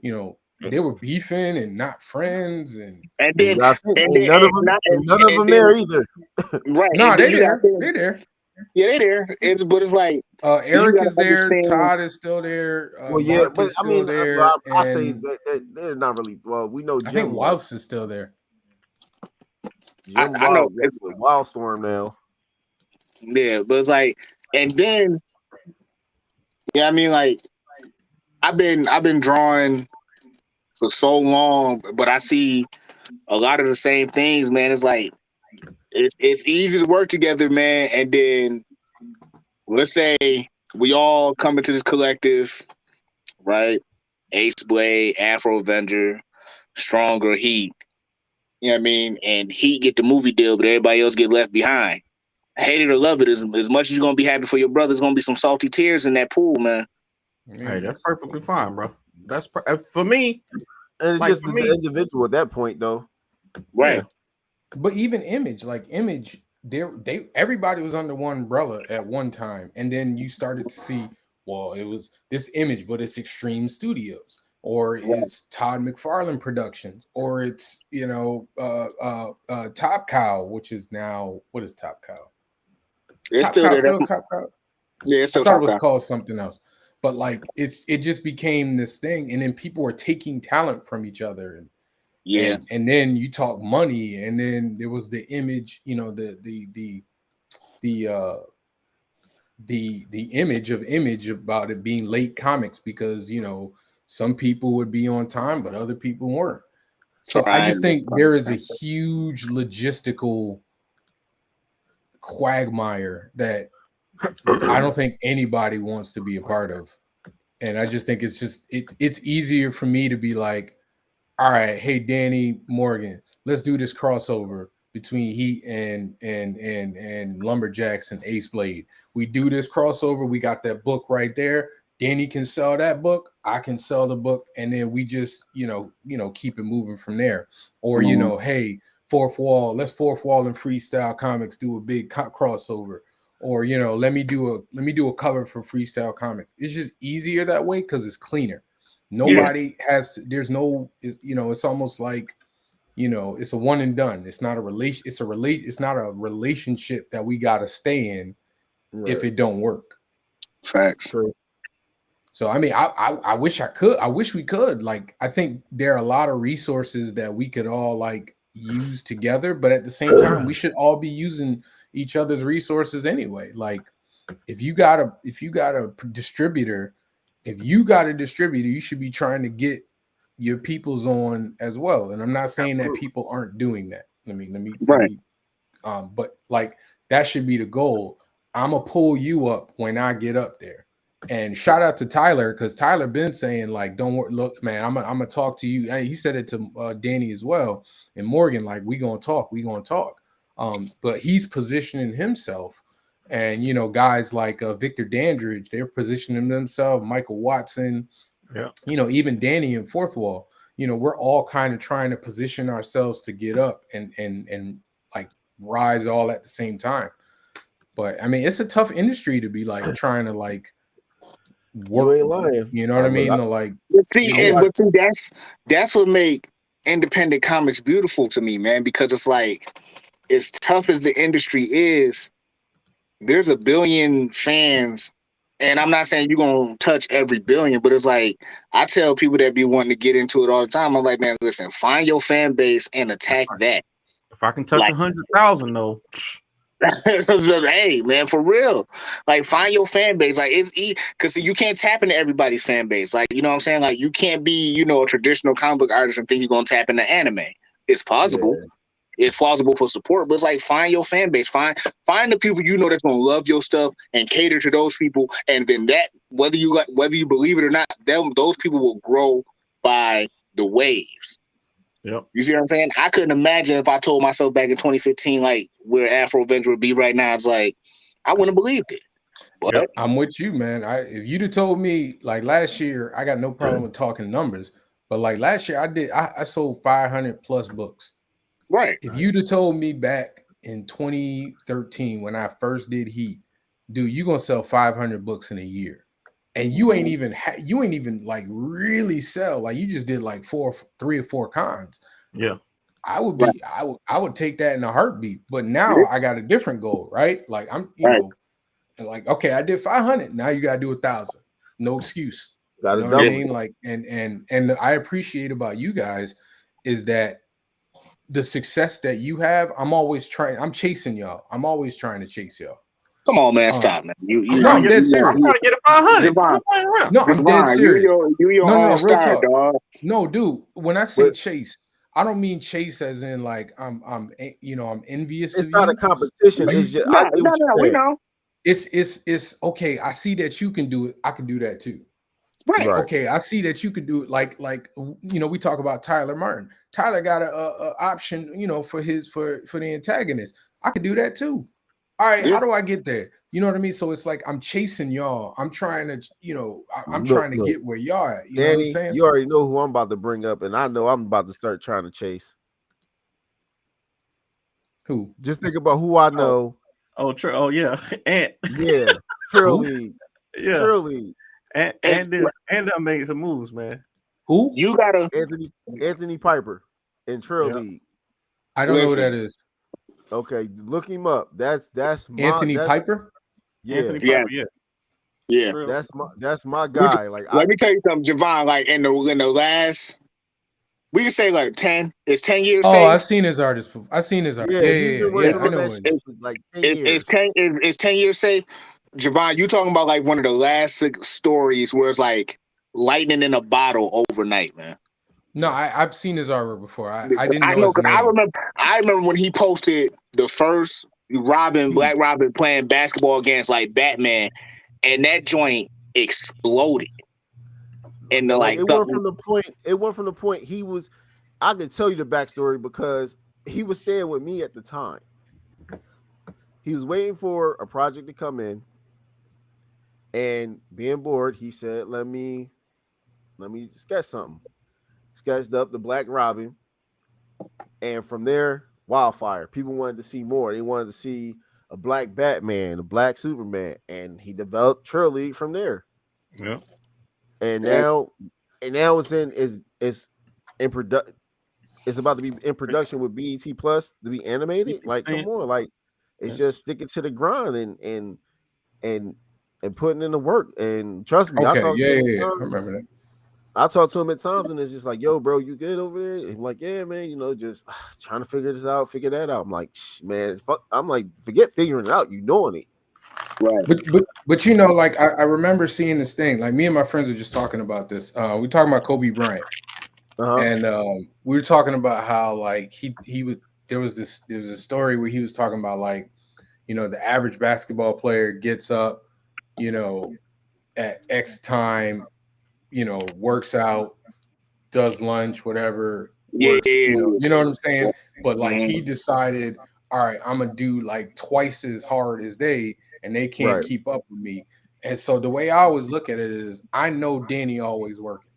you know, they were beefing and not friends, and then none of them there either. Right? No, they're there. They're there. Yeah, they there. It's like Eric is there. Todd is still there. Well, yeah, Mark but is I mean, there, I say that they're not really. Well, we know Jim. I think Wilds is still there. Jim I know it's Wildstorm now. Yeah, but it's like, and then, yeah, I mean, like, I've been drawing for so long, but I see a lot of the same things, man. It's like it's easy to work together, man. And then let's say we all come into this collective, right? Aceblade, Afro Avenger, Stronger, Heat. You know what I mean? And Heat get the movie deal, but everybody else get left behind. Hate it or love it, as much as you're gonna be happy for your brother, there's gonna be some salty tears in that pool, man. Hey, that's perfectly fine, bro. That's for me. And it's like, just the individual at that point, though. Right. Yeah. But even Image, everybody was under one umbrella at one time, and then you started to see, well, it was this Image, but it's Extreme Studios, or it's Todd McFarlane Productions, or it's, you know, Top Cow, which is now, what is Top Cow? It's still there. Top Cow? Yeah, it's still I thought Top it was Cow. called something else. But like it just became this thing, and then people were taking talent from each other, and then you talk money, and then there was the Image, you know, the image of Image about it being late comics, because, you know, some people would be on time, but other people weren't. So I just think there is a huge logistical quagmire that I don't think anybody wants to be a part of. And I just think it's easier for me to be like, all right, hey, Danny Morgan, let's do this crossover between Heat and LumberJax and Aceblade. We do this crossover. We got that book right there. Danny can sell that book. I can sell the book. And then we just, you know, keep it moving from there. Or, you know, hey, let's fourth wall and Freestyle Comics do a big crossover. Or, you know, let me do a cover for Freestyle Comics. It's just easier that way because it's cleaner. Nobody has to, there's no, you know, it's almost like, you know, it's a one and done. It's not a relation. It's not a relationship that we got to stay in if it don't work. Facts. True. So, I mean, I wish I could. I wish we could. Like, I think there are a lot of resources that we could all like use together, but at the same time, we should all be using each other's resources anyway. Like, if you got a distributor, you should be trying to get your people's on as well. And I'm not saying that people aren't doing that. Let me but like, that should be the goal. I'm gonna pull you up when I get up there. And shout out to Tyler, because Tyler been saying, like, don't worry, look, man, I'm gonna talk to you. He said it to Danny as well, and Morgan, like, we gonna talk. But he's positioning himself And you know, guys like Victor Dandridge, they're positioning themselves. Michael Watson, you know, even Danny and Fourth Wall. You know, we're all kind of trying to position ourselves to get up and like rise all at the same time. But I mean, it's a tough industry to be like trying to like work. You ain't lying. You know what I mean? That's what make independent comics beautiful to me, man. Because it's like, as tough as the industry is, there's a billion fans. And I'm not saying you're gonna touch every billion, but it's like I tell people that be wanting to get into it all the time. I'm like, man, listen, find your fan base and attack that. If I can touch 100,000 though, hey man, for real, like find your fan base. Like it's because you can't tap into everybody's fan base. Like you know what I'm saying. Like you can't be a traditional comic book artist and think you're gonna tap into anime. It's possible. Yeah. It's plausible for support, but it's like find your fan base. Find the people that's gonna love your stuff and cater to those people, and then that whether you believe it or not, those people will grow by the waves. Yep. You see what I'm saying? I couldn't imagine if I told myself back in 2015 like where Afro Avenger would be right now. It's like I wouldn't have believed it. But I'm with you, man. If you'd have told me like last year, I got no problem with talking numbers, but like last year I sold 500 plus books. Right. If you'd have told me back in 2013 when I first did Heat, dude, you're gonna sell 500 books in a year, and you ain't even like really sell. Like you just did like 3 or 4 cons. Yeah, I would take that in a heartbeat. But now I got a different goal, right? Like I'm, know, like okay, I did 500. Now you gotta do 1,000. No excuse. You know what I mean? Like, and I appreciate about you guys is that the success that you have, I'm chasing y'all. I'm always trying to chase y'all. Come on, man, stop, man. I'm dead serious. I'm trying to get a 500. No, I'm dead serious. You your real star, dog. No, dude. When I say chase, I don't mean chase as in like I'm envious. It's not a competition. It's just we know. It's okay. I see that you can do it. I can do that too. Right. Okay, I see that you could do it. Like we talk about Tyler Martin. Tyler got a option, for the antagonist. I could do that too. All right, how do I get there? You know what I mean? So it's like I'm chasing y'all. I'm trying to, I'm trying to get where y'all at. You know what I'm saying? You already know who I'm about to bring up, and I know I'm about to start trying to chase. Who? Just think about who I know. Oh yeah, and yeah, Curly. Yeah, Curly. And I made some moves, man. Who? You gotta Anthony Piper in Trail League. I don't know who that is. Okay, look him up. That's Anthony Piper. Yeah, Anthony Piper, yeah. That's my guy. Like, let me tell you something, Javon. Like in the last, we can say like 10. It's 10 years. Oh, saved. I've seen his artist. I've seen his art. Yeah. I know like 10 years. It's 10 years safe. Javon, you talking about like one of the last stories where it's like lightning in a bottle overnight, man. No, I've seen his artwork before. I didn't know. I know because I remember when he posted the first Black Robin playing basketball against like Batman, and that joint exploded. And it went from the point he was. I could tell you the backstory because he was staying with me at the time. He was waiting for a project to come in. And being bored, he said, let me sketch something. Sketched up the Black Robin. And from there, Wildfire. People wanted to see more. They wanted to see a Black Batman, a Black Superman. And he developed Trail League from there. Yeah. And now it's in production. It's about to be in production with BET Plus to be animated. Like, come on, like it's just sticking to the grind and putting in the work. And trust me, okay, I remember that. I talk to him at times, and it's just like, "Yo, bro, you good over there?" And I'm like, "Yeah, man, just trying to figure this out, figure that out." I'm like, "Man, fuck." I'm like, "Forget figuring it out, you doing it." Right. But like I remember seeing this thing. Like me and my friends were just talking about this. We talking about Kobe Bryant, and we were talking about how like he would. There was a story where he was talking about like, the average basketball player gets up, at X time, works out, does lunch, whatever. Works, you know what I'm saying? But like he decided, all right, I'm gonna do like twice as hard as they, and they can't keep up with me. And so the way I always look at it is, I know Danny always working.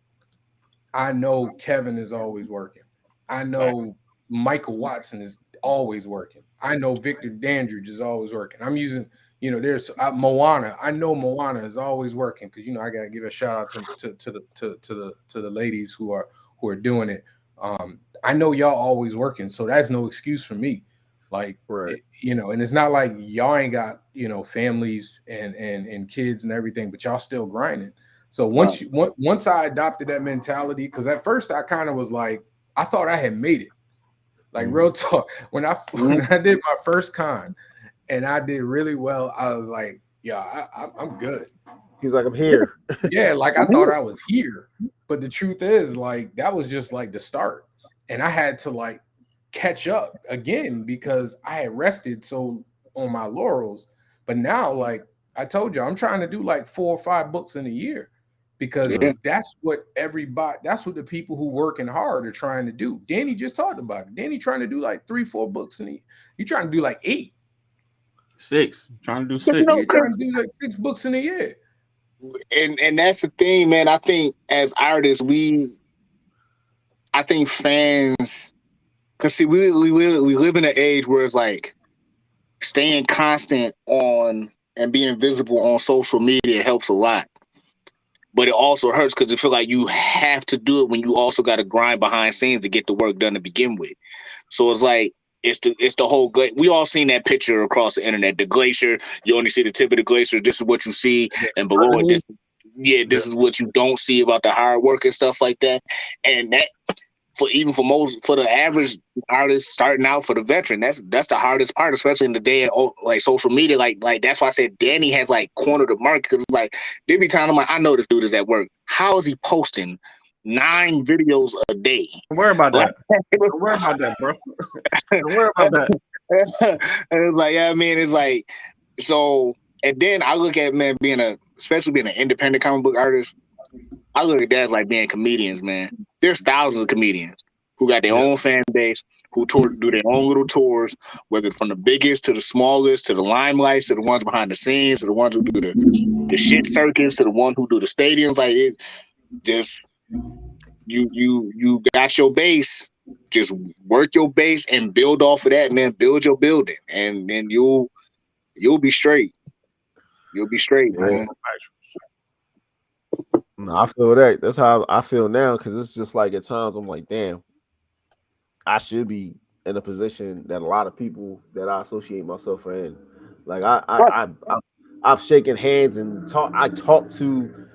I know Kevin is always working. I know Michael Watson is always working. I know Victor Dandridge is always working. I'm using, there's Moana. I know Moana is always working because I gotta give a shout out to the ladies who are doing it. I know y'all always working, so that's no excuse for me. Like, and it's not like y'all ain't got families and kids and everything, but y'all still grinding. So once I adopted that mentality, because at first I kind of was like, I thought I had made it. Like real talk, when I did my first con and I did really well, I was like, yeah, I'm good. He's like, I'm here. Yeah, like I thought I was here, but the truth is, like, that was just like the start, and I had to like catch up again because I had rested so on my laurels. But now, like I told you, I'm trying to do like 4 or 5 books in a year. Because that's what the people who working hard are trying to do. Danny just talked about it. Danny trying to do like 3-4 books in a year. You trying to do like 8. 6. Trying to do 6. You're trying to do like 6 books in a year. And that's the thing, man. I think as artists, I think fans, because see, we live in an age where it's like staying constant on and being visible on social media helps a lot. But it also hurts because it feels like you have to do it when you also got to grind behind scenes to get the work done to begin with. So it's like it's the whole. We all seen that picture across the internet. The glacier, you only see the tip of the glacier. This is what you see, and below it, this is what you don't see about the hard work and stuff like that. And that for the average artist starting out, for the veteran, that's the hardest part, especially in the day of like social media. Like that's why I said Danny has like cornered the market, because it's like there be times I'm like, I know this dude is at work. How is he posting 9 videos a day? Don't worry about that. Don't worry about that, bro. Don't worry about that. And it's like, yeah, I mean, it's like so. And then I look at, man, especially being an independent comic book artist, I look at that as like being comedians, man. There's thousands of comedians who got their own fan base, who do their own little tours, whether from the biggest to the smallest, to the limelights, to the ones behind the scenes, to the ones who do the shit circus, to the one who do the stadiums. Like, it just you got your base. Just work your base and build off of that, man. Build your building, and then you'll be straight. You'll be straight, man. No, I feel that. That's how I feel now, because it's just like at times I'm like, damn, I should be in a position that a lot of people that I associate myself are in. Like I've shaken hands and I talk to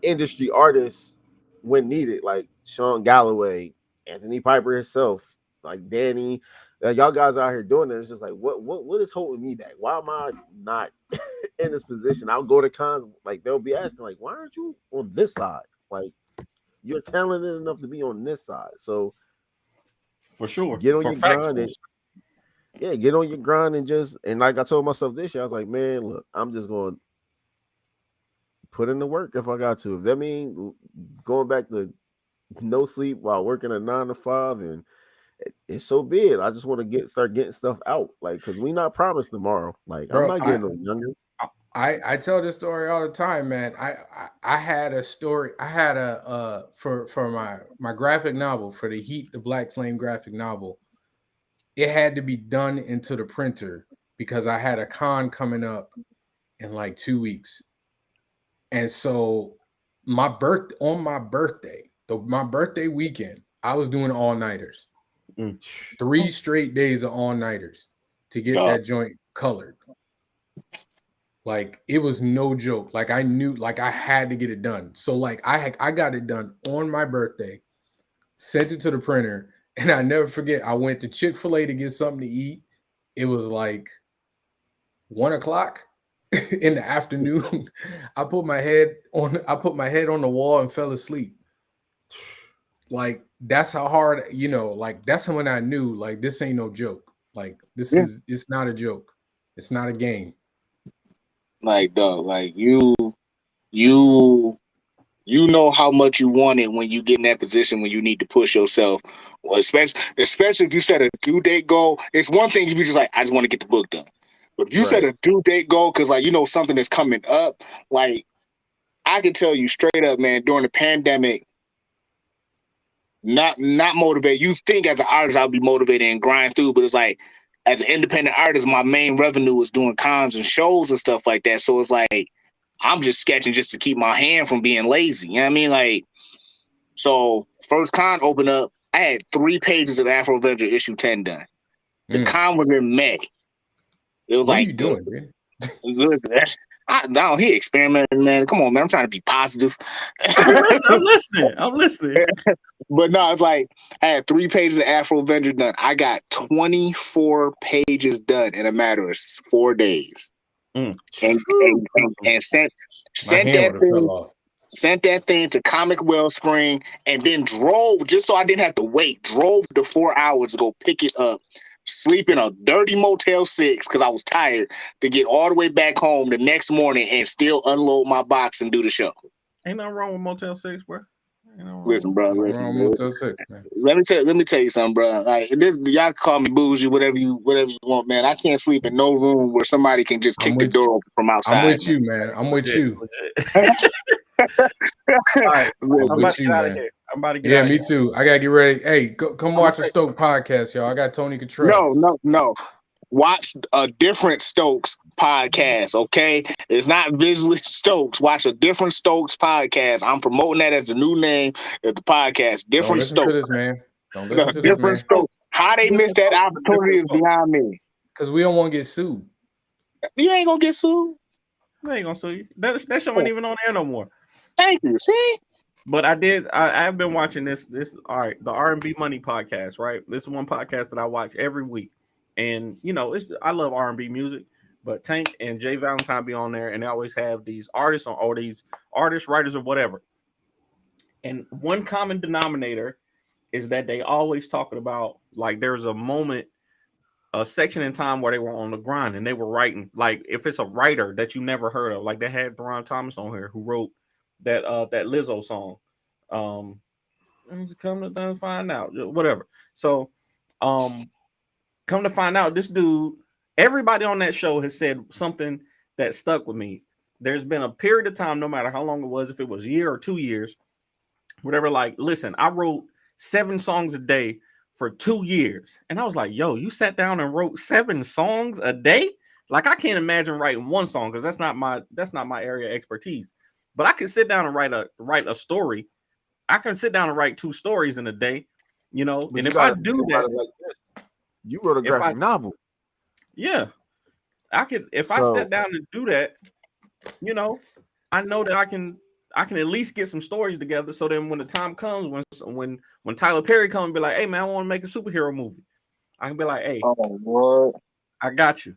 industry artists when needed, like Sean Galloway, Anthony Piper himself, like Danny. Y'all guys out here doing it. It's just like, what is holding me back? Why am I not in this position? I'll go to cons, like they'll be asking, like, why aren't you on this side? Like, you're talented enough to be on this side. So for sure, get on your grind and get on your grind and like I told myself this year, I was like, man, look, I'm just going to put in the work if I got to. If that means going back to no sleep while working a 9 to 5, and it's so big. I just want to start getting stuff out, like, because we not promised tomorrow. Like, bro, I'm not getting no younger. I tell this story all the time, man. I had a story. I had for my graphic novel, for the Heat, the Black Flame graphic novel. It had to be done into the printer because I had a con coming up in like 2 weeks, and so my birthday weekend, I was doing all-nighters. 3 straight days of all-nighters to get that joint colored. Like, it was no joke. Like, I knew, like, I had to get it done. So like I got it done on my birthday, sent it to the printer, and I never forget, I went to Chick-fil-A to get something to eat. It was like 1 o'clock in the afternoon. I put my head on the wall and fell asleep. Like, that's how hard, like, that's when I knew, like, this ain't no joke. Like, it's not a joke. It's not a game. Like, dog, like, you know how much you want it when you get in that position when you need to push yourself. Well, especially if you set a due date goal. It's one thing if you just like, I just want to get the book done. But if you set a due date goal, because like something that's coming up, like I can tell you straight up, man, during the pandemic, not motivated. You think as an artist I'll be motivated and grind through, but it's like as an independent artist, my main revenue is doing cons and shows and stuff like that. So it's like I'm just sketching just to keep my hand from being lazy. You know what I mean? Like, so first con opened up, I had 3 pages of Afro Avenger issue 10 done. The con was in May. It was what like, are you doing, man? I don't hear experimenting, man. Come on, man. I'm trying to be positive. I'm listening. But no, it's like I had 3 pages of Afro Avenger done. I got 24 pages done in a matter of 4 days. And sent that thing to Comic Wellspring, and then drove just so I didn't have to wait. Drove the 4 hours to go pick it up. Sleep in a dirty Motel 6 because I was tired to get all the way back home the next morning and still unload my box and do the show. Ain't nothing wrong with Motel 6, bro. Listen, bro. Motel 6, man. Let me tell you something, bro. Like this, y'all can call me bougie, whatever you want, man. I can't sleep in no room where somebody can just kick the door open from outside. I'm with you, man. I'm with you. All right, I'm about to get out of here. Yeah, me too. I gotta get ready. Hey, come watch the Stoke podcast, y'all. I got Tony Cottrell. No. Watch a different Stokes podcast, okay? It's not visually Stokes. Watch a different Stokes podcast. I'm promoting that as the new name of the podcast. Different Stokes. To this, man. Don't listen to different this, man. Stokes. How they missed that opportunity is beyond me. Because we don't want to get sued. You ain't gonna get sued. They ain't gonna sue you. That show ain't even on air no more. Thank you. See? But I've been watching this all right, the R&B Money podcast, right? This is one podcast that I watch every week. And I love R&B music, but Tank and Jay Valentine be on there, and they always have these artists or these artists, writers, or whatever. And one common denominator is that they always talking about, like, there's a moment, a section in time where they were on the grind and they were writing. Like, if it's a writer that you never heard of, like they had Deron Thomas on here who wrote that Lizzo song. Come to find out, whatever. So, come to find out, this dude, everybody on that show has said something that stuck with me. There's been a period of time, no matter how long it was, if it was a year or 2 years, whatever, like, listen, I wrote 7 songs a day for 2 years. And I was like, yo, you sat down and wrote 7 songs a day? Like, I can't imagine writing one song because that's not my area of expertise. But I can sit down and write a story. I can sit down and write 2 stories in a day, But and if I do that, like this. You wrote a graphic novel. Yeah, I could. If I sat down and do that, I know that I can at least get some stories together. So then, when the time comes, when Tyler Perry comes and be like, "Hey man, I want to make a superhero movie," I can be like, "Hey, what? I got you."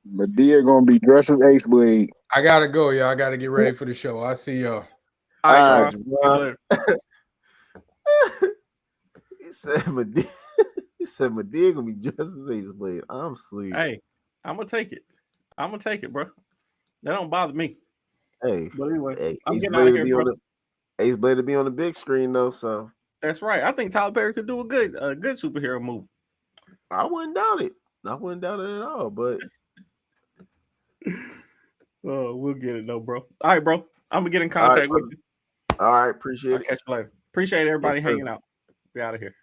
Medea gonna be dressed as Aceblade. I gotta go, y'all. I gotta get ready for the show. I'll see y'all. All right, later. He said Medea. He said Medea gonna be dressed as Aceblade. I'm asleep. Hey, I'm gonna take it, bro. That don't bother me. Hey, but anyway, I'm getting out of here, bro. Aceblade to be on the big screen though, so that's right. I think Tyler Perry could do a good superhero movie. I wouldn't doubt it. I wouldn't doubt it at all. But we'll get it though, bro. All right, bro. I'm gonna get in contact with you. All right, appreciate it. I'll catch you later. Appreciate everybody hanging out. Be out of here.